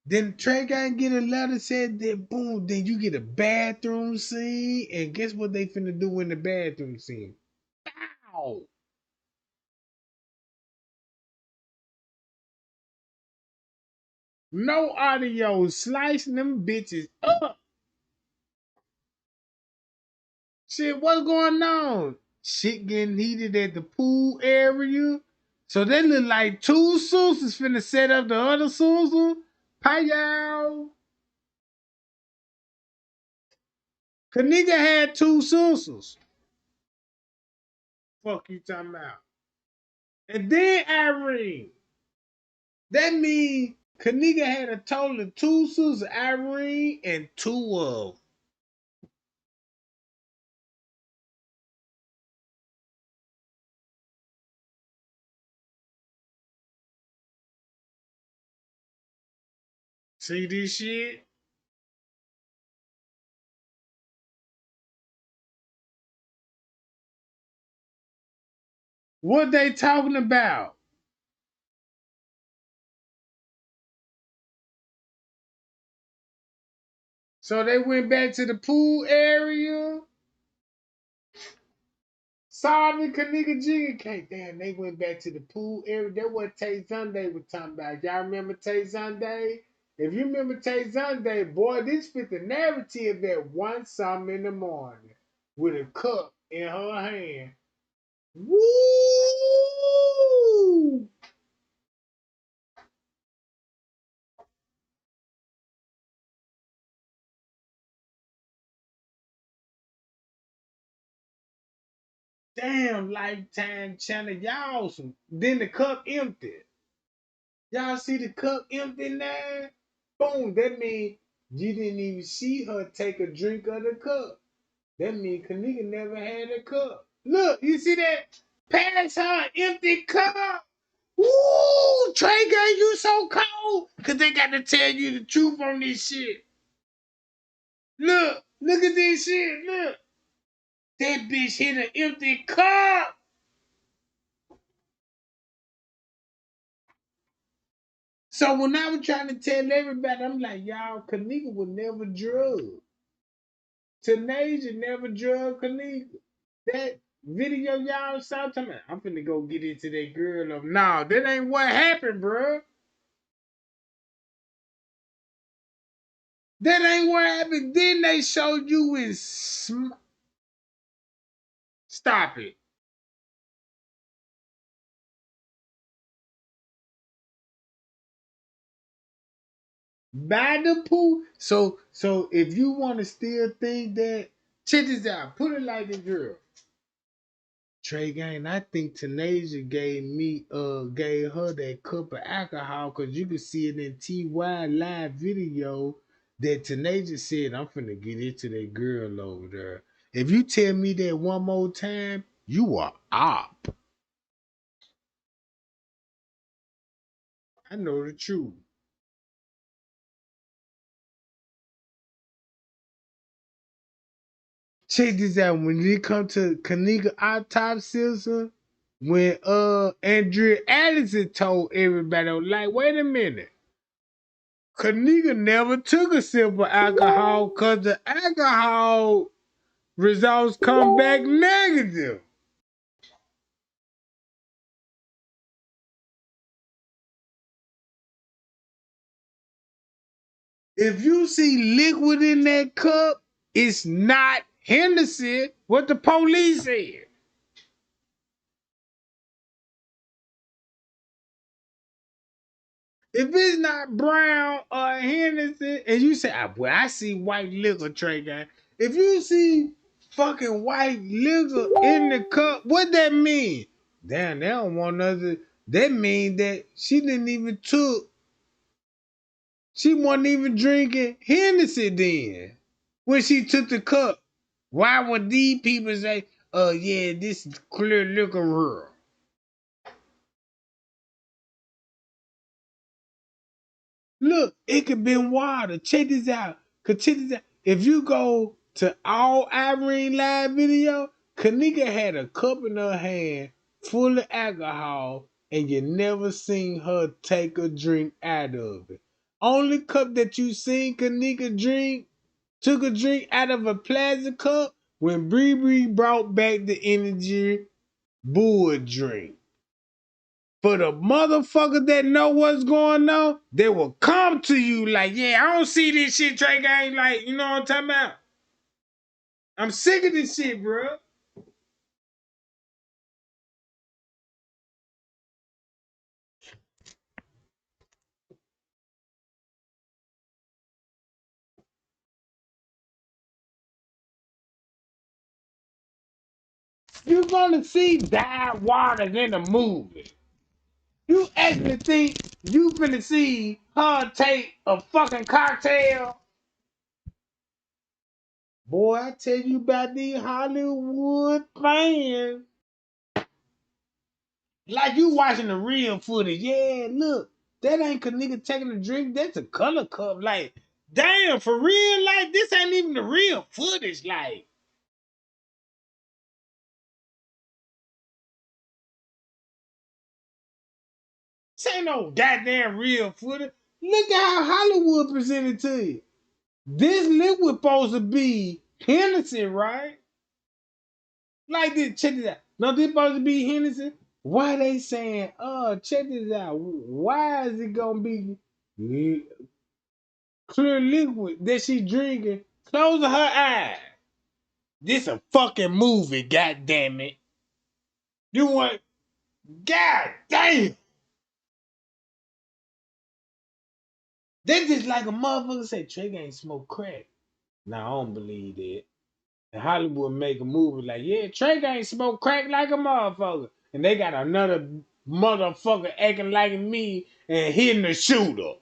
Then Trey Gang get a letter said that boom, then you get a bathroom scene. And guess what they finna do in the bathroom scene? Ow! No audio, slicing them bitches up. Shit, what's going on? Shit getting heated at the pool area. So they look like two Susans finna set up the other Susan. Payal. Kenneka had two Susans. Fuck you talking about. And then Irene. That means Kenneka had a total of two Susans, Irene, and two of them. See this shit? What they talking about? So they went back to the pool area. Sorry, Kenneka Jigga cake. Damn, they went back to the pool area. That what Tay Sunday was talking about. Y'all remember Tay Sunday? If you remember Tay Sunday, boy, this fit the narrative that one something in the morning with a cup in her hand. Woo! Damn, Lifetime channel, y'all some. Then the cup empty. Y'all see the cup empty now? Boom, that mean you didn't even see her take a drink of the cup. That mean Kenneka never had a cup. Look, you see that? Pass her empty cup. Woo! Trey Gang, you so cold. Cause they got to tell you the truth on this shit. Look at this shit. Look. That bitch hit an empty cup. So when I was trying to tell everybody, I'm like, y'all, Kenneka would never drug. Tanasia never drug Kenneka. That video y'all saw, I'm finna go get into that girl. Nah, that ain't what happened, bro. That ain't what happened. Then they showed you in Stop it. By the pool. So if you want to still think that, check this out. Put it like this, girl. Trey Gang, I think Tanasia gave her that cup of alcohol because you can see it in TY live video that Tanasia said, I'm finna get into that girl over there. If you tell me that one more time, you are op. I know the truth. Check this out. When it come to Kenneka autopsy, when Andrea Allison told everybody, like, wait a minute. Kenneka never took a sip of alcohol because the alcohol results come back negative. If you see liquid in that cup, it's not Henderson, what the police said. If it's not Brown or Henderson, and you say, well, I see white liquor, Trey Guy. If you see fucking white liquor in the cup, what that mean? Damn, they don't want nothing. That mean that she didn't even took, she wasn't even drinking Hennessy then. When she took the cup, why would these people say, oh yeah, this is clear liquor? Look, it could be water. Check this out. Check this out. If you go to all Irene live video, Kenneka had a cup in her hand full of alcohol, and you never seen her take a drink out of it. Only cup that you seen Kenneka took a drink out of a plastic cup when Bree brought back the energy bull drink. For the motherfuckers that know what's going on, they will come to you like, yeah, I don't see this shit, Trey Gang. Like, you know what I'm talking about? I'm sick of this shit, bro. You're gonna see Died Waters in the movie. You actually think you finna see her take a fucking cocktail? Boy, I tell you about these Hollywood fans. Like you watching the real footage. Yeah, look, that ain't Kenneka taking a drink. That's a color cup. Like, damn, for real? Like, this ain't even the real footage. Like, this ain't no goddamn real footage. Look at how Hollywood presented to you. This liquid supposed to be Hennessy, right? Like this, check this out. No, this supposed to be Hennessy. Why they saying, oh, check this out. Why is it gonna be clear liquid that she drinking? Close her eyes. This a fucking movie, god damn it. You want, god damn. They just like a motherfucker say Trey ain't smoke crack. Nah, I don't believe that. And Hollywood make a movie like, yeah, Trey Gang smoke crack like a motherfucker. And they got another motherfucker acting like me and hitting the shooter.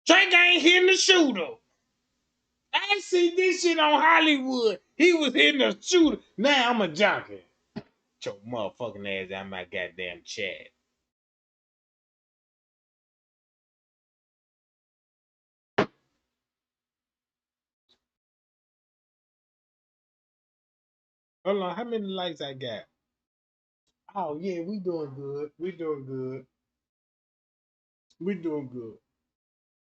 Trey Gang hitting the shooter. I see this shit on Hollywood. He was hitting the shooter. Now I'm a junkie. Get your motherfucking ass out my goddamn chat. Hold on, how many likes I got? Oh yeah, we doing good. We doing good. We doing good.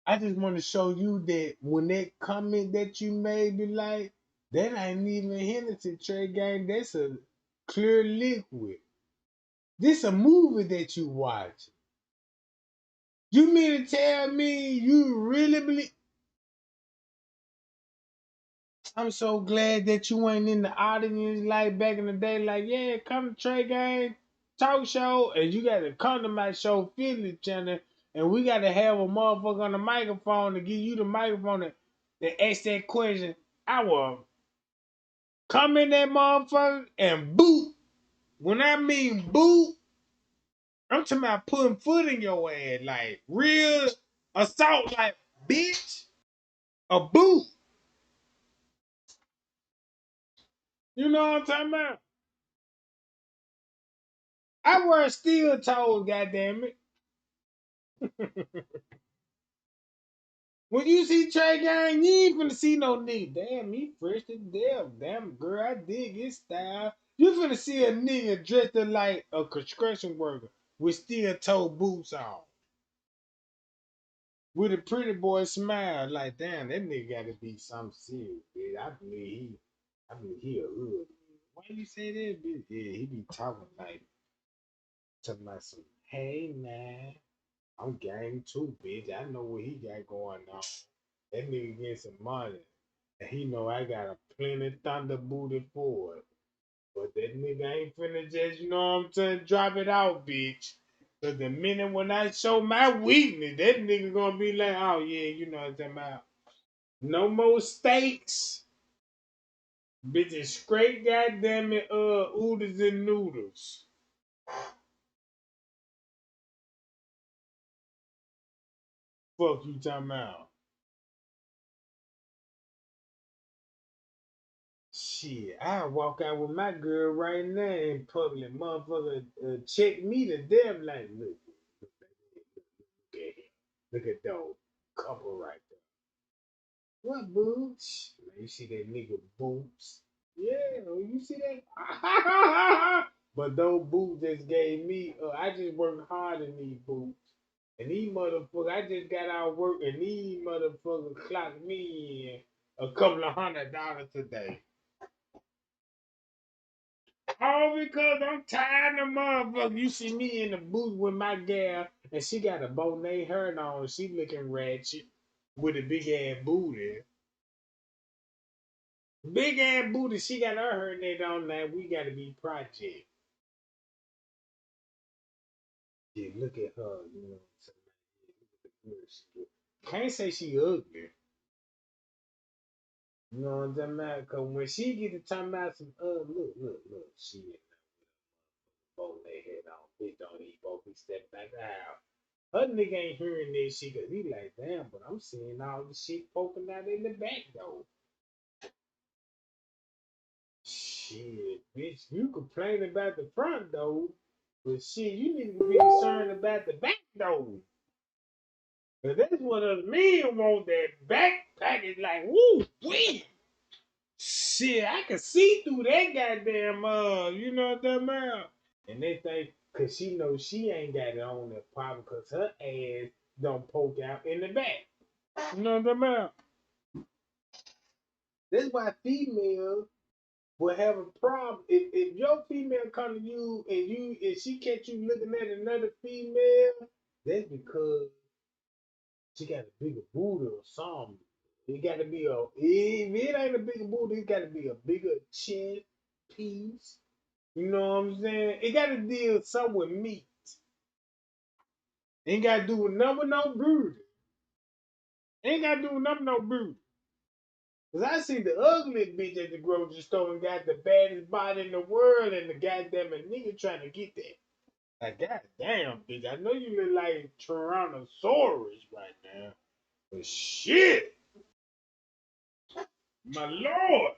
I just want to show you that when that comment that you made be like, that ain't even Hennessy Trey Gang. That's a clear liquid. This a movie that you watch. You mean to tell me you really believe? I'm so glad that you ain't in the audience like back in the day. Like, yeah, come to Trey Gang talk show, and you got to come to my show, Philly Channel, and we got to have a motherfucker on the microphone to give you the microphone to ask that question. I will come in that motherfucker and boot. When I mean boot, I'm talking about putting foot in your ass, like real assault, like bitch, a boot. You know what I'm talking about? I wear steel toes, goddamn it. When you see Trey Gang, you ain't finna see no nigga. Damn, he fresh to death. Damn, girl, I dig his style. You finna see a nigga dressed up like a construction worker with steel toe boots on. With a pretty boy smile, like, damn, that nigga gotta be something serious, bitch. I believe he a hood. Why you say that, bitch? Yeah, he be talking about some, hey, man, I'm gang too, bitch. I know what he got going on. That nigga get some money. And he know I got a plenty thunder booty for it. But that nigga ain't finna just, you know what I'm saying, drop it out, bitch. Cause the minute when I show my weakness, that nigga gonna be like, oh yeah, you know what I'm talking about. No more steaks. Bitches straight goddamn it, oodles and noodles. Fuck you talking about. Shit, I walk out with my girl right now in public. Motherfucker check me to death like, look at him. Look at those couple right there. What boots? Man, you see that nigga boots? Yeah, you see that? But those boots just gave me, I just worked hard in these boots. And these motherfuckers, I just got out of work and these motherfuckers clocked me in a couple of $100 today. All because I'm tired of motherfucker. You see me in the booth with my gal, and she got a Bonet hair on. She looking ratchet with a big ass booty. Big ass booty. She got her hair net on that. We got to be project. Yeah, look at her. You know what I'm saying? Look at the girl she look. Can't say she ugly. You know what I'm talking about? Cause when she get to talking about some, look, she in Bonet head on. Bitch don't eat both. He step back out. Her nigga ain't hearing this shit because he like, damn, but I'm seeing all the shit poking out in the back though. Shit, bitch, you complain about the front though, but shit, you need to be concerned about the back though. Cause that's what us men want, that back package like, woo, wee. Shit, I can see through that goddamn, you know what I'm about? And they think, cause she knows she ain't got it on that problem, cause her ass don't poke out in the back. You know what I'm about? That's why females will have a problem if your female come to you and she catch you looking at another female. That's because she got a bigger booty or something. It got to be if it ain't a bigger booty, it got to be a bigger chest piece. You know what I'm saying? It got to deal some with meat. Ain't got to do with number no booty. Ain't got to do with number no booty. Cause I see the ugly bitch at the grocery store and got the baddest body in the world, and the goddamn nigga trying to get that. Like, goddamn, bitch, I know you look like Tyrannosaurus right now, but shit, my lord,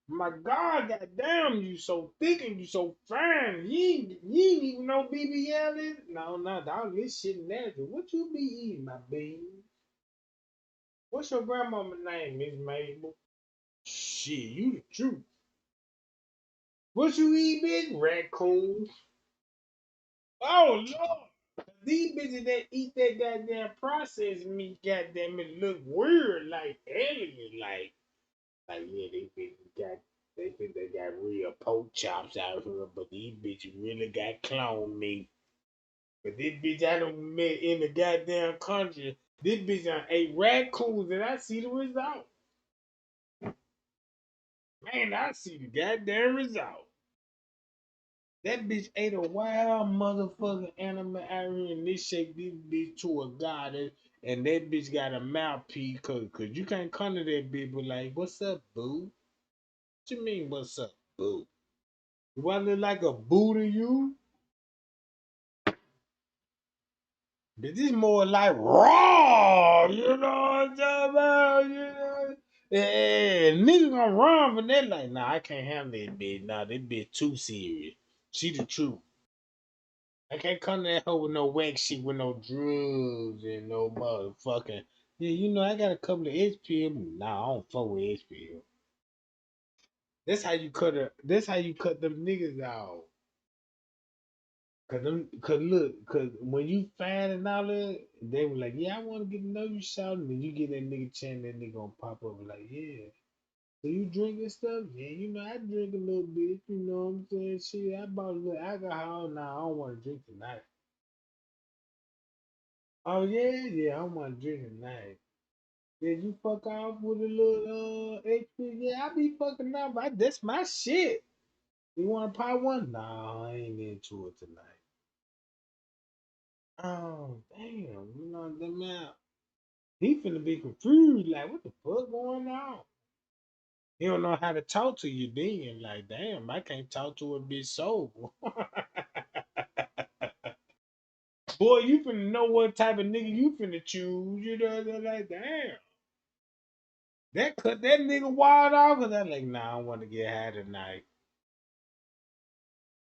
my God, goddamn, you so thick and you so fine. You ain't even know BBL is? No, dog, this shit nasty. What you be eating, my baby? What's your grandmama name, Miss Mabel? Shit, you the truth. What you eat, bitch? Raccoons. Oh, Lord. These bitches that eat that goddamn processed meat, goddamn it, look weird, like alien, like yeah, they think they got real pork chops out here, but these bitches really got clone meat. But this bitch I done met in the goddamn country, this bitch done ate raccoons, and I see the result. Man, I see the goddamn result. That bitch ate a wild motherfucking animal out here and they shaped this bitch to a goddess. And that bitch got a mouthpiece cause you can't come to that bitch but like, what's up, boo? What you mean, what's up, boo? Do I look like a boo to you? But this more like raw, you know what I'm talking about? You know? Yeah, niggas gonna run from that like, nah, I can't handle that bitch. Nah, that bitch too serious. She the truth. I can't come to that hoe with no whack shit with no drugs and no motherfucking. Yeah, you know, I got a couple of SPM. Nah, I don't fuck with SPM. That's how you cut her. That's how you cut them niggas out. Cause look, cause when you find and all that, they were like, yeah, I want to get to know you, shouting, and you get that nigga chin, that nigga gonna pop up like, yeah. So you drinking stuff? Yeah, you know, I drink a little bit. You know what I'm saying? Shit, I bought a little alcohol. Nah, I don't want to drink tonight. Oh yeah, yeah, I want to drink tonight. Did you fuck off with a little HP? Yeah, I be fucking off. That's my shit. You want to pop one? Nah, I ain't into it tonight. Oh, damn. You know, that man, he finna be confused. Like, what the fuck going on? He don't know how to talk to you then. Like, damn, I can't talk to a bitch sober. Boy, you finna know what type of nigga you finna choose. You know, they're like, damn. That cut that nigga wild off because I'm like, nah, I want to get high tonight.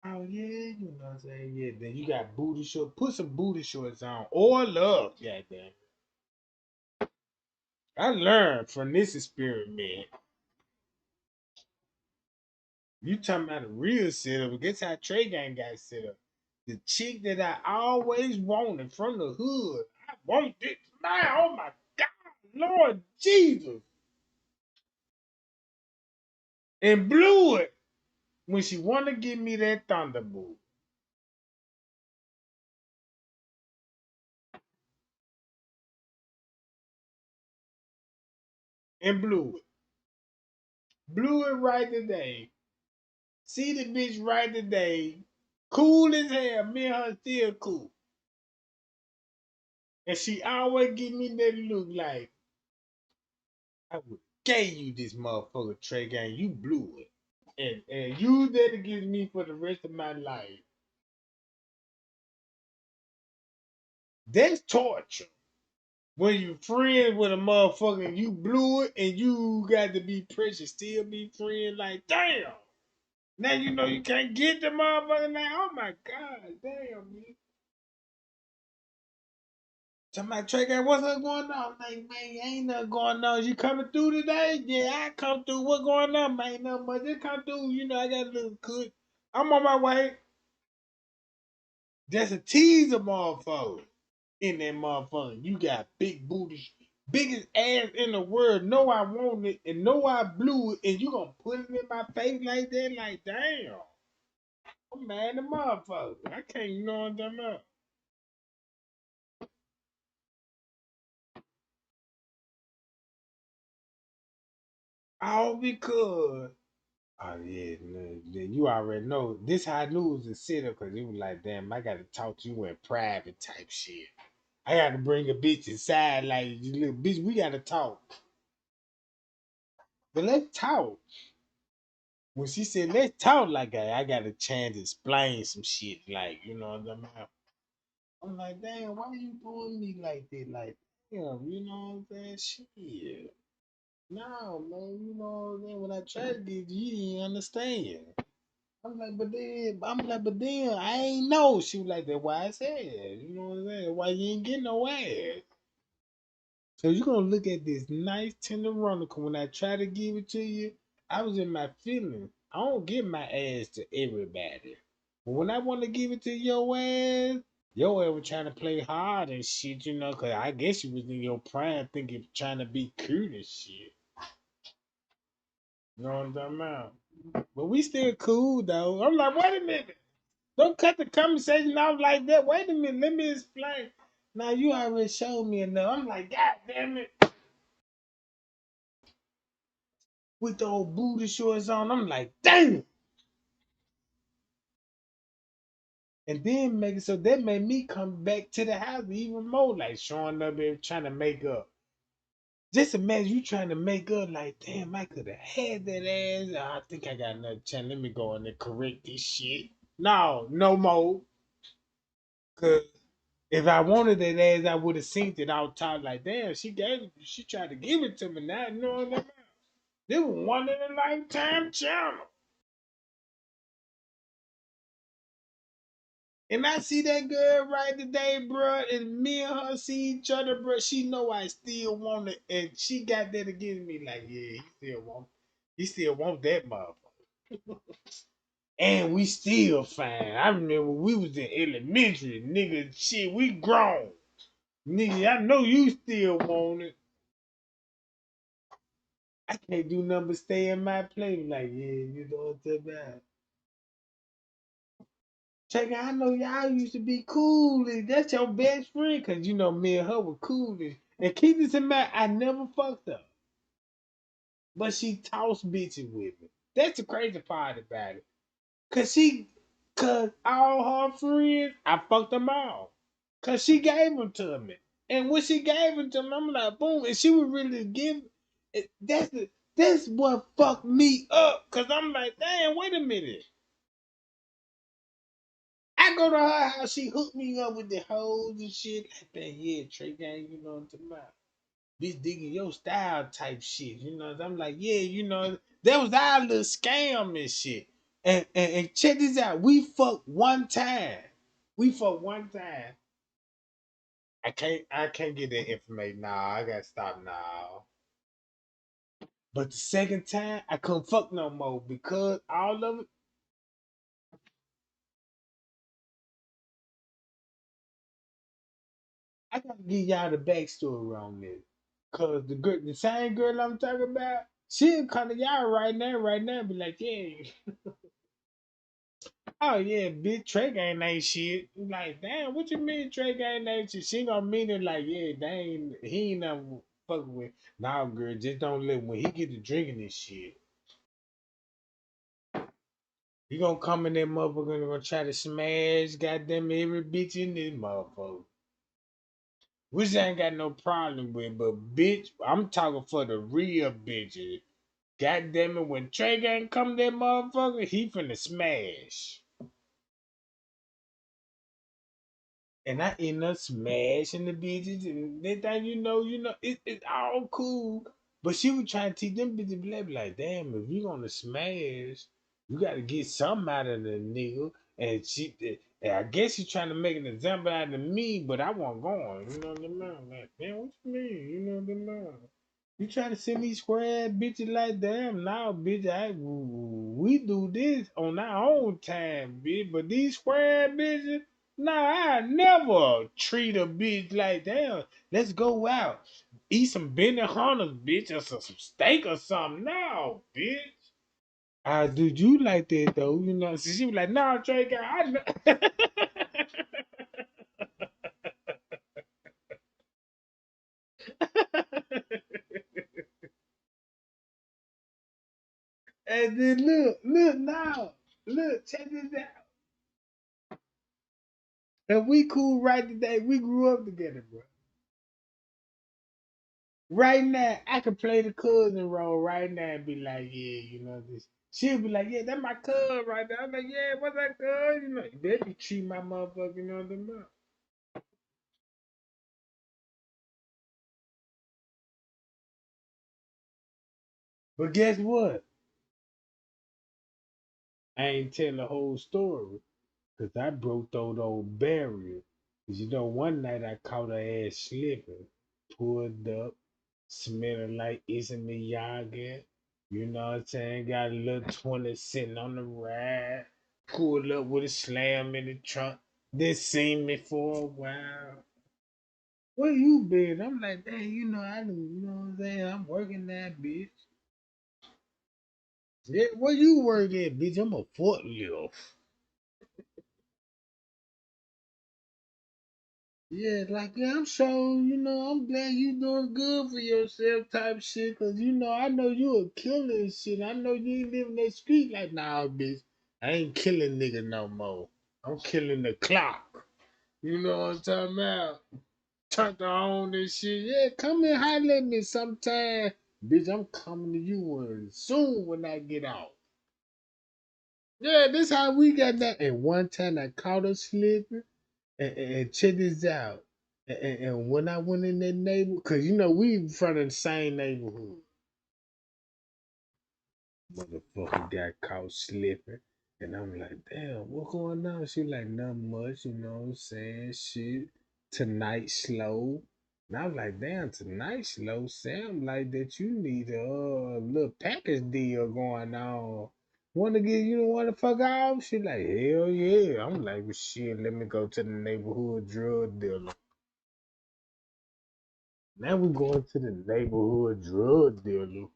Oh yeah, you know what I'm saying? Yeah, then you got booty shorts. Put some booty shorts on. Or love, goddamn. I learned from this experiment. You talking about a real setup. Guess how Trey Gang got set up. The chick that I always wanted from the hood. I want this. Man, oh my God, Lord Jesus. And blew it when she wanted to give me that thunderbolt. And blew it. Blew it right today. See the bitch right today. Cool as hell. Me and her still cool. And she always give me that look like, I would gave you this motherfucker, Trey Gang. You blew it. And use that against me for the rest of my life. That's torture. When you friends with a motherfucker and you blew it and you got to be precious, still be friends, like, damn. Now you know you can't get the motherfucker, like, oh my God, damn, man. Somebody Trey Gang, what's up going on? Like, man, ain't nothing going on. You coming through today? Yeah, I come through. What going on, man? Ain't nothing much. Just come through. You know, I got a little cook. I'm on my way. That's a teaser, motherfucker. In that motherfucker. You got big booty, biggest ass in the world. Know I want it and know I blew it, and you gonna put it in my face like that? Like, damn. I'm mad at motherfucker. I can't ignore them up. All because. Oh yeah, then you already know. This how I knew it was a setup because it was like, damn, I gotta talk to you in private type shit. I gotta bring a bitch inside, like, you little bitch, we gotta talk. But let's talk. When she said let's talk, like I got a chance to explain some shit, like, you know what I mean? I'm like, damn, why you doing me like that? Like, damn, you know what I'm saying? Shit. No, man, you know what I'm saying? When I tried to get you, you didn't understand. But then I ain't know. She was like, that's why I said, you know what I'm saying? Why you ain't getting no ass? So you gonna look at this nice tender runner. When I try to give it to you, I was in my feelings. I don't give my ass to everybody. But when I want to give it to your ass was trying to play hard and shit, you know, cause I guess you was in your prime thinking trying to be cute and shit. You know what I'm talking about? But we still cool though. I'm like, wait a minute. Don't cut the conversation off like that. Wait a minute, let me explain. Now you already showed me enough. I'm like, God damn it. With the old booty shorts on, I'm like, damn. And then make it so that made me come back to the house even more, like showing up and trying to make up. Just imagine you trying to make up, like, damn, I could have had that ass. I think I got another chance. Let me go in and correct this shit. No, no more. Cause if I wanted that ass, I would have seen it out top. Like, damn, she tried to give it to me now. You know what I mean? This was one in a lifetime channel. And I see that girl right today, bro, and me and her see each other, bro. She know I still want it, and she got that against me. Like, yeah, he still want that motherfucker. And we still fine. I remember we was in elementary, nigga. Shit, we grown, nigga. I know you still want it. I can't do nothing but stay in my place. Like, yeah, you know what I'm talking about. Check out, I know y'all used to be cool. And that's your best friend, cause you know me and her were cool. And keep this in mind, I never fucked her, but she tossed bitches with me. That's the crazy part about it. Cause all her friends, I fucked them all. Cause she gave them to me, and when she gave them to me, I'm like, boom, and she would really give. That's what fucked me up. Cause I'm like, damn, wait a minute. I go to her house, she hooked me up with the hoes and shit. Like that, yeah, Trey Gang, you know what I'm talking about? Bitch digging your style type shit, you know. I'm like, yeah, you know, that was our little scam and shit. And check this out, we fucked one time. We fucked one time. I can't get that information now. I gotta stop now. But the second time, I couldn't fuck no more because all of it. I gotta give y'all the backstory on this. Cause the same girl I'm talking about, she'll come to y'all right now, be like, yeah, oh yeah, bitch, Trey ain't shit. Like, damn, what you mean Trey ain't shit? She gonna mean it like, yeah, he ain't nothing fucking with. Nah, girl, just don't let when he get to drinking this shit. He gonna come in that motherfucker and gonna try to smash goddamn every bitch in this motherfucker. Which I ain't got no problem with, but bitch, I'm talking for the real bitches. God damn it, when Trey Gang come that motherfucker, he finna smash. And I end up smashing the bitches, and then thing it's all cool. But she was trying to teach them bitches like, damn, if you gonna smash, you gotta get something out of the nigga. And I guess she's trying to make an example out of me, but I wasn't going. You know what I mean? Like, damn, what you mean? You know what I mean? You trying to send me square bitches like damn now, bitch. We do this on our own time, bitch. But these square bitches, nah, I never treat a bitch like damn. Let's go out, eat some Benny Hunters, bitch, or some steak or something. No, bitch. I do you like that though, you know? So she was like, "Nah, Drake, I know." And then look now, look, check this out. And we cool right today. We grew up together, bro. Right now, I could play the cousin role right now and be like, yeah, you know this. She'll be like, yeah, that's my cousin right there. I'm like, yeah, what's that cousin? You know, they be treat my motherfucker, you know them up. But guess what? I ain't tell the whole story because I broke those old barriers. Because you know, one night I caught her ass slipping, pulled up, smelling like Issa Miyagi. You know what I'm saying? Got a little 20 sitting on the ride. Pulled up with a slam in the trunk. They seen me for a while. Where you been? I'm like, dang, you know, you know what I'm saying? I'm working that bitch. Yeah, where you work at, bitch? I'm a forklift. Yeah, like, yeah, I'm sure, you know, I'm glad you doing good for yourself type shit. Cause, you know, I know you a killer and shit. I know you ain't living that street like, nah, bitch. I ain't killing nigga no more. I'm killing the clock. You know what I'm talking about? Turned on this shit. Yeah, come and holler at me sometime. Bitch, I'm coming to you soon when I get out. Yeah, this how we got that. And one time I caught her slipping. And check this out. And when I went in that neighborhood, because you know we from the same neighborhood, motherfucker got caught slipping. And I'm like, damn, what going on? She like, nothing much, you know what I'm saying? Shit, tonight slow. And I was like, damn, tonight slow. Sam like that you need a little package deal going on. Want to get you want to fuck off? She like, hell yeah. I'm like, well, shit, let me go to the neighborhood drug dealer. Now we going to the neighborhood drug dealer.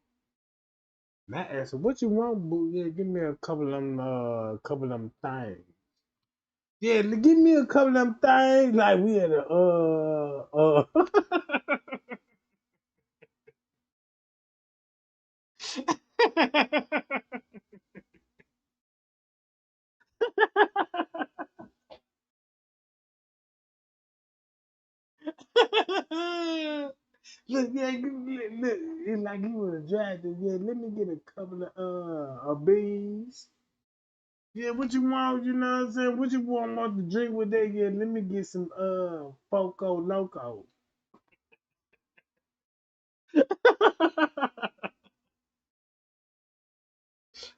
And I asked her, what you want, boo? Yeah, give me a couple of them things. Yeah, give me a couple of them things. Like we had a Look, yeah, look, it's like he would have dragged it. Yeah, let me get a couple of beans. Yeah, what you want? You know what I'm saying? What you want to drink with that? Yeah, let me get some Foco Loco.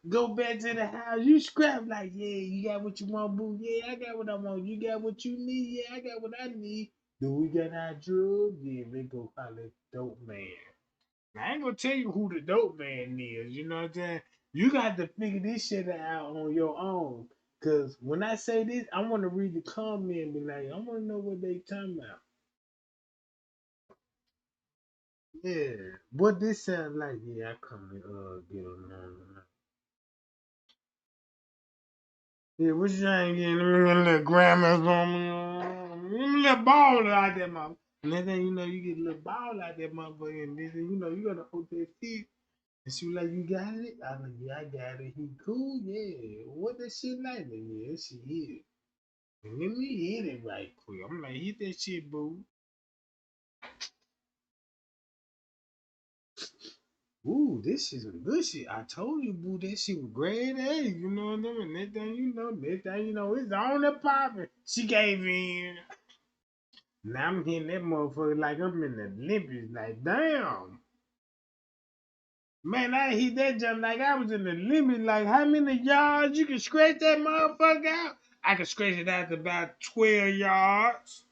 Go back to the house. You scrap like, yeah, you got what you want, boo. Yeah, I got what I want. You got what you need. Yeah, I got what I need. Do we got our drugs? Yeah, they go call it dope man. I ain't gonna tell you who the dope man is. You know what I'm saying? You got to figure this shit out on your own. Cause when I say this, I want to read the comment and be like, I want to know what they talking about. Yeah, what this sound like? Yeah, I come to get on. Yeah, what you trying to get? Let me get a little grandma's on me. Let me a little ball out there, mother. And then you know you get a little ball out there, motherfucker. And then you know you gotta hold that feet. And she was like, you got it? I'm like, yeah, I got it. He cool, yeah. What that shit like? Like, yeah, she is. And let me hit it right quick. I'm like, hit that shit, boo. Ooh, this is some good shit. I told you, boo, that shit was grade A. You know what I mean? Next thing you know, it's on the popping. She gave in. Now I'm hitting that motherfucker like I'm in the Olympics. Like, damn. Man, I hit that jump like I was in the Olympics. Like, how many yards you can scratch that motherfucker out? I can scratch it out to about 12 yards.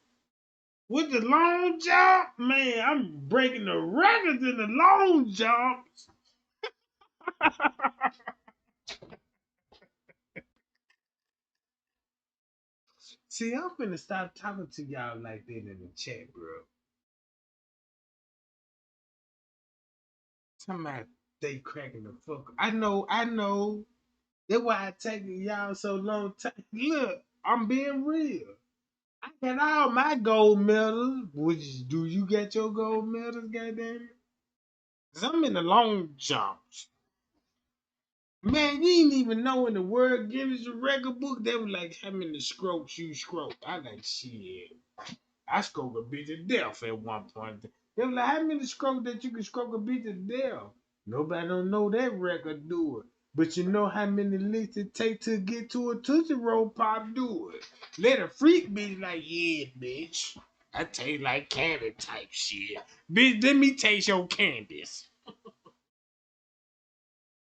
With the long jump, man, I'm breaking the records in the long jumps. See, I'm finna stop talking to y'all like that in the chat, bro. Somebody they cracking the fuck. I know. That's why I taking y'all so long time. Look, I'm being real. I got all my gold medals. Which do you get your gold medals, goddamn it? 'Cause I'm in the long jumps. Man, you ain't even know in the World Guinness Record book, they were like, how many strokes you stroke? I like, shit. I stroke a bitch to death at one point. They were like, how many strokes that you can stroke a bitch to death? Nobody don't know that record do it. But you know how many licks it take to get to a Tootsie Roll Pop do it. Let a freak be like, yeah, bitch. I taste like candy type shit. Bitch, let me taste your candies.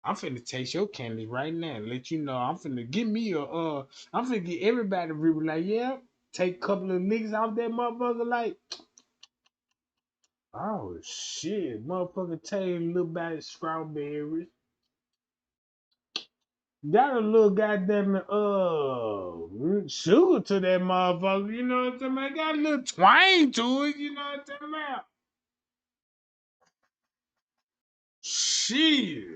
I'm finna taste your candy right now and let you know I'm finna give me I'm finna get everybody to be like, yeah, take a couple of niggas off that motherfucker like, oh shit, motherfucker taste a little bit of strawberries. Got a little goddamn sugar to that motherfucker, you know what I'm talking about? Got a little twang to it, you know what I'm talking about? Shit.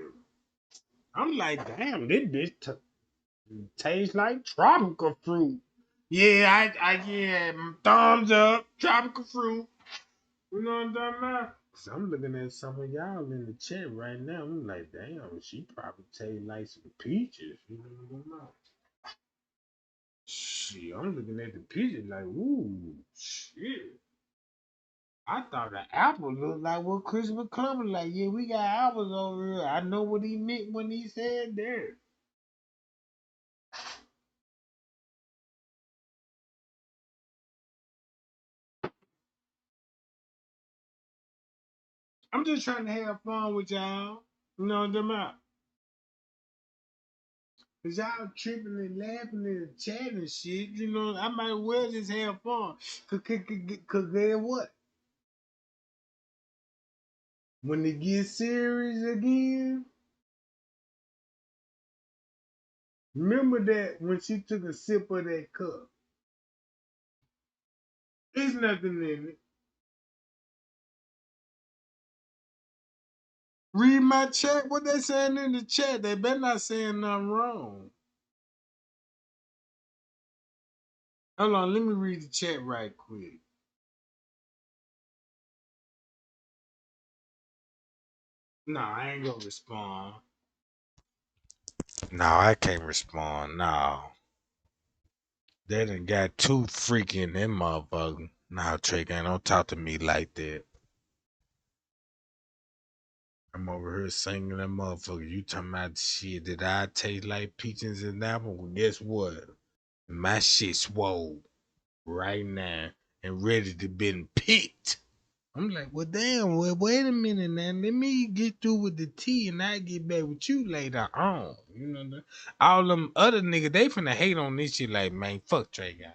I'm like, damn, this bitch tastes like tropical fruit. Yeah, yeah, thumbs up, tropical fruit. You know what I'm talking about? So I'm looking at some of y'all in the chat right now. I'm like, damn, she probably tastes like some peaches. You know what I'm talking about? Shit, I'm looking at the peaches like, ooh, shit. I thought the apple looked like what Christopher Columbus like. Yeah, we got apples over here. I know what he meant when he said that. I'm just trying to have fun with y'all. You know what I'm talking about? Cause y'all tripping and laughing and chatting and shit, you know, I might as well just have fun. Cause then what? When it gets serious again, remember that when she took a sip of that cup, there's nothing in it. Read my chat. What they saying in the chat? They better not saying nothing wrong. Hold on, let me read the chat right quick. No, I ain't gonna respond. No, I can't respond. No. They done got too freaky in them motherfucker. Nah, Trey, don't talk to me like that. I'm over here singing that motherfucker. You talking about shit that I taste like peaches and apple? Well, guess what? My shit swole right now and ready to be picked. I'm like, well, damn, well, wait a minute now. Let me get through with the tea and I get back with you later on. You know what I mean? All them other niggas, they finna hate on this shit like, man, fuck Trey guy.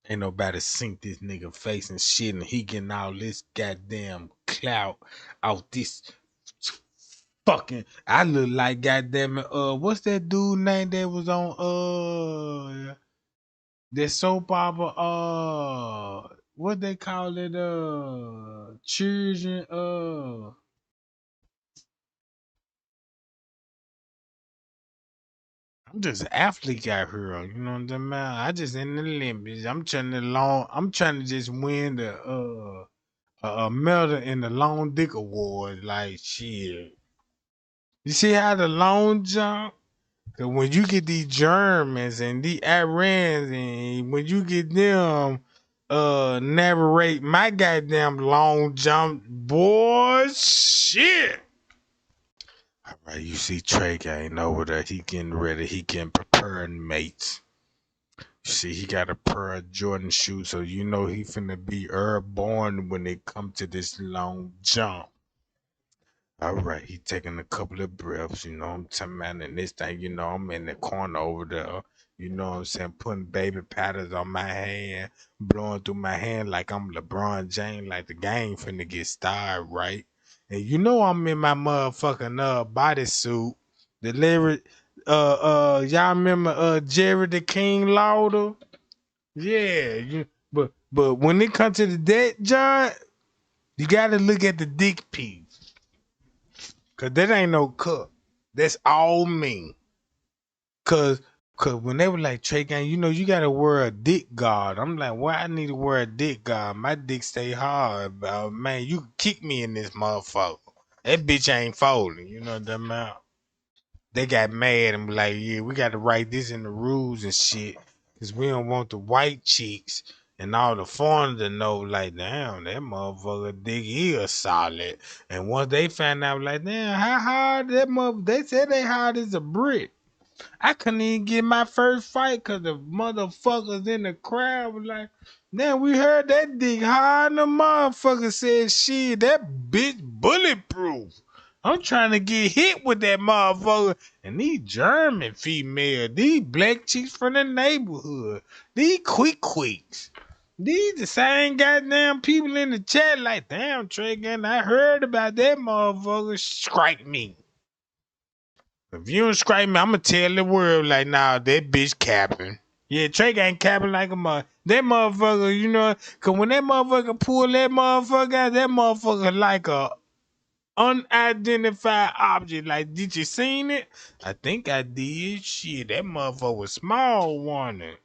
Ain't nobody sink this nigga face and shit, and he getting all this goddamn clout out this fucking. I look like goddamn it. What's that dude name that was on that soap opera? What they call it? Children. I'm just athlete out here. You know what I'm talking about? I just in the Olympics. I'm trying to just win the a medal in the long dick award. Like shit. You see how the long jump? Cause when you get these Germans and the Irans and when you get them narrate my goddamn long jump, boy shit. All right, you see Trey ain't over there. He getting ready. He getting prepared, mates. You see, he got a pair of Jordan shoes, so you know he finna be airborne when it come to this long jump. All right, he taking a couple of breaths, you know what I'm talking about, and this thing, you know, I'm in the corner over there, you know what I'm saying, putting baby powders on my hand, blowing through my hand like I'm LeBron James, like the game finna get started, right? And you know I'm in my motherfucking bodysuit. The lyric, y'all remember Jerry the King Lawler? Yeah, but when it comes to the debt, John, you gotta look at the dick pics. Cause that ain't no cup. That's all me. Cause when they were like, Trey Gang, you know, you gotta wear a dick guard. I'm like, why I need to wear a dick guard? My dick stay hard, man. You can kick me in this motherfucker. That bitch ain't folding. You know what I'm about? They got mad and be like, yeah, we got to write this in the rules and shit. Because we don't want the white chicks and all the foreigners to know, like, damn, that motherfucker dick is solid. And once they find out, like, damn, how hard that motherfucker, they said they hard as a brick. I couldn't even get my first fight because the motherfuckers in the crowd was like, man, we heard that dick hard. And the motherfucker said, shit, that bitch bulletproof. I'm trying to get hit with that motherfucker. And these German females, these black chicks from the neighborhood, these quicks. These the same goddamn people in the chat like, damn, Trey Gunn, I heard about that motherfucker. Strike me. If you don't strike me, I'ma tell the world like, nah, that bitch capping. Yeah, Trey ain't capping like a mother. That motherfucker, you know, cause when that motherfucker pull that motherfucker out, that motherfucker like a unidentified object. Like, did you seen it? I think I did. Shit, that motherfucker was small, wasn't it?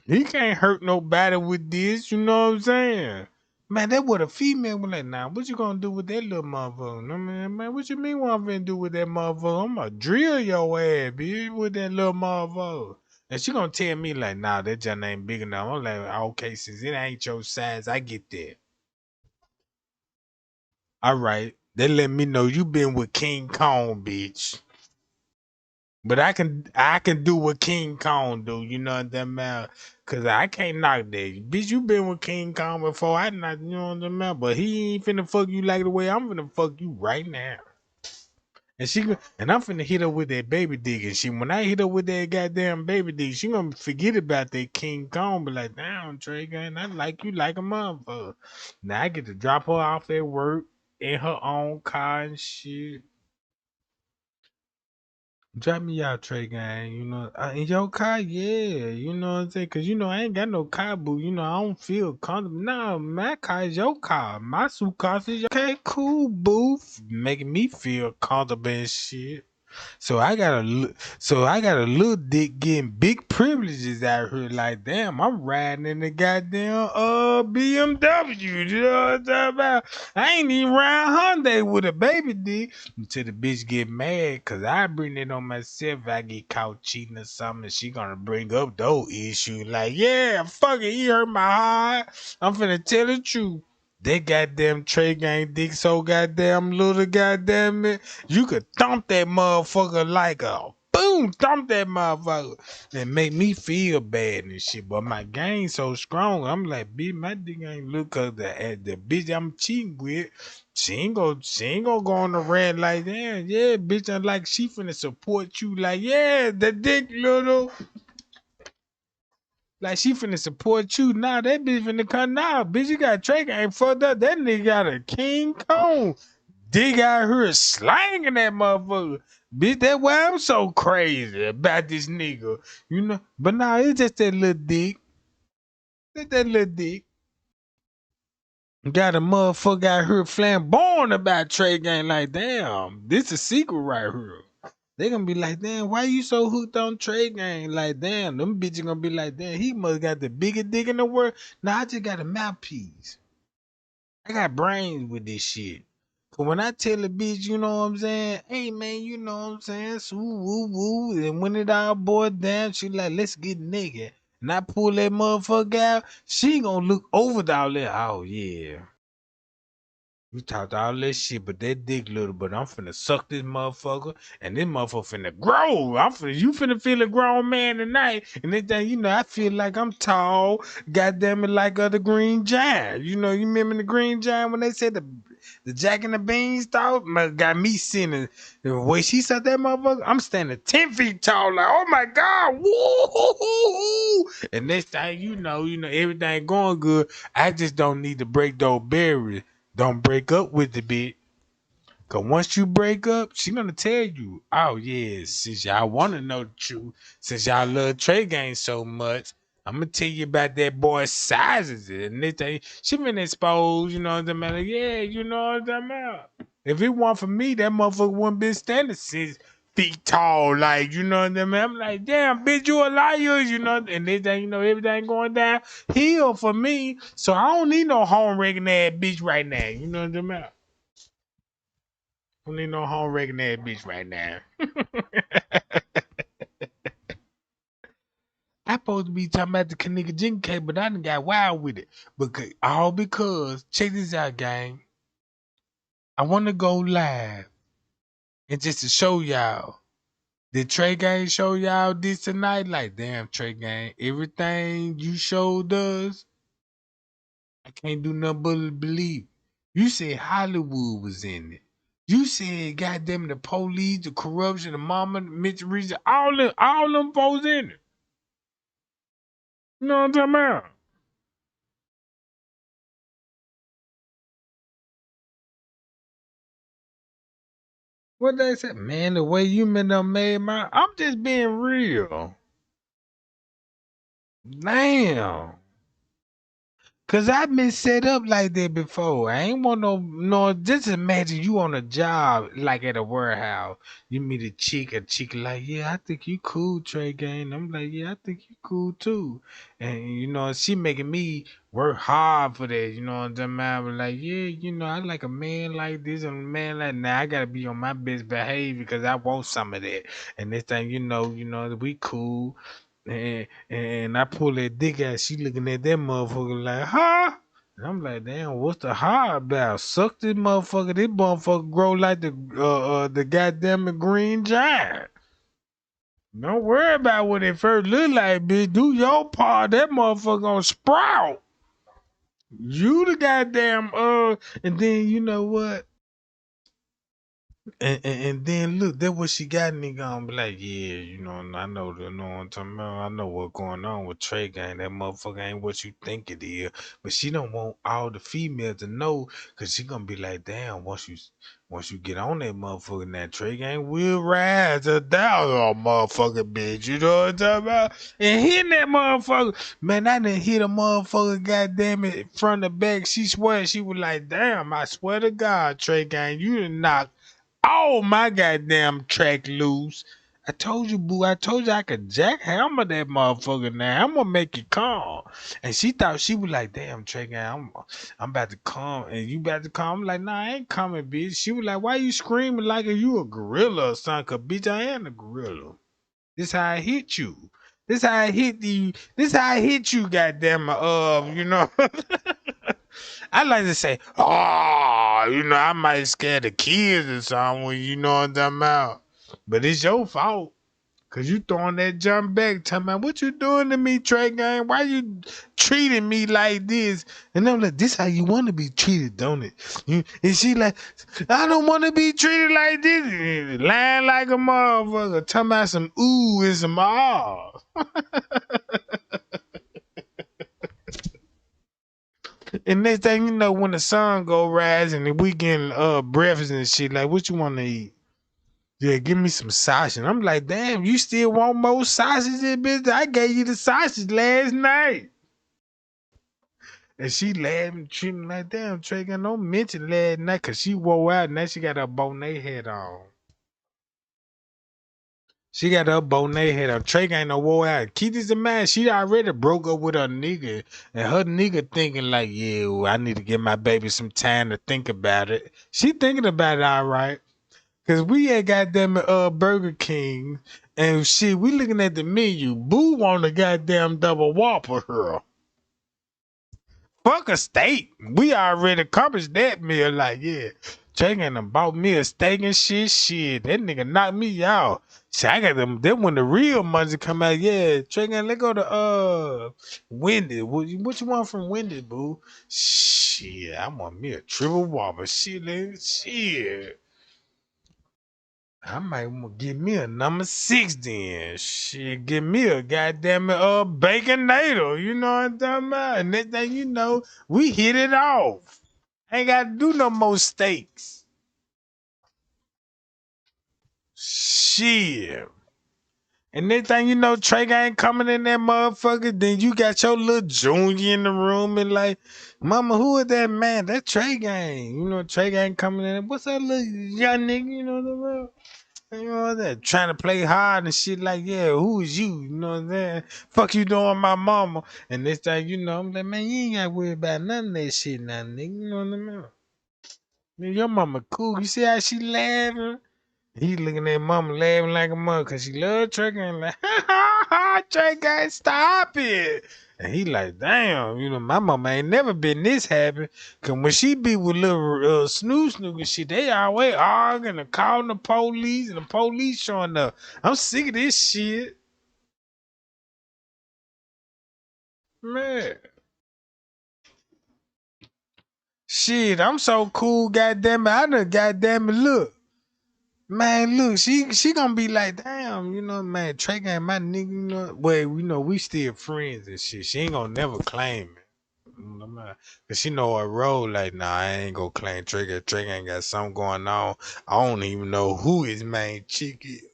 He can't hurt nobody with this, you know what I'm saying? Man, that what a female was like, nah, what you gonna do with that little motherfucker? No, man, what you mean what I'm finna do with that motherfucker? I'm gonna drill your ass, bitch, with that little motherfucker. And she gonna tell me like, nah, that just ain't big enough. I'm like, okay, since it ain't your size, I get that. All right, they let me know you been with King Kong, bitch. But I can do what King Kong do, you know what I'm about? Cause I can't knock that. Bitch, you been with King Kong before. I not, you know what I'm about? But he ain't finna fuck you like the way I'm finna fuck you right now. And I'm finna hit her with that baby dick. And when I hit her with that goddamn baby dick, she gonna forget about that King Kong. But like, damn, Trey Gunn, I like you like a motherfucker. Now I get to drop her off at work in her own car and shit. Drop me out, Trey Gang. You know, in your car, yeah. You know what I'm saying? Cause you know I ain't got no car, boo. You know I don't feel comfortable. Nah, my car is your car. My suit cost is your. Okay, cool, boo. Making me feel comfortable and shit. So I got a little dick getting big privileges out here. Like, damn, I'm riding in the goddamn BMW. You know what I'm talking about? I ain't even riding Hyundai with a baby dick until the bitch get mad. Cause I bring it on myself. If I get caught cheating or something, she gonna bring up those issues. Like, yeah, fuck it, he hurt my heart. I'm finna tell the truth. That goddamn Trey Gang dick so goddamn little, goddamn it. You could thump that motherfucker like a boom, thump that motherfucker. That make me feel bad and shit. But my game so strong, I'm like, bitch, my dick ain't look cause the bitch I'm cheating with, she ain't gonna go on the rant like that. Yeah, bitch, I'm like she finna support you. Like, yeah, the dick little. Like she finna support you. Nah, that bitch finna come now. Bitch, you got Trey ain't fucked up. That nigga got a King Kong. Dig out here slanging that motherfucker. Bitch, that's why I'm so crazy about this nigga. You know? But nah, it's just that little dick. It's that little dick. Got a motherfucker out here flamboyant about Trey Gang. Like, damn, this a secret right here. They gonna be like, damn, why you so hooked on Trey Gang? Like, damn, them bitches gonna be like, damn, he must got the biggest dick in the world. Nah, I just got a mouthpiece. I got brains with this shit. Cause when I tell a bitch, you know what I'm saying? Hey man, you know what I'm saying? So woo woo. And when it all boiled down, she like, let's get nigga. And I pull that motherfucker out, she gonna look over all that. Oh yeah. You talked all that shit, but that dick little, but I'm finna suck this motherfucker, and this motherfucker finna grow. You finna feel a grown man tonight, and then you know, I feel like I'm tall, goddamn it, like the Green Giant. You know, you remember the Green Giant when they said the Jack and the Beanstalk? Got me sitting the way she said that motherfucker. I'm standing 10 feet tall, like, oh my god, woo! And next thing you know, everything going good. I just don't need to break those barriers. Don't break up with the bitch. Cause once you break up, she gonna tell you, oh yeah, since y'all wanna know the truth, since y'all love Trey Gang so much, I'm gonna tell you about that boy's sizes. And they say she been exposed, you know what I'm saying? Yeah, you know what I'm about. If it weren't for me, that motherfucker wouldn't been standing 6 feet tall, like, you know what I mean? I'm like, damn, bitch, you a liar, you know, and they think, you know, everything going down hill for me, so I don't need no home wrecking ass bitch right now, you know what I'm about. Don't need no home wrecking that bitch right now. I supposed to be talking about the Kenneka Jenkins, but I done got wild with it. All because, check this out, gang. I want to go live and just to show y'all. Did Trey Gang show y'all this tonight? Like, damn, Trey Gang, everything you showed us, I can't do nothing but believe. You said Hollywood was in it. You said, goddamn, the police, the corruption, the mama, Mitch Reese, all them folks in it. You know what I'm talking about? What they said, man, the way you made my, I'm just being real. Damn. Cause I've been set up like that before. I ain't want no. Just imagine you on a job like at a warehouse. You meet a chick like, yeah, I think you cool, Trey Gang. I'm like, yeah, I think you cool too. And you know, she making me work hard for that. You know what I'm saying? Like, yeah, you know, I like a man like this and a man like that. I gotta be on my best behavior because I want some of that. And this thing, we cool. And I pull that dick out, she looking at that motherfucker like, huh? And I'm like, damn, what's the hard about? Suck this motherfucker. This motherfucker grow like the goddamn green giant. Don't worry about what it first look like, bitch. Do your part. That motherfucker gonna sprout. You the goddamn and then you know what? And then look, that what she got me gonna be like, yeah, I know what I'm talking about. I know what's going on with Trey Gang. That motherfucker ain't what you think it is. But she don't want all the females to know, cause she gonna be like, damn, once you get on that motherfucker, that Trey Gang will rise 1,000 motherfucker bitch. You know what I'm talking about? And hitting that motherfucker. Man, I didn't hit a motherfucker, goddamn it, front to back. She swear, she was like, damn, I swear to God, Trey Gang, you done knocked all my goddamn track loose. I told you, boo. I told you I could jackhammer that motherfucker now. I'm gonna make it calm. And she thought she was like, damn, Trey, I'm about to come. And you about to come? I'm like, nah, I ain't coming, bitch. She was like, why you screaming like you a gorilla or something? Cause bitch, I am a gorilla. This how I hit you. This how I hit you. This how I hit you, goddamn. I like to say, I might scare the kids or something, you know what I'm talking about. But it's your fault. Cause you throwing that jump back, talking about what you doing to me, Trey Gang? Why you treating me like this? And I'm like, this how you want to be treated, don't it? And she like, I don't want to be treated like this. Lying like a motherfucker, talking about some ooh and some ah. And next thing you know, when the sun go rising and we getting breakfast and shit, like, what you want to eat? Yeah, give me some sausage. And I'm like, damn, you still want more sausage, bitch? I gave you the sausage last night. And she laughed and treated me like, damn, Trey, don't mention last night because she wore out and now she got her bonnet head on. She got her bonnet head on. Trey ain't no wore out. Keep this in mind, she already broke up with her nigga. And her nigga thinking like, yeah, well, I need to give my baby some time to think about it. She thinking about it all right. Cause we ain't goddamn Burger King and shit, we looking at the menu. Boo want a goddamn double whopper here. Fuck a steak. We already accomplished that meal. Like, yeah. Chicken done bought me a steak and shit. Shit, that nigga knocked me out. See, I got them. Then when the real money come out, yeah. Chicken, let go to Wendy. What you want from Wendy, boo? Shit, I want me a triple whopper. Shit, nigga. Shit. I might give me a number 6 then. Shit, give me a goddamn baconator. You know what I'm talking about? And next thing you know, we hit it off. Ain't got to do no more steaks. Shit. And next thing you know, Trey ain't coming in that motherfucker. Then you got your little junior in the room and like, mama, who is that man? That Trey Gang. You know, Trey Gang coming in. What's that little young nigga? You know what I'm saying? You know that trying to play hard and shit like, yeah, who is you? You know what I'm saying? Fuck you doing my mama. And this time, I'm like, man, you ain't got to worry about none of that shit now, nigga. You know what I mean? Man, your mama cool. You see how she laughing? He looking at mama laughing like a mother because she love Trey Gang. Like, ha ha ha, Trey Gang, stop it. And he like, damn, my mama ain't never been this happy. Because when she be with little snoo and shit, they always arguing and calling the police and the police showing up. I'm sick of this shit. Man. Shit, I'm so cool, goddamn it. I done goddamn it, look. Man, look, she gonna be like, damn, man, Trey Gang, my nigga, well, we still friends and shit. She ain't gonna never claim it. Cause she know her role, like, nah, I ain't gonna claim Trey Gang. Trey Gang got something going on. I don't even know who his main chick is.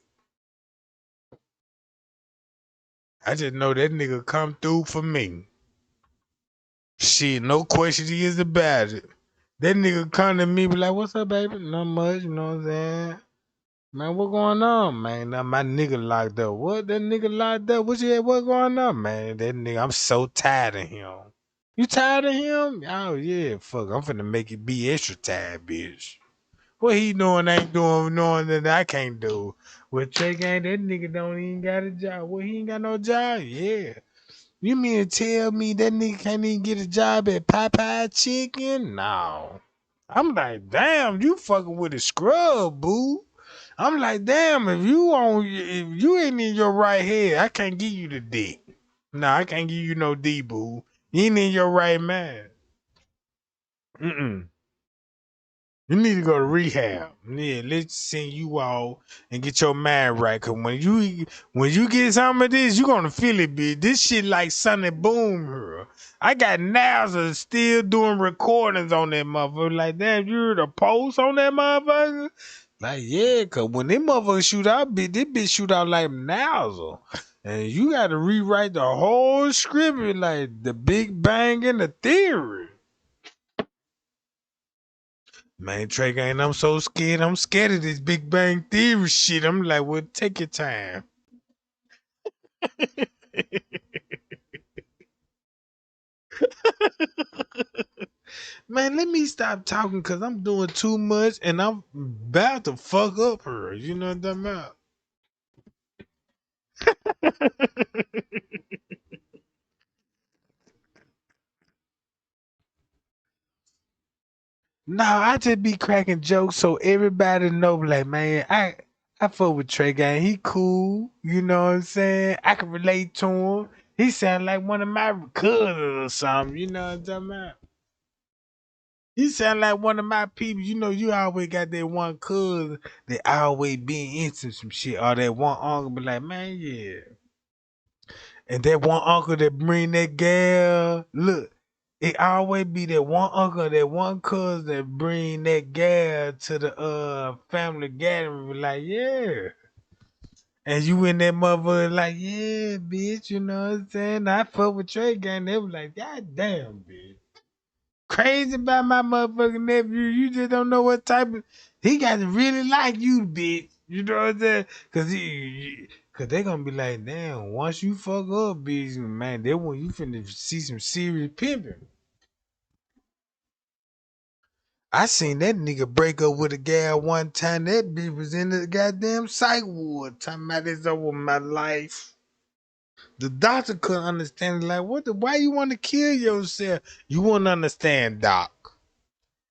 I just know that nigga come through for me. Shit, no question is about it. That nigga come to me, be like, what's up, baby? Not much, you know what I'm saying? Man, what going on, man? Now my nigga locked up. What? That nigga locked up? What going on, man? That nigga, I'm so tired of him. You tired of him? Oh yeah, fuck. I'm finna make it be extra tired, bitch. What he doing ain't doing knowing that I can't do. Well, check ain't that nigga don't even got a job. Well, he ain't got no job? Yeah. You mean to tell me that nigga can't even get a job at Popeye Chicken? No. I'm like, damn, you fucking with a scrub, boo. I'm like, damn, if you ain't in your right head, I can't give you the dick. Nah, I can't give you no D, boo. You ain't in your right mind. Mm-mm. You need to go to rehab. Yeah, let's send you all and get your mind right. Cause when you get some of this, you gonna feel it, bitch. This shit like Sunny Boom here. I got NASA still doing recordings on that motherfucker. Like, damn, you heard a post on that motherfucker? Like, yeah, cause when them motherfuckers shoot out, bitch, this bitch shoot out like NASA. And you gotta rewrite the whole script, like the Big Bang and the theory. Man, Trey Gang, I'm so scared. I'm scared of this Big Bang Theory shit. I'm like, well, take your time. Man, let me stop talking because I'm doing too much and I'm about to fuck up her. You know what I'm about? No, I just be cracking jokes so everybody know, like, man, I fuck with Trey Gang. He cool. You know what I'm saying? I can relate to him. He sound like one of my cousins or something. You know what I'm talking about? He sound like one of my people. You know, you always got that one cousin that always be into some shit. Or that one uncle be like, man, yeah. And that one uncle that bring that gal. Look, it always be that one uncle, that one cousin that bring that gal to the family gathering. Be like, yeah. And you in that motherfucker like, yeah, bitch, you know what I'm saying? I fuck with Trey Gang. They was like, God damn, bitch. Crazy about my motherfucking nephew. You just don't know what type of he got to really like you, bitch. You know what I'm saying? Cause they gonna be like, damn, once you fuck up, bitch, man, they want you finna see some serious pimping. I seen that nigga break up with a gal one time. That bitch was in the goddamn psych ward talking about this over my life. The doctor couldn't understand, like, why you want to kill yourself? You won't understand, doc.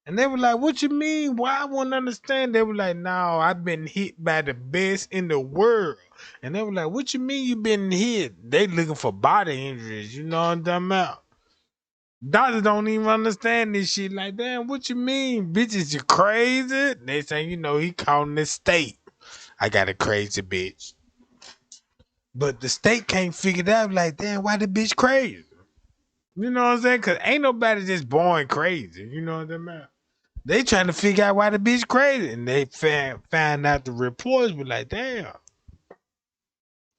And they were like, what you mean? Why I won't understand? They were like, no, I've been hit by the best in the world. And they were like, what you mean you been hit? They looking for body injuries. You know what I'm talking about? Doctors don't even understand this shit. Like, damn, what you mean? Bitches, you crazy? They say, he calling the state. I got a crazy bitch. But the state can't figure it out. Like, damn, why the bitch crazy? You know what I'm saying? Because ain't nobody just born crazy. You know what I'm saying? They trying to figure out why the bitch crazy. And they found out the reports were like, damn.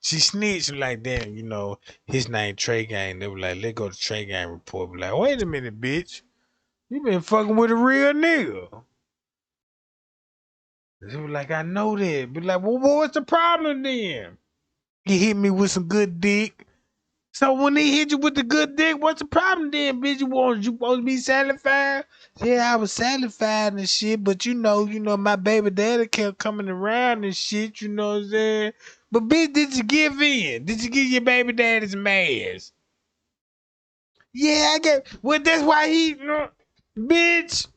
She snitched like, damn, his name Trey Gang. They were like, let's go to Trey Gang report. Be like, wait a minute, bitch. You been fucking with a real nigga. They were like, I know that. Be like, well, what's the problem then? He hit me with some good dick. So when he hit you with the good dick, what's the problem then, bitch? You supposed to be satisfied? Yeah, I was satisfied and shit, but my baby daddy kept coming around and shit, you know what I'm saying? But bitch, did you give in? Did you give your baby daddy some ass? Yeah, I get. Well, that's why bitch.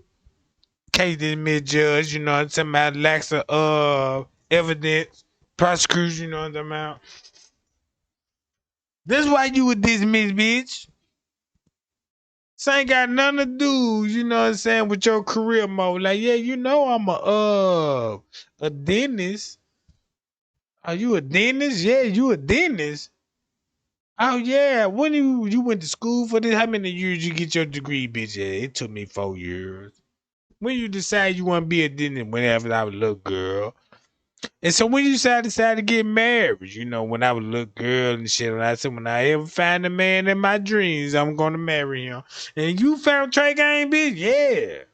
Case dismissed, judge. You know what I'm talking about? Lacks of evidence, prosecution. You know what I'm talking about? That's why you were dismissed, bitch. This ain't got nothing to do, you know what I'm saying, with your career mode. Like, yeah, I'm a dentist. Are you a dentist? Yeah, you a dentist. Oh yeah. When you went to school for this? How many years you get your degree, bitch? Yeah, it took me 4 years. When you decide you want to be a dentist, whenever I was a little girl. And so when you decide to get married, when I was a little girl and shit, and I said, when I ever find a man in my dreams, I'm gonna marry him. And you found Trey Gang, bitch? Yeah.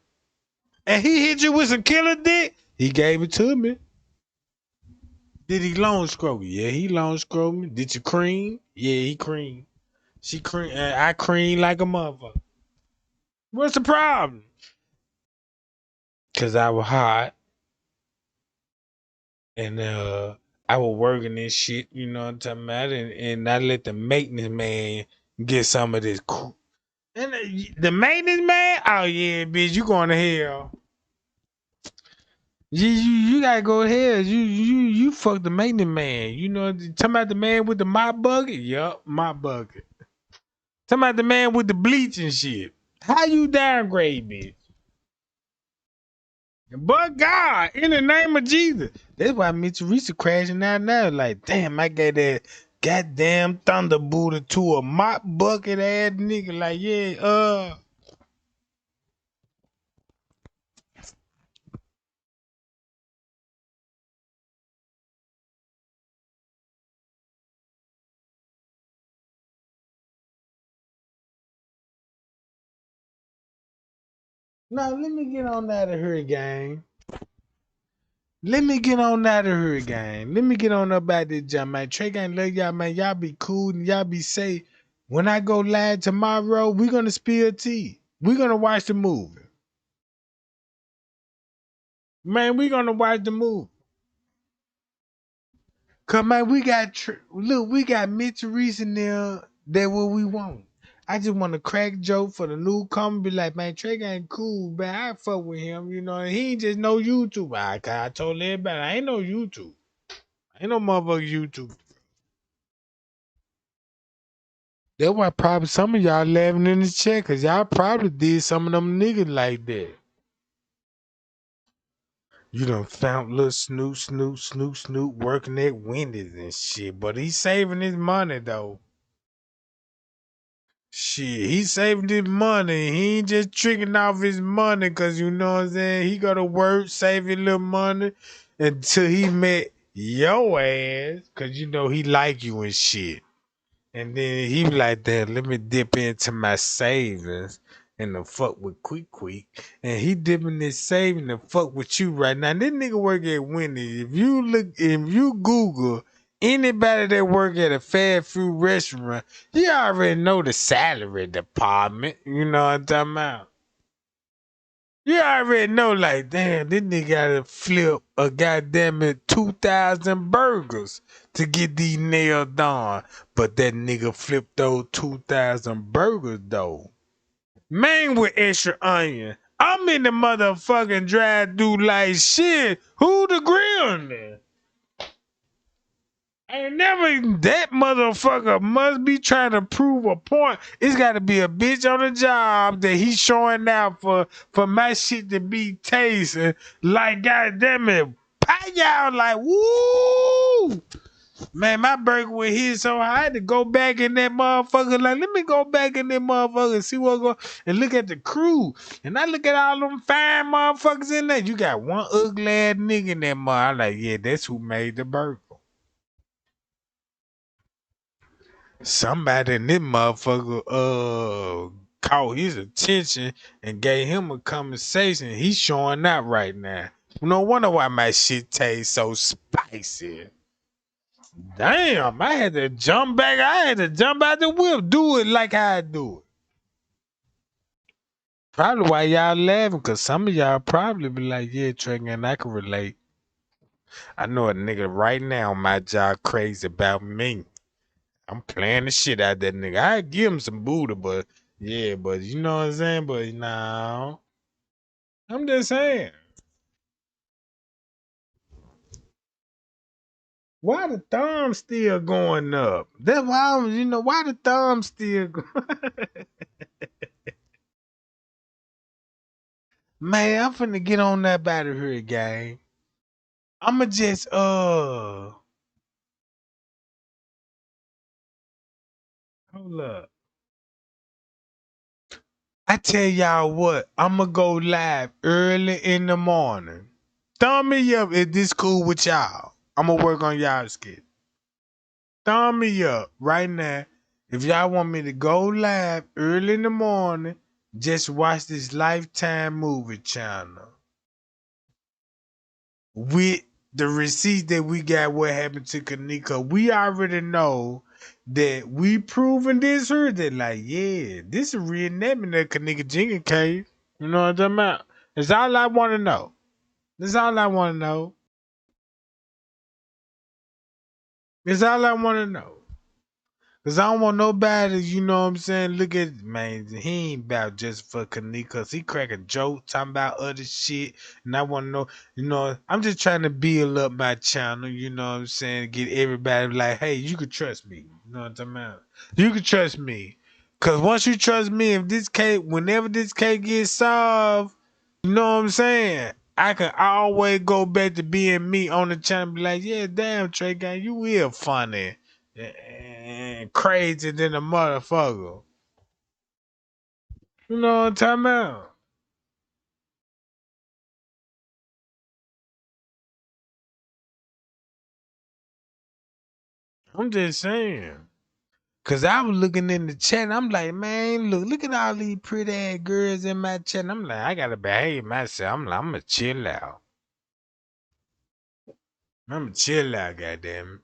And he hit you with some killer dick? He gave it to me. Did he long scroll you? Yeah, he long scroll me. Did you cream? Yeah, he cream. She cream. I cream like a motherfucker. What's the problem? Cause I was hot and I was working this shit, you know what I'm talking about, and I let the maintenance man get some of this. And the maintenance man, oh yeah, bitch, you going to hell. You gotta go ahead. You fuck the maintenance man. You know, talking about the man with the mop bucket? Yup, mop bucket. Talking about the man with the bleach and shit. How you downgrade, bitch? But God, in the name of Jesus. That's why Mitch Teresa crashing out now. Like, damn, I got that goddamn thunderbolter to a mop bucket ass nigga. Like, yeah, now let me get on out of here, gang. Let me get on out of here, gang. Let me get on up out this jam, man. Trey gang, love y'all, man. Y'all be cool and y'all be safe. When I go live tomorrow, we're gonna spill tea. We're gonna watch the movie. Man, we're gonna watch the movie. Cause man, we got Mitch Reese in there. That what we want. I just want to crack joke for the newcomer. Be like, man, Trey ain't cool, man. I fuck with him, and he ain't just no YouTube. I told everybody, I ain't no YouTube. Ain't no motherfucker YouTube. That's why probably some of y'all laughing in the chat, cause y'all probably did some of them niggas like that. You done found little Snoop working at Wendy's and shit, but he's saving his money though. Shit, he saving his money. He ain't just tricking off his money, cause you know what I'm saying. He go to work, save his little money until he met your ass, cause he like you and shit. And then he be like, "Damn, let me dip into my savings and the fuck with Quick." And he dipping his savings and fuck with you right now. This nigga work at Wendy's. If you Google anybody that work at a fast food restaurant, you already know the salary department. You know what I'm talking about? You already know, like, damn, this nigga gotta flip a goddamn it 2,000 burgers to get these nails done. But that nigga flipped those 2,000 burgers, though. Man with extra onion. I'm in the motherfucking drive-thru like shit. Who the grill man? Ain't never that motherfucker must be trying to prove a point. It's got to be a bitch on the job that he's showing out for my shit to be tasting like goddamn it. Pay y'all like woo. Man, my burger was hit so I had to go back in that motherfucker. Like, let me go back in that motherfucker and see what go and look at the crew. And I look at all them fine motherfuckers in there. You got one ugly ass nigga in that mother. I'm like, yeah, that's who made the burger. Somebody in this motherfucker caught his attention and gave him a conversation. He's showing out right now. No wonder why my shit tastes so spicy. Damn, I had to jump back. I had to jump out the whip. Do it like I do it. Probably why y'all laughing, because some of y'all probably be like, yeah, Trey, and I can relate. I know a nigga right now on my job crazy about me. I'm playing the shit out that nigga. I give him some booty, but yeah, but you know what I'm saying? But no. I'm just saying. Why the thumb still going up? That's why why the thumb still going. Man, I'm finna get on that battery here, gang. I'ma just hold up. I tell y'all what, I'ma go live early in the morning. Thumb me up if this cool with y'all. I'ma work on y'all skit. Thumb me up right now. If y'all want me to go live early in the morning, just watch this Lifetime movie channel. With the receipt that we got what happened to Kenneka, we already know that we proven this here that like, yeah, this is reenactment of Kenneka Jenkins case. You know what I'm talking about? That's all I want to know. That's all I want to know. That's all I want to know. Cause I don't want nobody, you know what I'm saying, look at, man, he ain't about just for Kenneka, cause he cracking jokes, talking about other shit, and I want to know, I'm just trying to build up my channel, you know what I'm saying, get everybody like, hey, you can trust me, you know what I'm talking about? You can trust me, cause once you trust me, whenever this case gets solved, you know what I'm saying, I can always go back to being me on the channel, and be like, yeah, damn, Trey Gang, you real funny. And crazy than a motherfucker. You know what I'm talking about? I'm just saying. Cause I was looking in the chat and I'm like, man, look at all these pretty ass girls in my chat. And I'm like, I gotta behave myself. I'm like, I'm gonna chill out. I'm gonna chill out, goddamn it.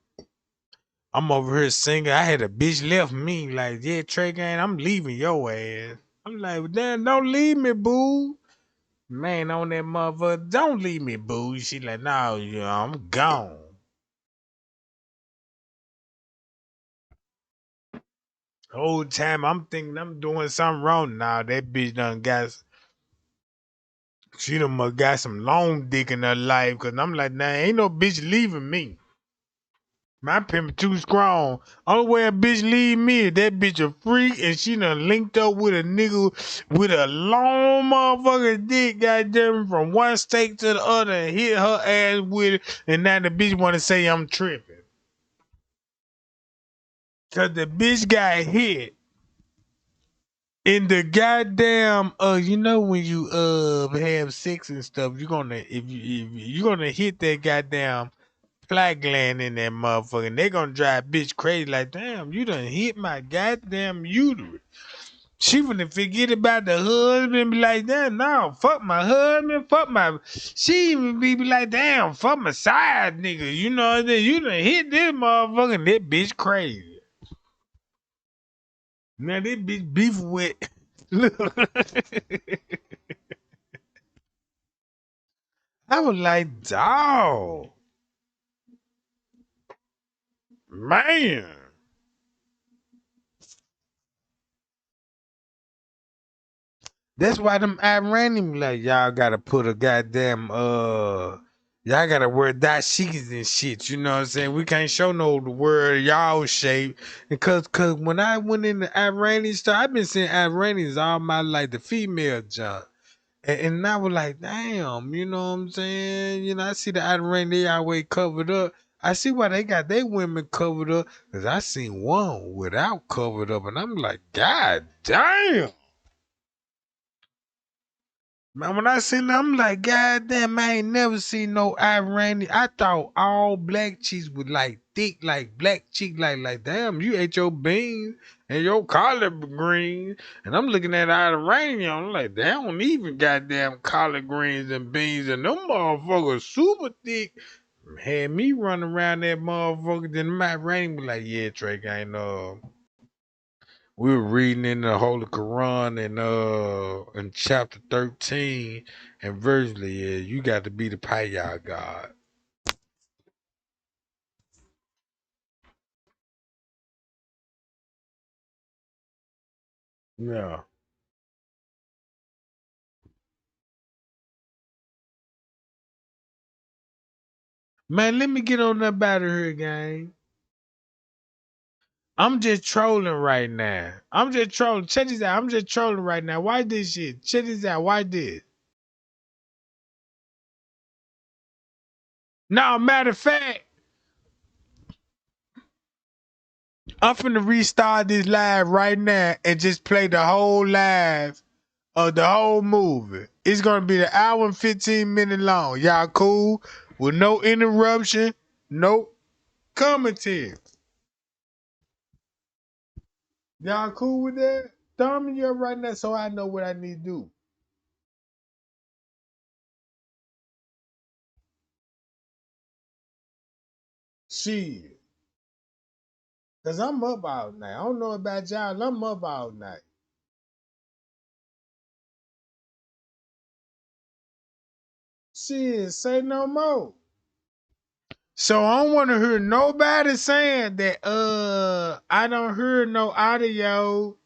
I'm over here singing. I had a bitch left me like, yeah, Trey Gang, I'm leaving your ass. I'm like, well, damn, don't leave me, boo. Man, on that motherfucker, don't leave me, boo. She like, no, I'm gone. Whole time I'm thinking I'm doing something wrong. Nah, that bitch she done must got some long dick in her life. Cause I'm like, nah, ain't no bitch leaving me. My pimp too strong. Only way a bitch leave me is that bitch a freak and she done linked up with a nigga with a long motherfucking dick, goddamn, from one state to the other and hit her ass with it. And now the bitch wanna say I'm tripping. Cause the bitch got hit. In the goddamn, when you have sex and stuff, you're gonna if you're gonna hit that goddamn flat gland in that motherfucker, and they gonna drive bitch crazy like, damn, you done hit my goddamn uterus. She finna forget about the husband and be like, damn, no, fuck my husband, fuck my. She even be like, damn, fuck my side nigga. You know that you done hit this motherfucker, and that bitch crazy. Now this bitch beef with. Look. I was like, dog, man. That's why them Iranian like y'all gotta put a goddamn y'all gotta wear dashikis and shit. You know what I'm saying? We can't show no the word y'all shape because when I went in the Iranian store, I've been seeing Iranians all my life, the female junk. And I was like, damn, you know what I'm saying? I see the Iranian, they always covered up. I see why they got their women covered up. Cause I seen one without covered up. And I'm like, God damn. Man, when I seen them, I'm like, God damn, I ain't never seen no Iranian. I thought all black chicks was like thick, like black chick, like damn, you ate your beans and your collard greens. And I'm looking at Iranian, I'm like, they don't even goddamn collard greens and beans, and them motherfuckers super thick. Had me running around that motherfucker, then my rain was like, yeah, Drake, I ain't we were reading in the Holy Quran and in chapter 13 and virtually, yeah, you got to be the Payah God. Yeah. Man, let me get on up out of here, gang. I'm just trolling right now. I'm just trolling. Check this out. I'm just trolling right now. Why this shit? Check this out. Why this? No, matter of fact, I'm finna restart this live right now and just play the whole live of the whole movie. It's gonna be the hour and 15-minute long. Y'all cool? With no interruption, no commentary. Y'all cool with that? Throw me up right now so I know what I need to do. Shit. Cause I'm up all night. I don't know about y'all. I'm up all night. Shit, say no more. So I don't want to hear nobody saying that I don't hear no audio.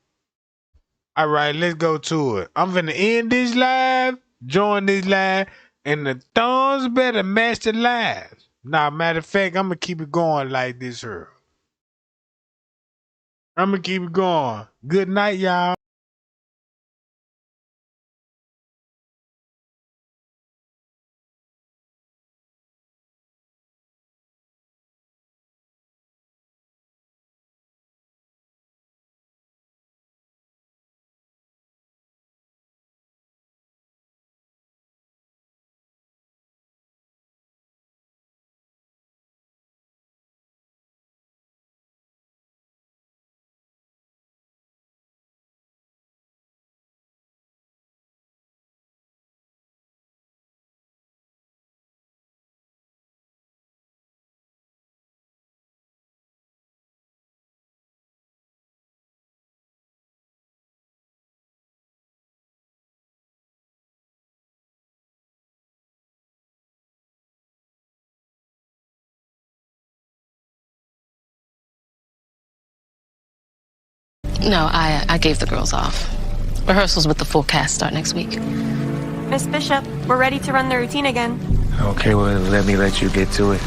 All right, let's go to it. I'm gonna end this live, join this live, and the thumbs better match the live. Nah, matter of fact, I'm gonna keep it going like this here. I'm gonna keep it going. Good night, y'all. No, I gave the girls off. Rehearsals with the full cast start next week. Miss Bishop, we're ready to run the routine again. Okay, well, let me let you get to it.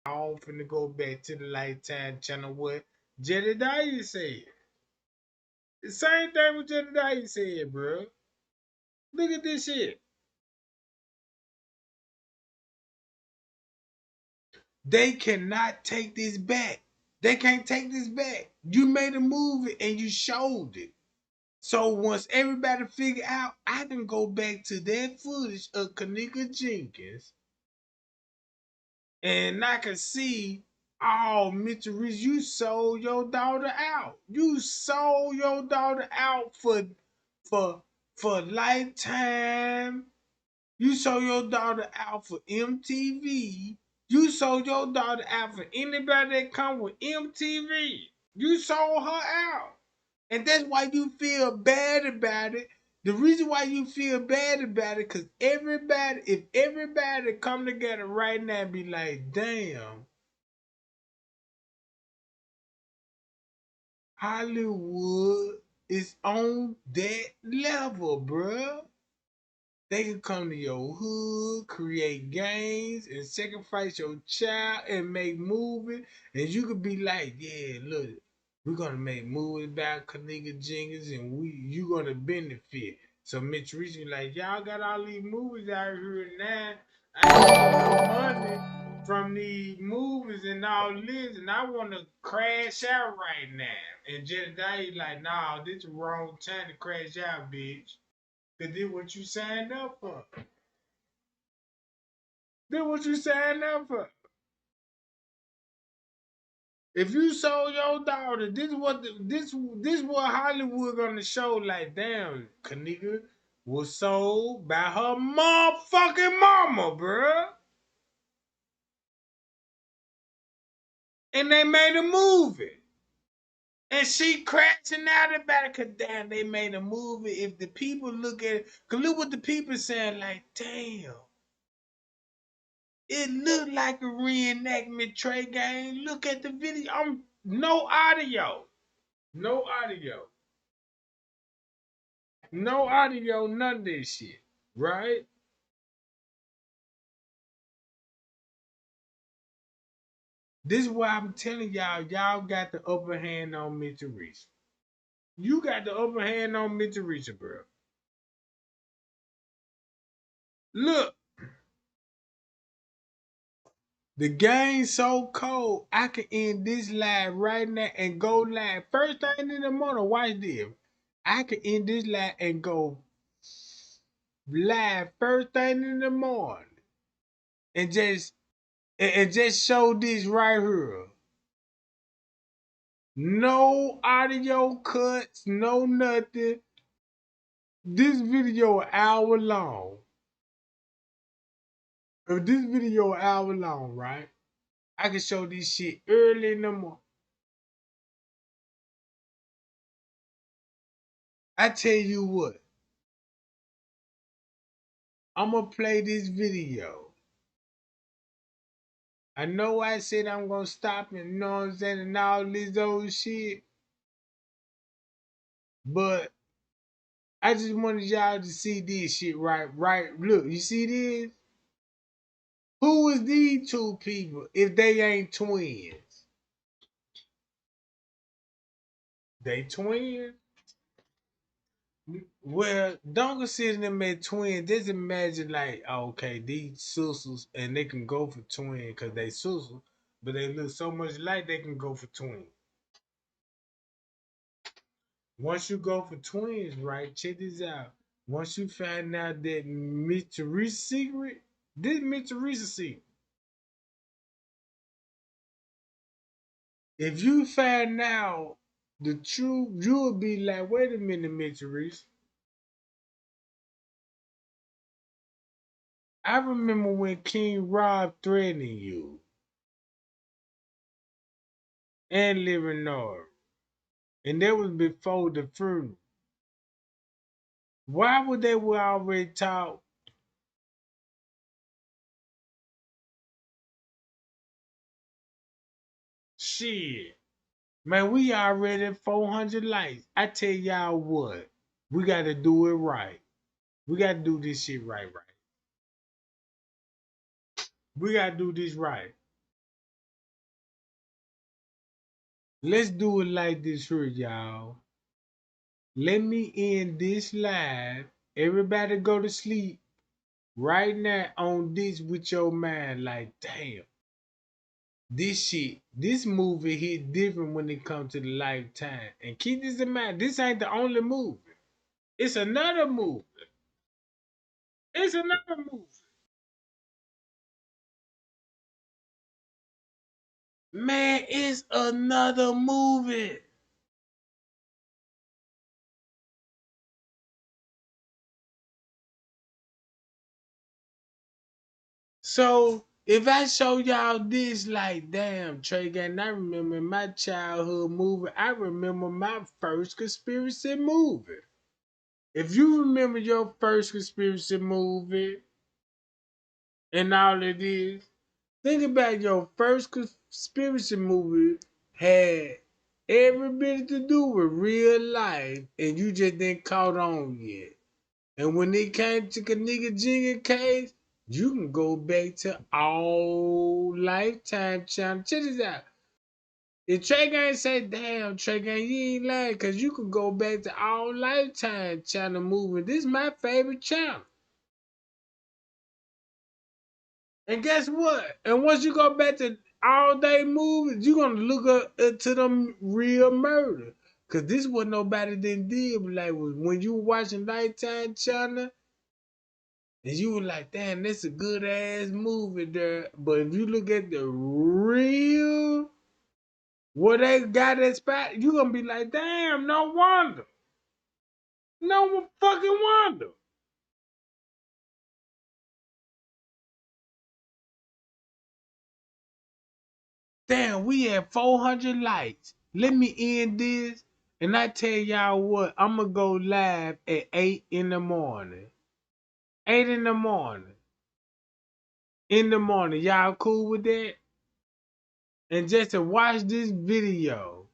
I'm finna go back to the Lifetime channel what Jedediah said. The same thing what Jedediah said, bro. Look at this shit. They cannot take this back. They can't take this back. You made a movie and you showed it. So once everybody figure out, I can go back to that footage of Kenneka Jenkins and I can see, oh, Mr. Reese, you sold your daughter out. You sold your daughter out for for Lifetime. You sold your daughter out for MTV. You sold your daughter out for anybody that come with MTV. You sold her out. And that's why you feel bad about it. The reason why you feel bad about it, because if everybody come together right now and be like, damn, Hollywood is on that level, bruh. They can come to your hood, create gangs, and sacrifice your child and make movies. And you could be like, yeah, look, we're gonna make movies about Kenneka Jenkins and you gonna benefit. So Mitch Reese like, y'all got all these movies out here now. I ain't got no money from these movies and all this, and I wanna crash out right now. And Jedediah like, nah, this is the wrong time to crash out, bitch. Cause this what you signed up for. This what you signed up for. If you sold your daughter, this what Hollywood gonna show. Like, damn, Kenneka was sold by her motherfucking mama, bruh. And they made a movie. And she crashing out about it, cause damn, they made a movie. If the people look at it, cause look what the people saying, like, damn. It looked like a reenactment, Trey Gang. Look at the video. No audio. No audio. No audio, none of this shit. Right? This is why I'm telling y'all got the upper hand on Mitchell Reese. You got the upper hand on Mitchell Reese, bro. Look, the game's so cold, I can end this live right now and go live. First thing in the morning, watch this. I can end this live and go live first thing in the morning. And just show this right here. No audio cuts, no nothing. This video an hour long. If this video an hour long, right? I can show this shit early in the morning. I tell you what, I'm gonna play this video. I know I said I'm gonna stop and you know what I'm saying and all this old shit, but I just wanted y'all to see this shit right. Look, you see this? Who is these two people if they ain't twins? They twins? Well, don't consider them as twins. Just imagine like, okay, these sisters and they can go for twins because they sisters, but they look so much like they can go for twins. Once you go for twins, right? Check this out. Once you find out that Mr. Reese's secret, this Mr. Reese's secret. If you find out the truth, you'll be like, wait a minute, Mr. Reese. I remember when King Rob threatening you and Living North, and that was before the funeral. Why would they were already taught? Shit. Man, we already at 400 likes. I tell y'all what, we got to do it right. We got to do this shit right. We got to do this right. Let's do it like this here, y'all. Let me end this live. Everybody go to sleep right now on this with your mind. Like, damn, this movie hit different when it comes to the Lifetime. And keep this in mind, this ain't the only movie. It's another movie. It's another movie. Man, it's another movie. So if I show y'all this, like, damn, Trey Gang, I remember my childhood movie. I remember my first conspiracy movie. If you remember your first conspiracy movie and all it is, think about your first conspiracy movie had every bit to do with real life, and you just didn't caught on yet. And when it came to Kenneka Jenkins case, you can go back to all Lifetime channel. Check this out. If Trey Gang say, damn, Trey Gang, you ain't lying, because you could go back to all Lifetime channel movie. This is my favorite channel. And guess what? And once you go back to all day movies, you're going to look up to them real murder. Because this is what nobody didn't did. Like, when you were watching Lifetime channel, and you were like, damn, that's a good ass movie there. But if you look at the real, what they got that spot, you gonna be like, damn, no wonder. No fucking wonder. Damn, we had 400 likes. Let me end this. And I tell y'all what, I'm gonna go live at 8 in the morning. 8 in the morning. In the morning. Y'all cool with that? And just to watch this video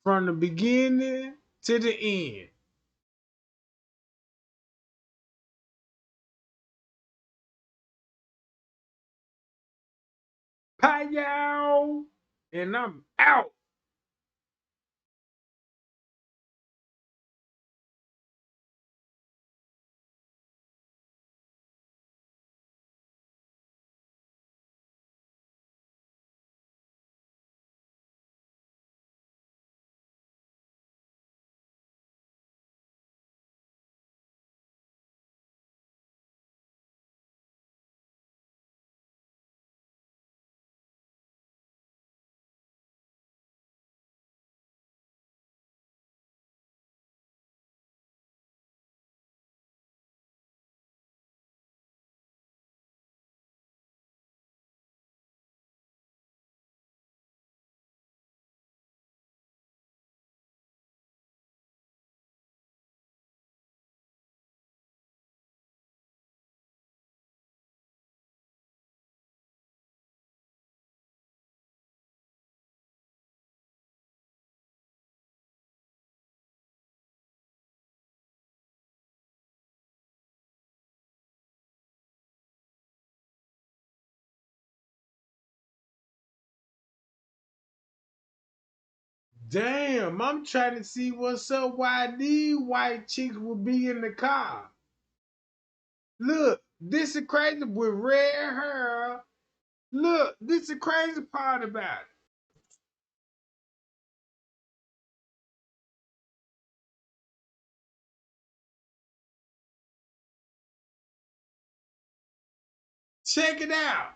from the beginning to the end. Bye, y'all. And I'm out. Damn, I'm trying to see what's up. Why these white chicks will be in the car. Look, this is crazy with red hair. Look, this is the crazy part about it. Check it out.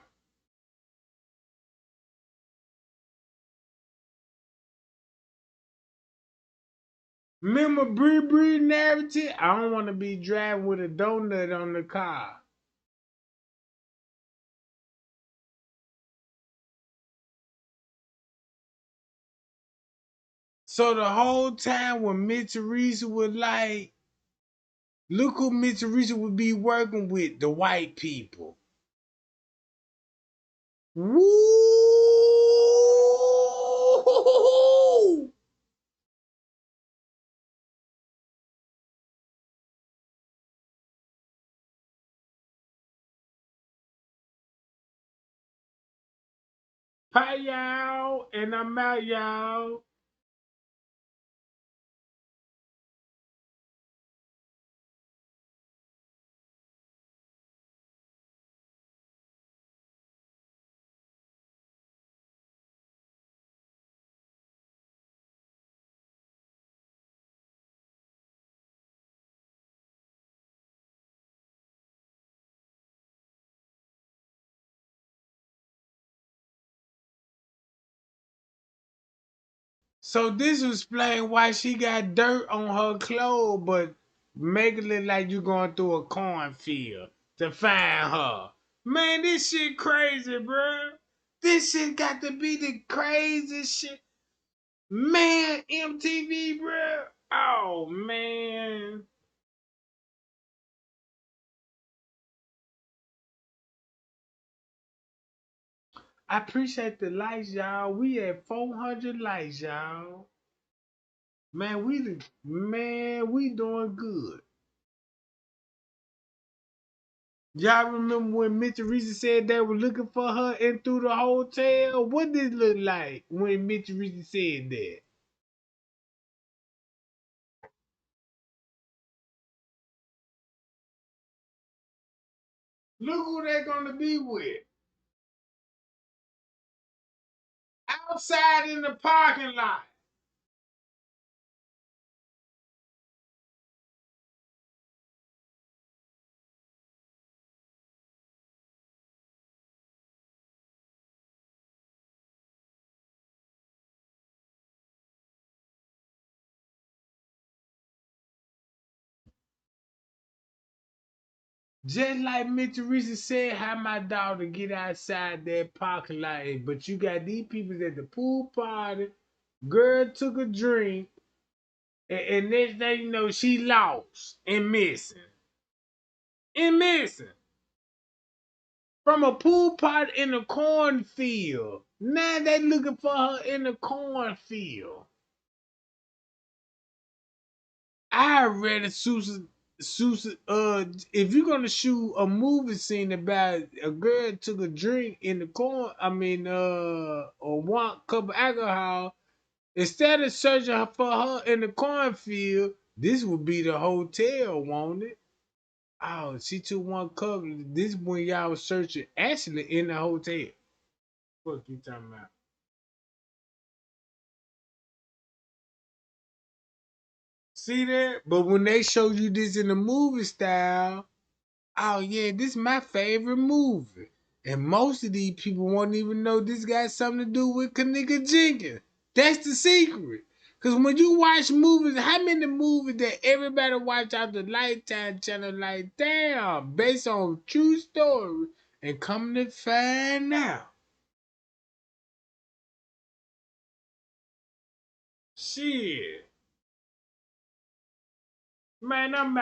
Remember Bree narrative? I don't want to be driving with a donut on the car. So the whole time when Mitch Teresa was like, look who Mitch Teresa would be working with, the white people. Woo! Bye, y'all. And I'm out, y'all. So this will explain why she got dirt on her clothes, but make it look like you going through a cornfield to find her. Man, this shit crazy, bro. This shit got to be the craziest shit. Man, MTV, bro. Oh, man. I appreciate the likes, y'all. We at 400 likes, y'all. Man, we doing good. Y'all remember when Mitch Teresa said they were looking for her and through the hotel? What did it look like when Mitch Teresa said that? Look who they gonna be with. Outside in the parking lot. Just like Mitch Teresa said, how my daughter get outside that parking lot, but you got these people at the pool party. Girl took a drink, and next thing you know, she lost and missing. And missing. From a pool party in a cornfield. Now they looking for her in the cornfield. I read Susan, if you're gonna shoot a movie scene about a girl took a drink in the corn, or one cup of alcohol, instead of searching for her in the cornfield, this would be the hotel, won't it? Oh, she took one cup. This when y'all was searching actually in the hotel. What you talking about? See that? But when they show you this in the movie style, oh yeah, this is my favorite movie. And most of these people won't even know this got something to do with Kenneka Jenkins. That's the secret. Cause when you watch movies, how many movies that everybody watch out the Lifetime channel like, damn, based on true story, and come to find out. Shit. Man, I'm